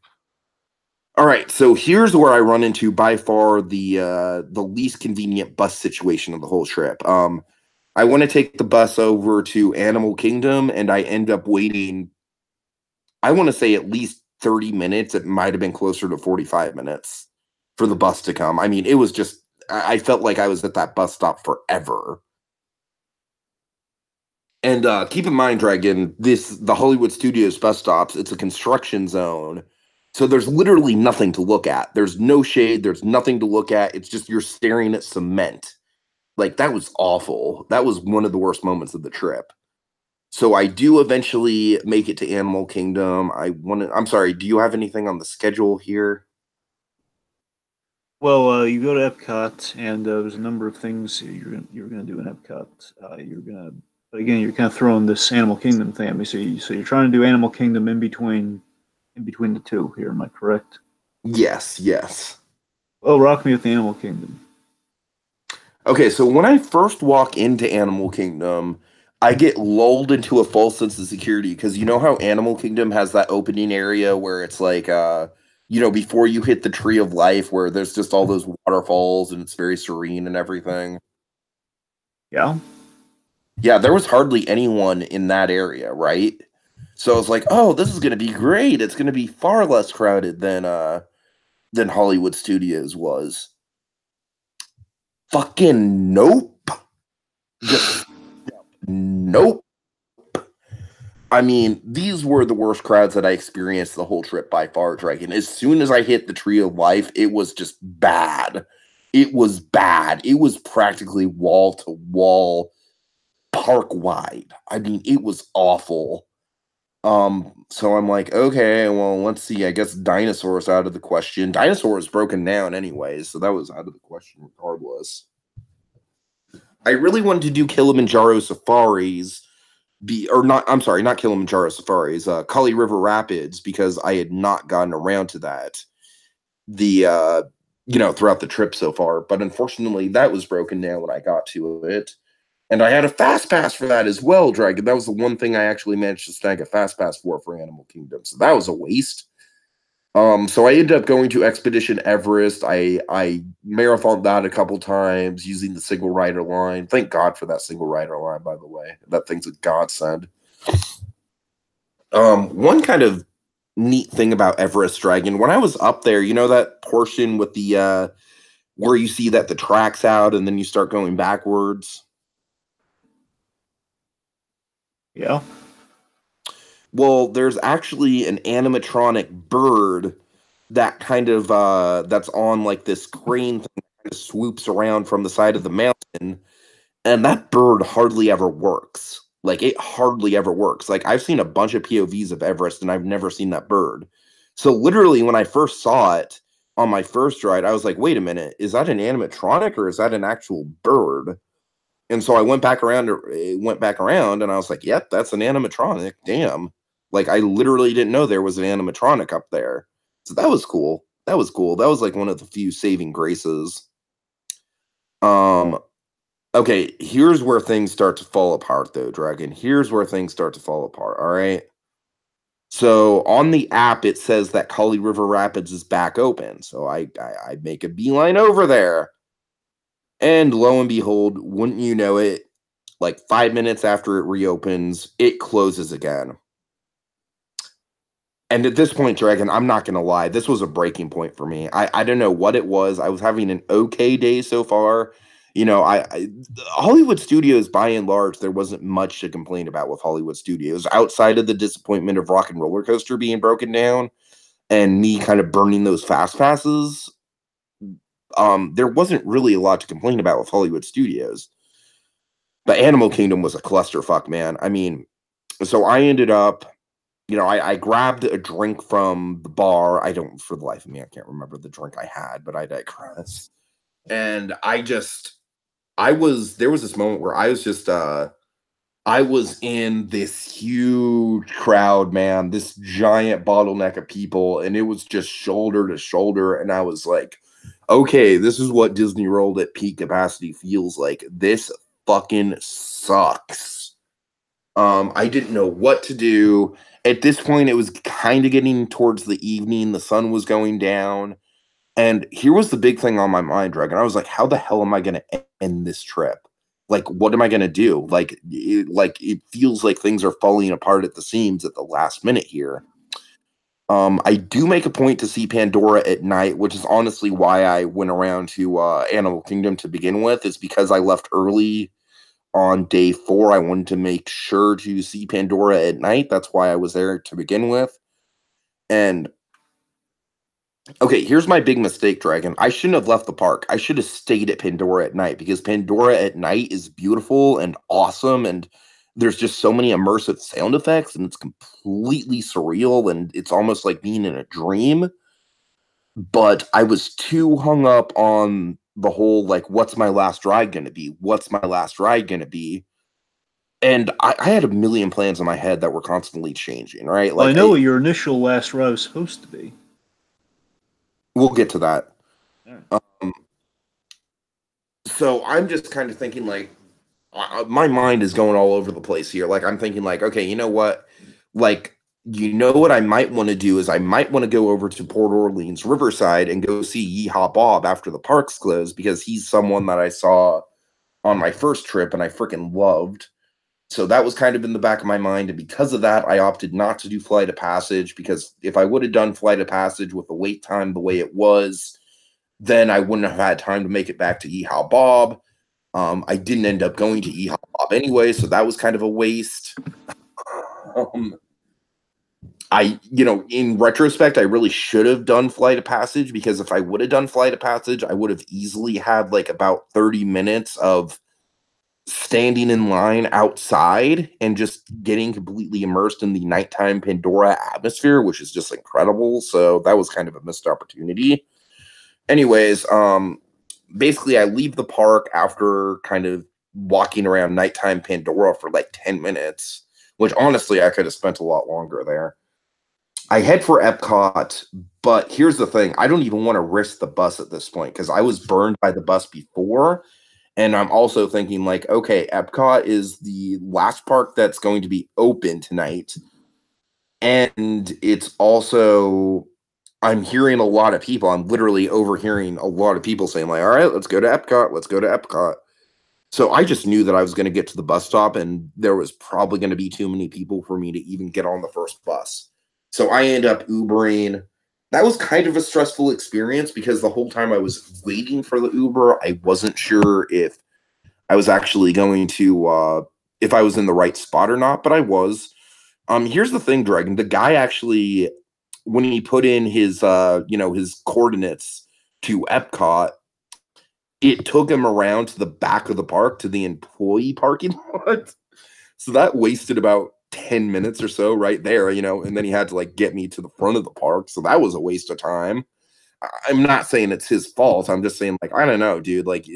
All right. So here's where I run into by far the least convenient bus situation of the whole trip. I want to take the bus over to Animal Kingdom, and I end up waiting, I want to say at least 30 minutes. It might have been closer to 45 minutes for the bus to come. I mean, it was just, I felt like I was at that bus stop forever. And keep in mind, Dragon, the Hollywood Studios bus stops, it's a construction zone. So there's literally nothing to look at. There's no shade. There's nothing to look at. It's just you're staring at cement. Like, that was awful. That was one of the worst moments of the trip. So I do eventually make it to Animal Kingdom. I'm sorry, do you have anything on the schedule here? Well, you go to Epcot, and there's a number of things you're gonna do in Epcot. But again, you're kind of throwing this Animal Kingdom thing at me. So you're trying to do Animal Kingdom in between the two here. Am I correct? Yes, yes. Well, rock me with the Animal Kingdom. Okay, so when I first walk into Animal Kingdom, I get lulled into a false sense of security because you know how Animal Kingdom has that opening area where it's like before you hit the Tree of Life where there's just all those waterfalls and it's very serene and everything. Yeah. Yeah, there was hardly anyone in that area, right? So I was like, "Oh, this is going to be great. It's going to be far less crowded than Hollywood Studios was." Fucking nope. Just nope. I mean, these were the worst crowds that I experienced the whole trip by far, Dragon. As soon as I hit the Tree of Life, it was just bad. It was bad. It was practically wall to wall, park wide. I mean, it was awful. So I'm like, okay, well, let's see. I guess dinosaurs out of the question. Dinosaur is broken down anyways, so that was out of the question regardless. I really wanted to do Kilimanjaro Safaris, or not. I'm sorry, not Kilimanjaro Safaris. Kali River Rapids, because I had not gotten around to that the throughout the trip so far. But unfortunately, that was broken down when I got to it. And I had a fast pass for that as well, Dragon. That was the one thing I actually managed to snag a fast pass for Animal Kingdom. So that was a waste. So I ended up going to Expedition Everest. I marathoned that a couple times using the single rider line. Thank God for that single rider line, by the way. That thing's a godsend. One kind of neat thing about Everest Dragon, when I was up there, you know that portion with the where you see that the track's out and then you start going backwards? Yeah. Well, there's actually an animatronic bird that kind of that's on like this crane thing that kind of swoops around from the side of the mountain, and that bird hardly ever works. Like, it hardly ever works. Like, I've seen a bunch of POVs of Everest and I've never seen that bird. So literally when I first saw it on my first ride, I was like, wait a minute, is that an animatronic or is that an actual bird? And so I went back around and I was like, yep, that's an animatronic. Damn. Like, I literally didn't know there was an animatronic up there. So that was cool. That was cool. That was like one of the few saving graces. Um, okay, here's where things start to fall apart though, Dragon. Here's where things start to fall apart. All right. So on the app, it says that Kali River Rapids is back open. So I make a beeline over there. And lo and behold, wouldn't you know it, like 5 minutes after it reopens, it closes again. And at this point, Dragon, I'm not gonna lie, this was a breaking point for me. I don't know what it was. I was having an okay day so far. Hollywood Studios, by and large, there wasn't much to complain about with Hollywood Studios outside of the disappointment of Rock and Roller Coaster being broken down and me kind of burning those fast passes. There wasn't really a lot to complain about with Hollywood Studios. But Animal Kingdom was a clusterfuck, man. I mean, so I ended up, I grabbed a drink from the bar. I don't, for the life of me, I can't remember the drink I had, but I digress. And there was this moment where I was in this huge crowd, man, this giant bottleneck of people, and it was just shoulder to shoulder. And I was like, okay, this is what Disney World at peak capacity feels like. This fucking sucks. I didn't know what to do. At this point, it was kind of getting towards the evening. The sun was going down. And here was the big thing on my mind, Dragon. I was like, how the hell am I going to end this trip? Like, what am I going to do? It feels like things are falling apart at the seams at the last minute here. I do make a point to see Pandora at night, which is honestly why I went around to Animal Kingdom to begin with. Is because I left early on day 4. I wanted to make sure to see Pandora at night. That's why I was there to begin with. And Okay, here's my big mistake, Dragon. I shouldn't have left the park. I should have stayed at Pandora at night because Pandora at night is beautiful and awesome, and there's just so many immersive sound effects, and it's completely surreal, and it's almost like being in a dream. But I was too hung up on the whole like, what's my last ride gonna be? What's my last ride gonna be? And I had a million plans in my head that were constantly changing, right? Well, I Like, know what your initial last ride was supposed to be. we'll get to that. All right. Um, so I'm just kind of thinking like, my mind is going all over the place here. Like I'm thinking like, okay, you know what? Like, you know what I might want to do is I might want to go over to Port Orleans Riverside and go see Yeehaw Bob after the parks close because he's someone that I saw on my first trip and I freaking loved. So that was kind of in the back of my mind. And because of that, I opted not to do Flight of Passage because if I would have done Flight of Passage with the wait time the way it was, then I wouldn't have had time to make it back to Yeehaw Bob. I didn't end up going to Yeehaw Bob anyway, so that was kind of a waste. Um, in retrospect, I really should have done Flight of Passage because if I would have done Flight of Passage, I would have easily had like about 30 minutes of standing in line outside and just getting completely immersed in the nighttime Pandora atmosphere, which is just incredible. So that was kind of a missed opportunity. Anyways, basically I leave the park after kind of walking around nighttime Pandora for like 10 minutes, which honestly I could have spent a lot longer there. I head for Epcot, but here's the thing. I don't even want to risk the bus at this point because I was burned by the bus before. And I'm also thinking like, okay, Epcot is the last park that's going to be open tonight. And it's also I'm hearing a lot of people. I'm literally overhearing a lot of people saying like, "All right, let's go to Epcot. Let's go to Epcot." So I just knew that I was going to get to the bus stop, and there was probably going to be too many people for me to even get on the first bus. So I end up Ubering. That was kind of a stressful experience because the whole time I was waiting for the Uber, I wasn't sure if I was actually going to if I was in the right spot or not, but I was. Here's the thing, Dragon. The guy actually, when he put in his his coordinates to Epcot, it took him around to the back of the park to the employee parking lot. So that wasted about 10 minutes or so right there, and then he had to like get me to the front of the park. So that was a waste of time. I'm not saying it's his fault. I'm just saying like I don't know, dude. Like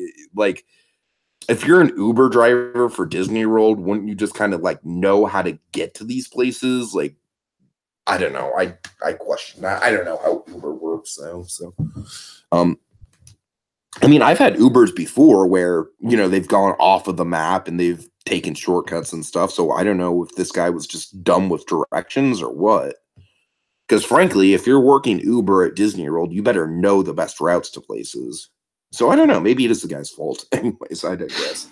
if you're an Uber driver for Disney World, wouldn't you just kind of like know how to get to these places? Like I don't know. I question that. I don't know how Uber works though. So um I mean, I've had Ubers before where, they've gone off of the map and they've taken shortcuts and stuff. So I don't know if this guy was just dumb with directions or what. Because frankly, if you're working Uber at Disney World, you better know the best routes to places. So I don't know. Maybe it is the guy's fault. Anyways, I digress.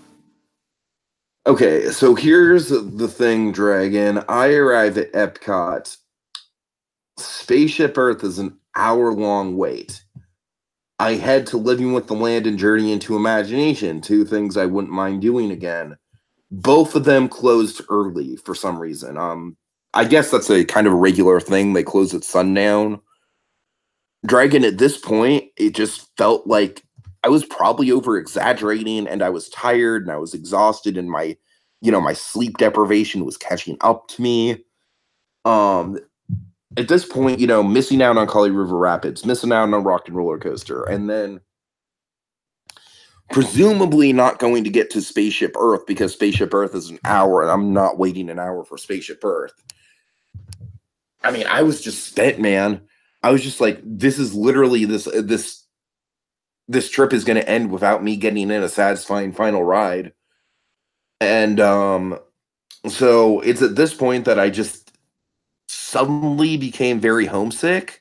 Okay, so here's the thing, Dragon. I arrive at Epcot. Spaceship Earth is an hour-long wait. I head to Living with the Land and Journey into Imagination, two things I wouldn't mind doing again. Both of them closed early for some reason. I guess that's a kind of a regular thing. They close at sundown. Dragon, at this point, it just felt like I was probably over exaggerating and I was tired and I was exhausted and my sleep deprivation was catching up to me. Um, at this point, missing out on Kali River Rapids, missing out on Rock and Roller Coaster, and then presumably not going to get to Spaceship Earth because Spaceship Earth is an hour and I'm not waiting an hour for Spaceship Earth. I mean, I was just spent, man. I was just like, this is literally this trip is going to end without me getting in a satisfying final ride. And so it's at this point that I just suddenly became very homesick.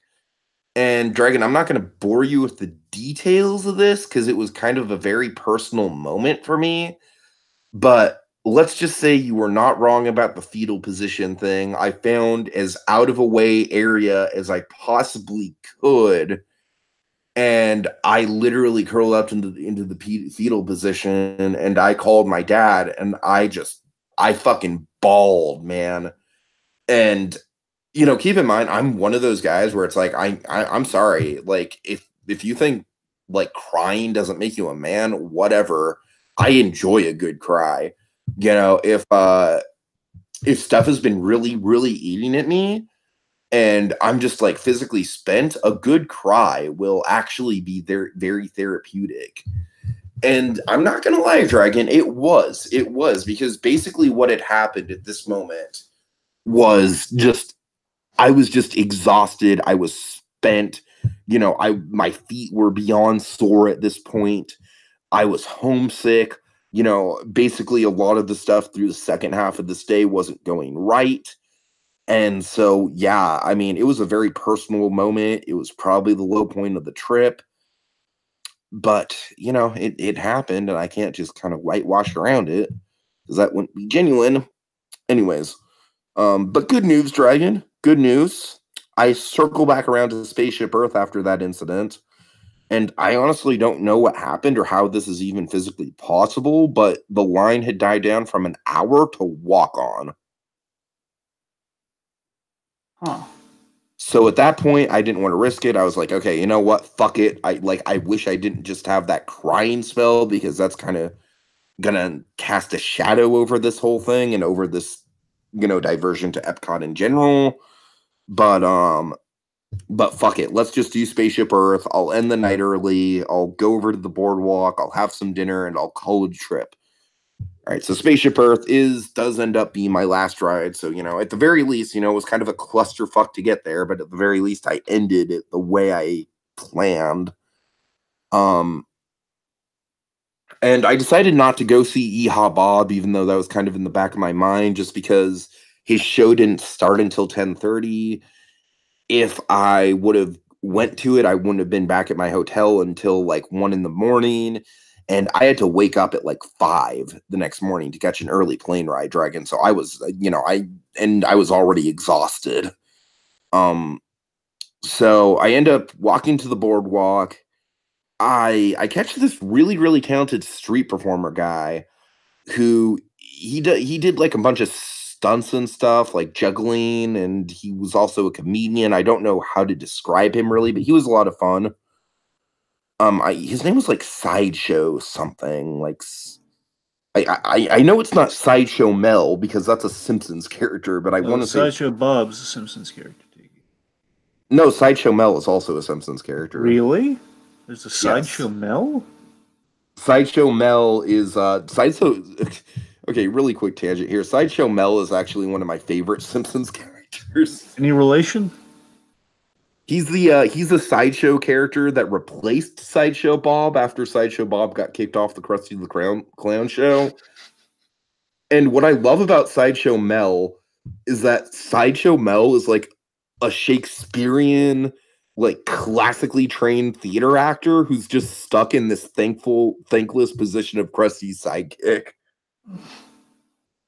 And Dragon, I'm not going to bore you with the details of this because it was kind of a very personal moment for me. But let's just say you were not wrong about the fetal position thing. I found as out of a way area as I possibly could. And I literally curled up into the fetal position and I called my dad and I fucking bawled, man. And keep in mind, I'm one of those guys where it's like, I'm sorry. Like, if you think like crying doesn't make you a man, whatever. I enjoy a good cry. If stuff has been really, really eating at me and I'm just like physically spent, a good cry will actually be very, very therapeutic. And I'm not gonna lie, Dragon, it was because basically what had happened at this moment was just I was just exhausted. I was spent. My feet were beyond sore at this point. I was homesick. Basically a lot of the stuff through the second half of this day wasn't going right. And so, yeah, I mean, it was a very personal moment. It was probably the low point of the trip. But, it happened, and I can't just kind of whitewash around it because that wouldn't be genuine. Anyways, but good news, Dragon. Good news. I circle back around to Spaceship Earth after that incident, and I honestly don't know what happened or how this is even physically possible, but the line had died down from an hour to walk on. Huh. So at that point, I didn't want to risk it. I was like, okay, you know what? Fuck it. I wish I didn't just have that crying spell because that's kind of gonna cast a shadow over this whole thing and over this, diversion to Epcot in general. But fuck it. Let's just do Spaceship Earth. I'll end the night early. I'll go over to the boardwalk. I'll have some dinner and I'll call it a trip. All right, so Spaceship Earth does end up being my last ride. So, at the very least, it was kind of a clusterfuck to get there, but at the very least, I ended it the way I planned. And I decided not to go see Yeehaw Bob, even though that was kind of in the back of my mind, just because his show didn't start until 10:30. If I would have went to it, I wouldn't have been back at my hotel until like 1 a.m. And I had to wake up at like 5 the next morning to catch an early plane ride, Dragon. So I was, I was already exhausted. So I end up walking to the boardwalk. I catch this really, really talented street performer guy who he did like a bunch of stunts and stuff, like juggling, and he was also a comedian. I don't know how to describe him really, but he was a lot of fun. His name was like Sideshow something. Like I know it's not Sideshow Mel because that's a Simpsons character, but I want to say Sideshow Bob's a Simpsons character. Tiki. No, Sideshow Mel is also a Simpsons character. Really? There's a Sideshow Mel? Sideshow Mel is Sideshow. Okay, really quick tangent here. Sideshow Mel is actually one of my favorite Simpsons characters. Any relation? He's the Sideshow character that replaced Sideshow Bob after Sideshow Bob got kicked off the Krusty the Clown show. And what I love about Sideshow Mel is that Sideshow Mel is like a Shakespearean, like classically trained theater actor who's just stuck in this thankless position of Krusty's sidekick.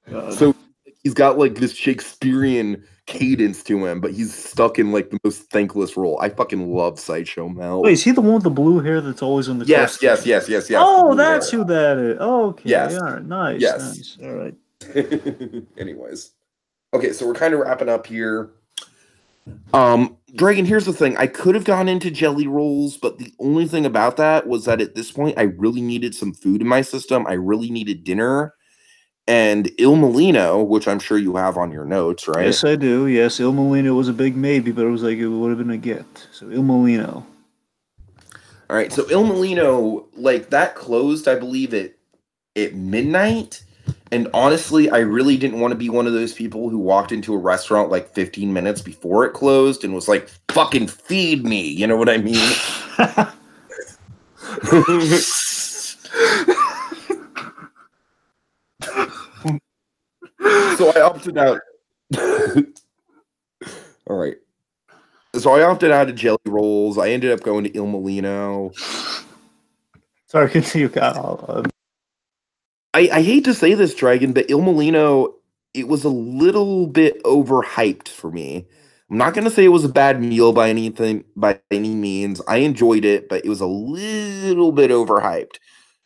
God. So he's got like this Shakespearean cadence to him, but he's stuck in like the most thankless role. I fucking love Sideshow Mel. Wait, is he the one with the blue hair that's always on the yes. Oh, that's who that is. Oh, okay. Yes. All right. Nice. Yes. Nice. All right. Anyways. Okay, so we're kind of wrapping up here. Dragon, here's the thing. I could have gone into jelly rolls, but the only thing about that was that at this point, I really needed some food in my system. I really needed dinner. And Il Molino, which I'm sure you have on your notes, right? Yes, I do. Yes, Il Molino was a big maybe, but it was like it would have been a get. So Il Molino. All right, so Il Molino, like that closed, I believe, at midnight. And honestly, I really didn't want to be one of those people who walked into a restaurant like 15 minutes before it closed and was like, fucking feed me. You know what I mean? So I opted out. All right. So I opted out of jelly rolls. I ended up going to Il Molino. Sorry, continue. I hate to say this, Dragon, but Il Molino, it was a little bit overhyped for me. I'm not going to say it was a bad meal by any means. I enjoyed it, but it was a little bit overhyped.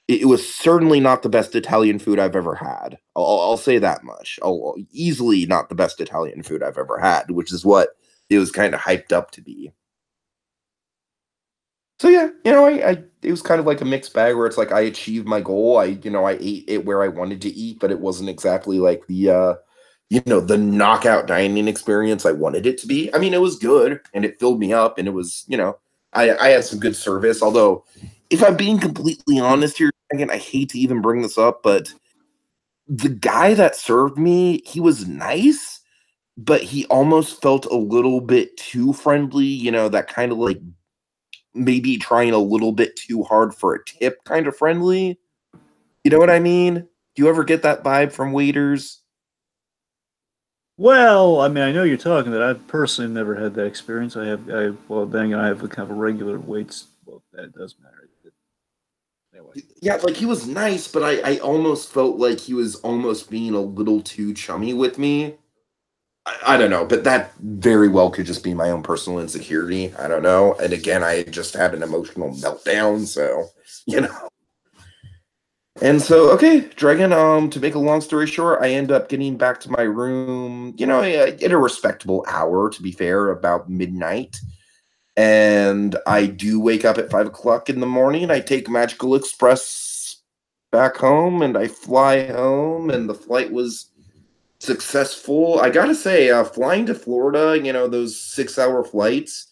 it was certainly not the best Italian food I've ever had. I'll say that much. Easily not the best Italian food I've ever had, which is what it was kind of hyped up to be. So yeah, it was kind of like a mixed bag where it's like I achieved my goal. I ate it where I wanted to eat, but it wasn't exactly like the knockout dining experience I wanted it to be. I mean, it was good and it filled me up and it was, I had some good service. Although, if I'm being completely honest here, again, I hate to even bring this up, but the guy that served me, he was nice, but he almost felt a little bit too friendly, that kind of like maybe trying a little bit too hard for a tip kind of friendly. You know what I mean? Do you ever get that vibe from waiters? Well, I mean, I know you're talking that. I've personally never had that experience. Well, then again, I have a kind of a regular weights. Well, that does matter. Anyway. Yeah, like he was nice, but I almost felt like he was almost being a little too chummy with me. I don't know, but that very well could just be my own personal insecurity. I don't know. And again, I just had an emotional meltdown, so you know. And so, okay, Dragon. To make a long story short, I end up getting back to my room. In a respectable hour, to be fair, about midnight. And I do wake up at 5 o'clock in the morning. I take Magical Express back home, and I fly home. And the flight was successful. I gotta say, flying to Florida, those 6-hour flights,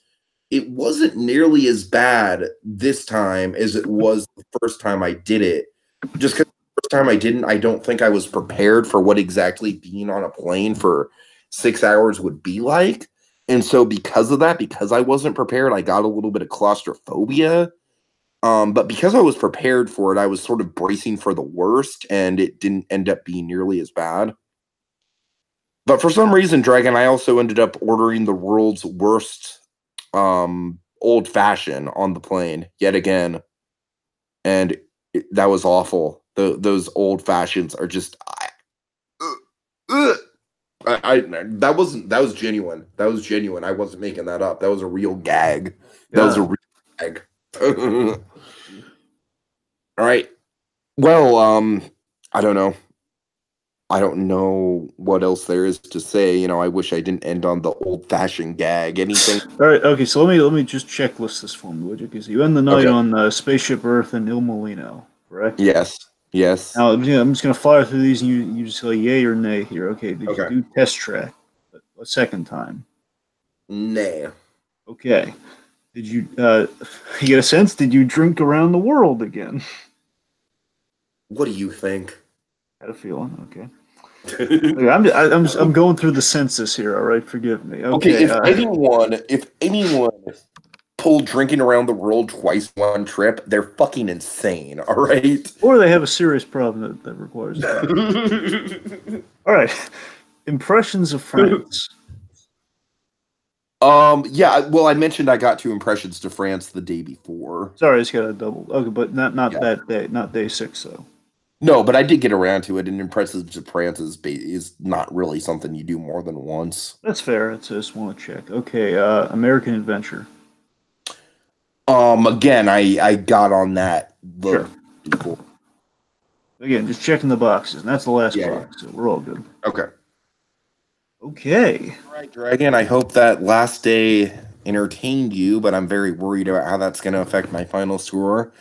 it wasn't nearly as bad this time as it was the first time I did it. Just because the first time I didn't, I don't think I was prepared for what exactly being on a plane for 6 hours would be like. And so because of that, because I wasn't prepared, I got a little bit of claustrophobia. But because I was prepared for it, I was sort of bracing for the worst, and it didn't end up being nearly as bad. But for some reason, Dragon, I also ended up ordering the world's worst old fashioned on the plane yet again. And that was awful. Those old fashions are just that was genuine. That was genuine. I wasn't making that up. That was a real gag. That was a real gag. All right. Well, I don't know. I don't know what else there is to say. I wish I didn't end on the old-fashioned gag. Anything? All right. Okay. So let me just checklist this for me, would you? Because you end the night on Spaceship Earth in Il Molino, correct? Yes. Yes. Now I'm just gonna fire through these, and you just say yay or nay here. Okay. Did you do test track a second time? Nay. Okay. Did you you get a sense? Did you drink around the world again? What do you think? Had a feeling. Okay. I'm going through the census here. All right, forgive me. Okay. If anyone pulled drinking around the world twice one trip, they're fucking insane. All right. Or they have a serious problem that requires that. All right. Impressions of France. Yeah. Well, I mentioned I got 2 impressions to France the day before. Sorry, I just got a double. Okay, but not that day, not day 6 though. No, but I did get around to it, and Impressive to France is not really something you do more than once. That's fair. I just want to check. Okay, American Adventure. Again, I got on that. Sure. Cool. Again, just checking the boxes, and that's the last box, so we're all good. Okay. Okay. All right, Dragon, I hope that last day entertained you, but I'm very worried about how that's going to affect my final score.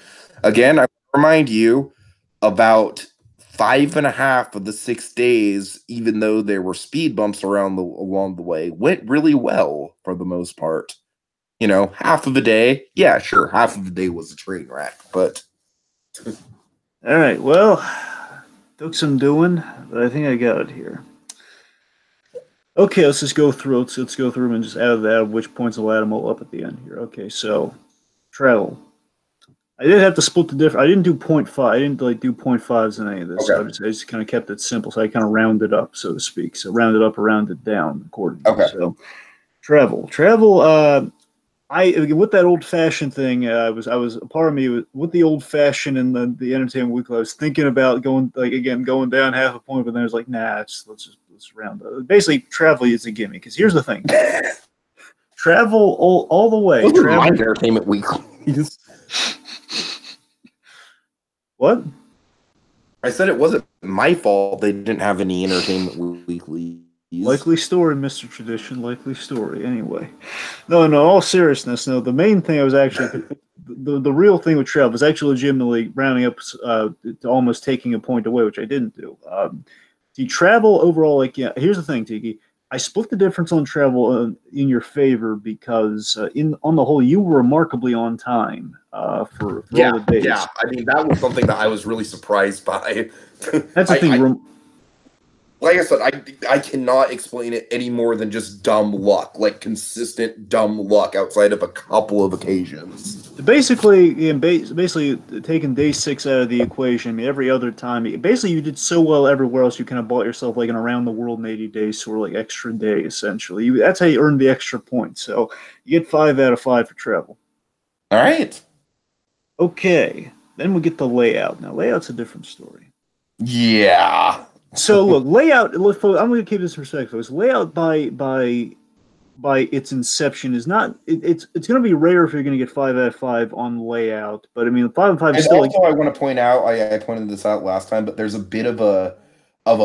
Again, I remind you, about 5.5 of the 6 days, even though there were speed bumps along the way, went really well for the most part. Half of the day, yeah, sure, half of the day was a train wreck, but all right, well, took some doing, but I think I got it here. Okay, let's just go through. Let's go through them and just add which points will add them all up at the end here. Okay, so travel. I did have to split the difference. I didn't do 0.5. I didn't do 0.5s in any of this. Okay. So I just kind of kept it simple. So I kind of rounded up, so to speak. So rounded up or rounded down accordingly. Okay. So travel. I with that old fashioned thing. I was a part of me with the old fashioned and the entertainment weekly. I was thinking about going down half a point, but then I was like, nah, let's round up. Basically, travel is a gimme. Because here's the thing: travel all the way. Those are my entertainment weeklies. What? I said it wasn't my fault they didn't have any entertainment weeklies. Likely story, Mr. Tradition. Likely story. Anyway, no. All seriousness, no. The main thing I was actually the real thing with travel was actually legitimately rounding up to almost taking a point away, which I didn't do. The travel overall, like yeah. Here's the thing, Tiki. I split the difference on travel in your favor because in on the whole, you were remarkably on time for all the days. Yeah. I mean, that was something that I was really surprised by. That's the thing. Like I said, I cannot explain it any more than just dumb luck, like consistent dumb luck outside of a couple of occasions. Basically, basically taking day 6 out of the equation. I mean, every other time, basically you did so well everywhere else. You kind of bought yourself like an around the world in 80 days, sort of like extra day essentially. That's how you earn the extra points. So you get 5 out of 5 for travel. All right. Okay, then we get the layout. Now layout's a different story. Yeah. So look, layout. I'm going to keep this in perspective. It's layout by its inception is not. It's going to be rare if you're going to get 5 out of 5 on layout. But I mean, 5 out of 5 is still. Also, I want to point out. I pointed this out last time, but there's a bit of a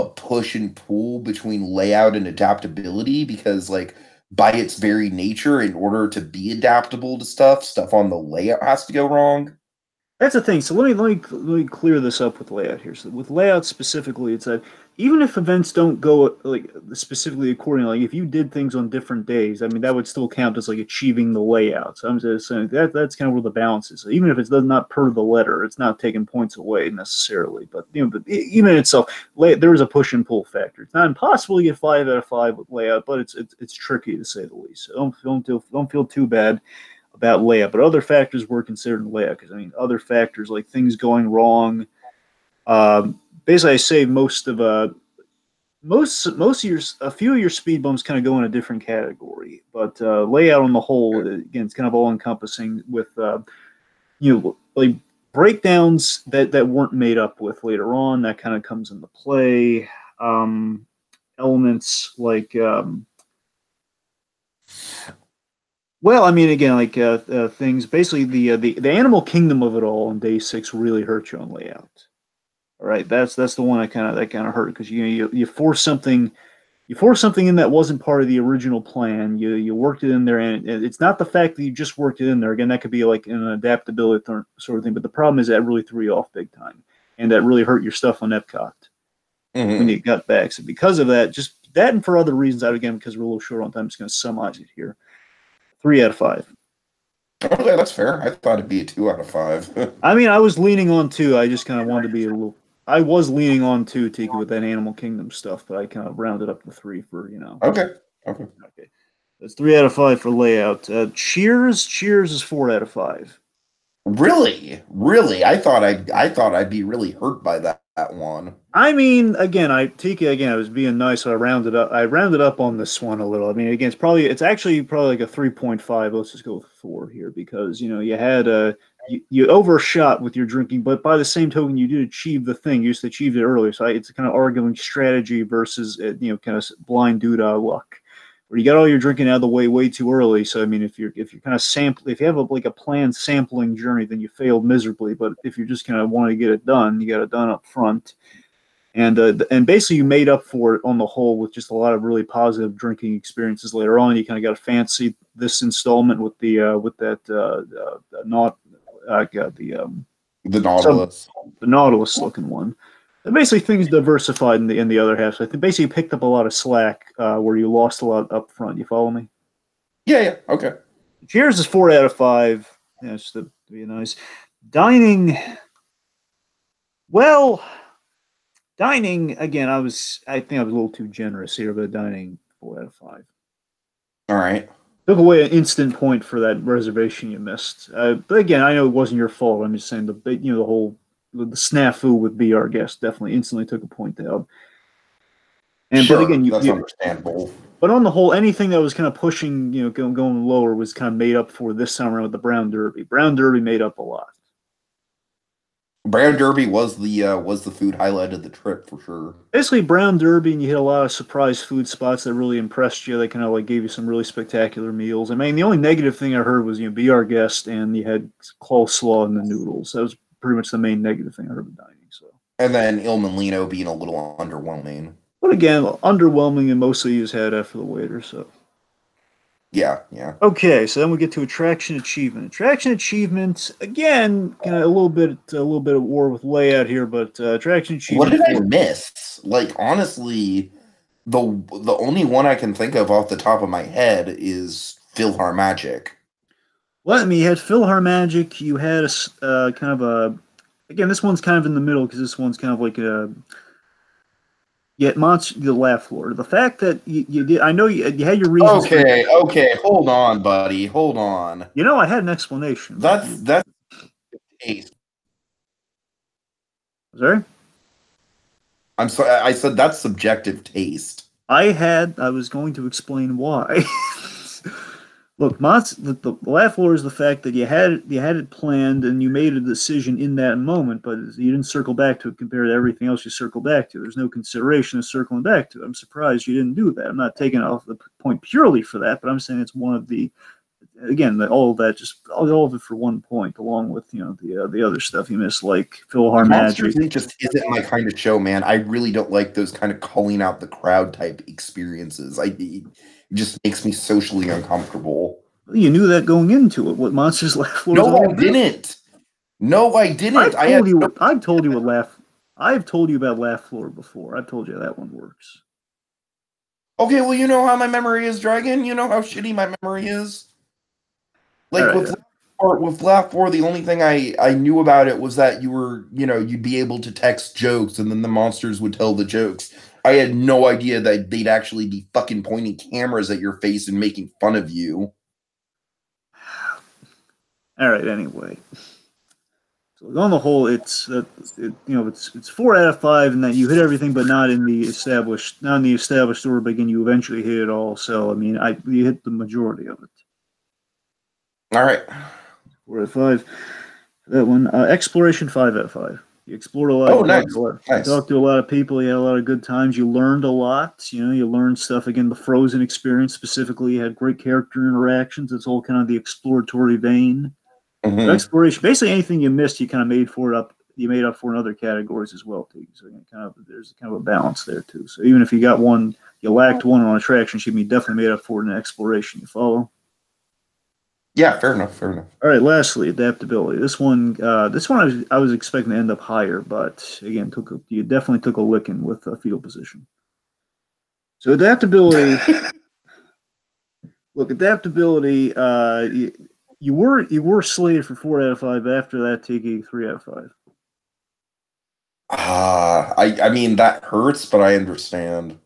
push and pull between layout and adaptability because, like, by its very nature, in order to be adaptable to stuff on the layout has to go wrong. That's the thing. So let me clear this up with layout here. So with layout specifically, it's that even if events don't go like specifically accordingly, like if you did things on different days, I mean that would still count as like achieving the layout. So I'm just saying that's kind of where the balance is. So even if it's not per the letter, it's not taking points away necessarily. But but even in itself, there is a push and pull factor. It's not impossible to get 5 out of 5 with layout, but it's tricky to say the least. So don't feel too bad about layout, but other factors were considered in layout because I mean other factors like things going wrong. Basically, I say most of your a few of your speed bumps kind of go in a different category, but layout on the whole again it's kind of all encompassing with like breakdowns that weren't made up with later on that kind of comes into play. Elements like well, I mean, again, like things. Basically, the animal kingdom of it all on day 6 really hurt you on layout. All right, that's the one that kind of hurt because you force something in that wasn't part of the original plan. You worked it in there, and it's not the fact that you just worked it in there. Again, that could be like an adaptability sort of thing. But the problem is that really threw you off big time, and that really hurt your stuff on Epcot when you got back. So because of that, just that and for other reasons, again because we're a little short on time, I'm just going to summarize it here. 3 out of 5. Okay, that's fair. I thought it'd be a 2 out of 5. I mean, I was leaning on 2. I just kind of wanted to be a little. I was leaning on 2, Tiki, with that Animal Kingdom stuff, but I kind of rounded up to 3 for Okay. That's 3 out of 5 for layout. Cheers is 4 out of 5. Really? I thought I'd be really hurt by that one. I mean, again, Tiki, I was being nice, so I rounded up on this one a little. I mean, again, it's actually probably like a 3.5. Let's just go with 4 here because you had you overshot with your drinking, but by the same token, you did achieve the thing. You just achieved it earlier, so it's kind of arguing strategy versus kind of blind doodah luck. Where you got all your drinking out of the way too early. So I mean, if you kind of if you have a planned sampling journey, then you failed miserably. But if you just kind of want to get it done, you got it done up front. And basically, you made up for it on the whole with just a lot of really positive drinking experiences later on. You kind of got to fancy this installment with the Nautilus, the Nautilus looking one. And basically, things diversified in the other half. So I think basically you picked up a lot of slack where you lost a lot up front. You follow me? Yeah. Okay. Cheers is 4 out of 5. Yeah, just to be nice. Dining. Well. Dining, again, I think I was a little too generous here, but dining, 4 out of 5. All right. Took away an instant point for that reservation you missed. But again, I know it wasn't your fault. I'm just saying the snafu with Be Our Guest definitely instantly took a point out. And sure, but again, that's understandable. But on the whole, anything that was kind of pushing, going lower was kind of made up for this summer with the Brown Derby. Brown Derby made up a lot. Brown Derby was the food highlight of the trip for sure. Basically, Brown Derby, and you hit a lot of surprise food spots that really impressed you. They kind of like gave you some really spectacular meals. I mean, the only negative thing I heard was Be Our Guest, and you had coleslaw and the noodles. That was pretty much the main negative thing I heard with dining. So. And then Il Molino being a little underwhelming. But again, underwhelming, and mostly you just had after the waiter. So. Yeah, yeah. Okay, so then we get to attraction achievement. Attraction achievement again, kind of a little bit of war with layout here, but attraction achievement. What did I miss? Like honestly, the only one I can think of off the top of my head is PhilharMagic. Well, I mean, you had PhilharMagic. You had a kind of a. Again, this one's kind of in the middle because this one's kind of like a. Yet, Monster, the Laugh Floor. The fact that you did, I know you had your reasons. Okay, hold on, buddy, hold on. You know, I had an explanation. That's taste. Sorry? I'm sorry. I said that's subjective taste. I was going to explain why. Look, the Laugh Floor is the fact that you had it planned and you made a decision in that moment, but you didn't circle back to it compared to everything else you circle back to. There's no consideration of circling back to it. I'm surprised you didn't do that. I'm not taking off the point purely for that, but I'm saying it's one of the, again, all of it for 1 point, along with the other stuff you missed, like PhilharMagic. It just isn't my kind of show, man. I really don't like those kind of calling out the crowd type experiences. It just makes me socially uncomfortable. You knew that going into it. What Monsters Laugh Floor? No, I didn't. No, I didn't. I've told you about Laugh Floor before. I've told you that one works. Okay, well, you know how my memory is, Dragon. You know how shitty my memory is. Like with Laugh Floor, the only thing I knew about it was that you'd be able to text jokes, and then the monsters would tell the jokes. I had no idea that they'd actually be fucking pointing cameras at your face and making fun of you. All right. Anyway, so on the whole, it's 4 out of 5, and that you hit everything, but not in the established order. But again, you eventually hit it all. So I mean, you hit the majority of it. All right. 4 out of 5. That one. Exploration, 5 out of 5. You explored a lot. Oh, nice. You talked to a lot of people. You had a lot of good times. You learned a lot. You learned stuff. Again, the Frozen experience specifically, you had great character interactions. It's all kind of the exploratory vein. Mm-hmm. Exploration, basically anything you missed, you kind of made up for in other categories as well, too. So there's kind of a balance there, too. So even if you got one, you lacked one on attractions, you definitely made up for it in exploration. You follow? Yeah, fair enough. All right, lastly, adaptability. This one I was expecting to end up higher, but again, you definitely took a licking with fetal position. So adaptability. Look, adaptability. You were slated for 4 out of 5. After that, Tiki, 3 out of 5. I mean that hurts, but I understand.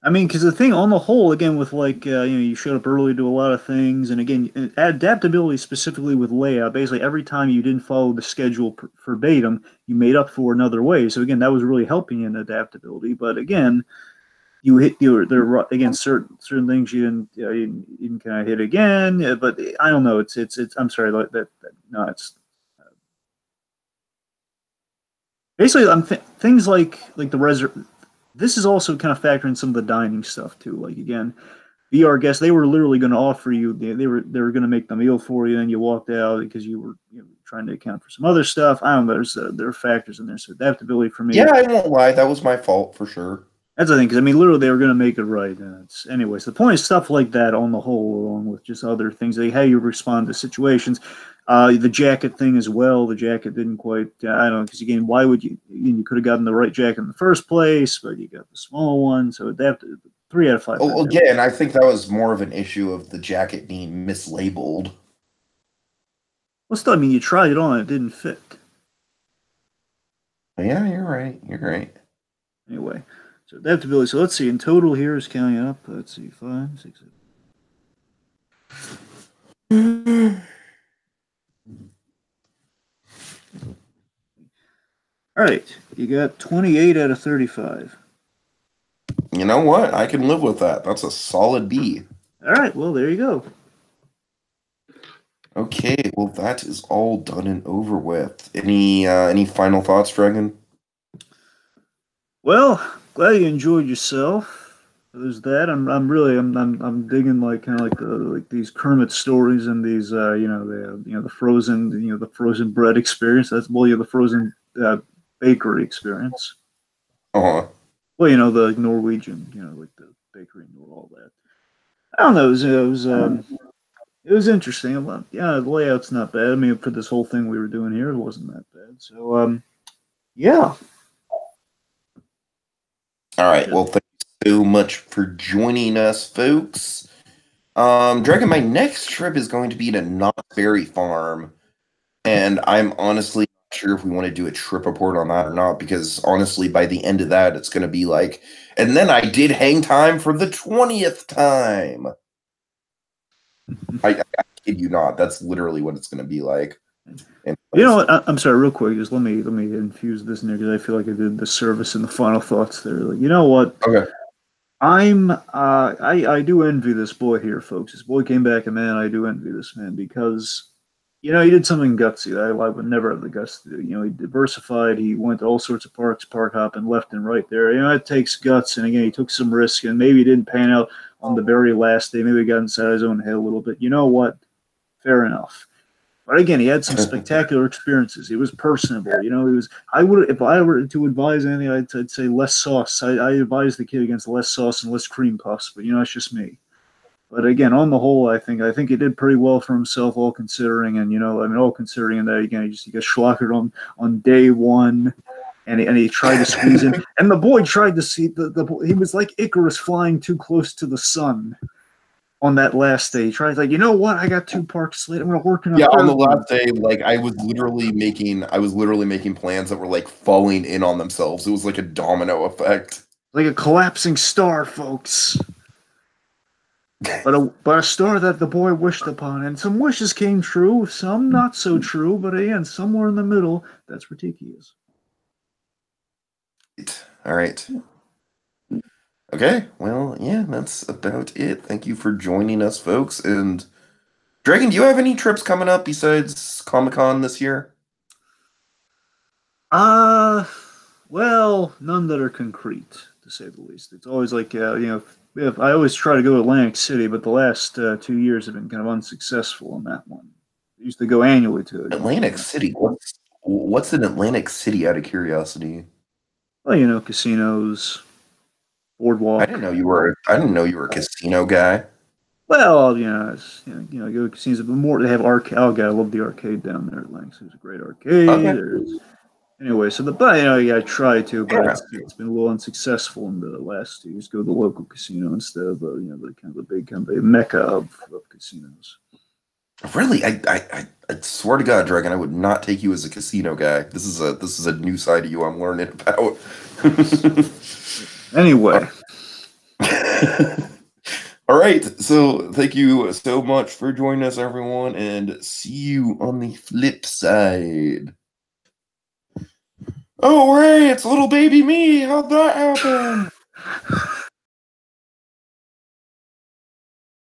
I mean, because the thing on the whole, again, with you showed up early to a lot of things, and again, adaptability specifically with layout. Basically, every time you didn't follow the schedule verbatim, you made up for another way. So again, that was really helping you in adaptability. But again, you hit again certain things you didn't kind of hit again. But I don't know. It's I'm sorry no, it's basically things like the This is also kind of factoring some of the dining stuff too. Like again, VR guests, they were literally going to offer you. They were going to make the meal for you, and you walked out because you were trying to account for some other stuff. I don't know. There are factors in there. So adaptability for me. Yeah, I won't lie. That was my fault for sure. That's the thing, because I mean, literally, they were going to make it right. Anyways, the point is stuff like that on the whole, along with just other things, like how you respond to situations. The jacket thing as well. The jacket didn't quite. I don't know, because again, why would you? You could have gotten the right jacket in the first place, but you got the small one. So adapted 3 out of 5. Oh, again, I think that was more of an issue of the jacket being mislabeled. Well, still, I mean, you tried it on; it didn't fit. Yeah, you're right. Anyway. So adaptability. So let's see. In total, here is counting up. Let's see, 5, 6, 7. All right, you got 28 out of 35. You know what? I can live with that. That's a solid B. All right. Well, there you go. Okay. Well, that is all done and over with. Any final thoughts, Dragon? Well, glad you enjoyed yourself. There's that. I'm digging like kind of like these Kermit stories and these the frozen bread experience. That's well, the frozen bakery experience. Uh-huh. Well, the Norwegian, like the bakery and all that. I don't know. It was interesting. Well, yeah, the layout's not bad. I mean, for this whole thing we were doing here, it wasn't that bad. So, yeah. All right. Well, thank you so much for joining us, folks. Dragon, my next trip is going to be to Knott's Berry Farm, and I'm honestly not sure if we want to do a trip report on that or not, because honestly, by the end of that, it's going to be like, and then I did hang time for the 20th time. I kid you not. That's literally what it's going to be like. You know what? I'm sorry, real quick. Just let me infuse this in there because I feel like I did the service in the final thoughts there. Like, you know what? Okay. I do envy this boy here, folks. This boy came back, and man, I do envy this man because he did something gutsy that I would never have the guts to do. He diversified. He went to all sorts of parks, park hopping left and right there. It takes guts, and again, he took some risk, and maybe he didn't pan out on the very last day. Maybe he got inside his own head a little bit. You know what? Fair enough. But again, he had some spectacular experiences. He was personable. He was. I would, if I were to advise anything, I'd say less sauce. I advise the kid against less sauce and less cream puffs. But it's just me. But again, on the whole, I think he did pretty well for himself, all considering. And all considering that again, he got schlockered on day one, and he tried to squeeze in, and the boy tried to see he was like Icarus flying too close to the sun. On that last day, he tried like, you know what? I got 2 parks slated. I'm gonna work on. Yeah, on the last day, like I was literally making plans that were like falling in on themselves. It was like a domino effect, like a collapsing star, folks. But a star that the boy wished upon, and some wishes came true, some not so true. But again, somewhere in the middle, that's where Tiki is. All right. Okay, well, yeah, that's about it. Thank you for joining us, folks. And Dragon, do you have any trips coming up besides Comic-Con this year? Well, none that are concrete, to say the least. It's always like, if I always try to go to Atlantic City, but the last 2 years have been kind of unsuccessful on that one. I used to go annually to it. Atlantic City. What's in Atlantic City? Out of curiosity. Well, casinos, boardwalk. I didn't know you were a casino guy. Well, go to casinos, but more they have arcade. Oh god, I love the arcade down there at Lanks. There's a great arcade. Okay. Anyway, I try to, but it's been a little unsuccessful in the last 2 years. Go to the local casino instead of the kind of the big kind of the mecca of casinos. Really, I swear to God, Dragon, I would not take you as a casino guy. This is a new side of you I'm learning about. Anyway. All right, so thank you so much for joining us, everyone, and see you on the flip side. Oh, Ray, it's little baby me. How'd that happen?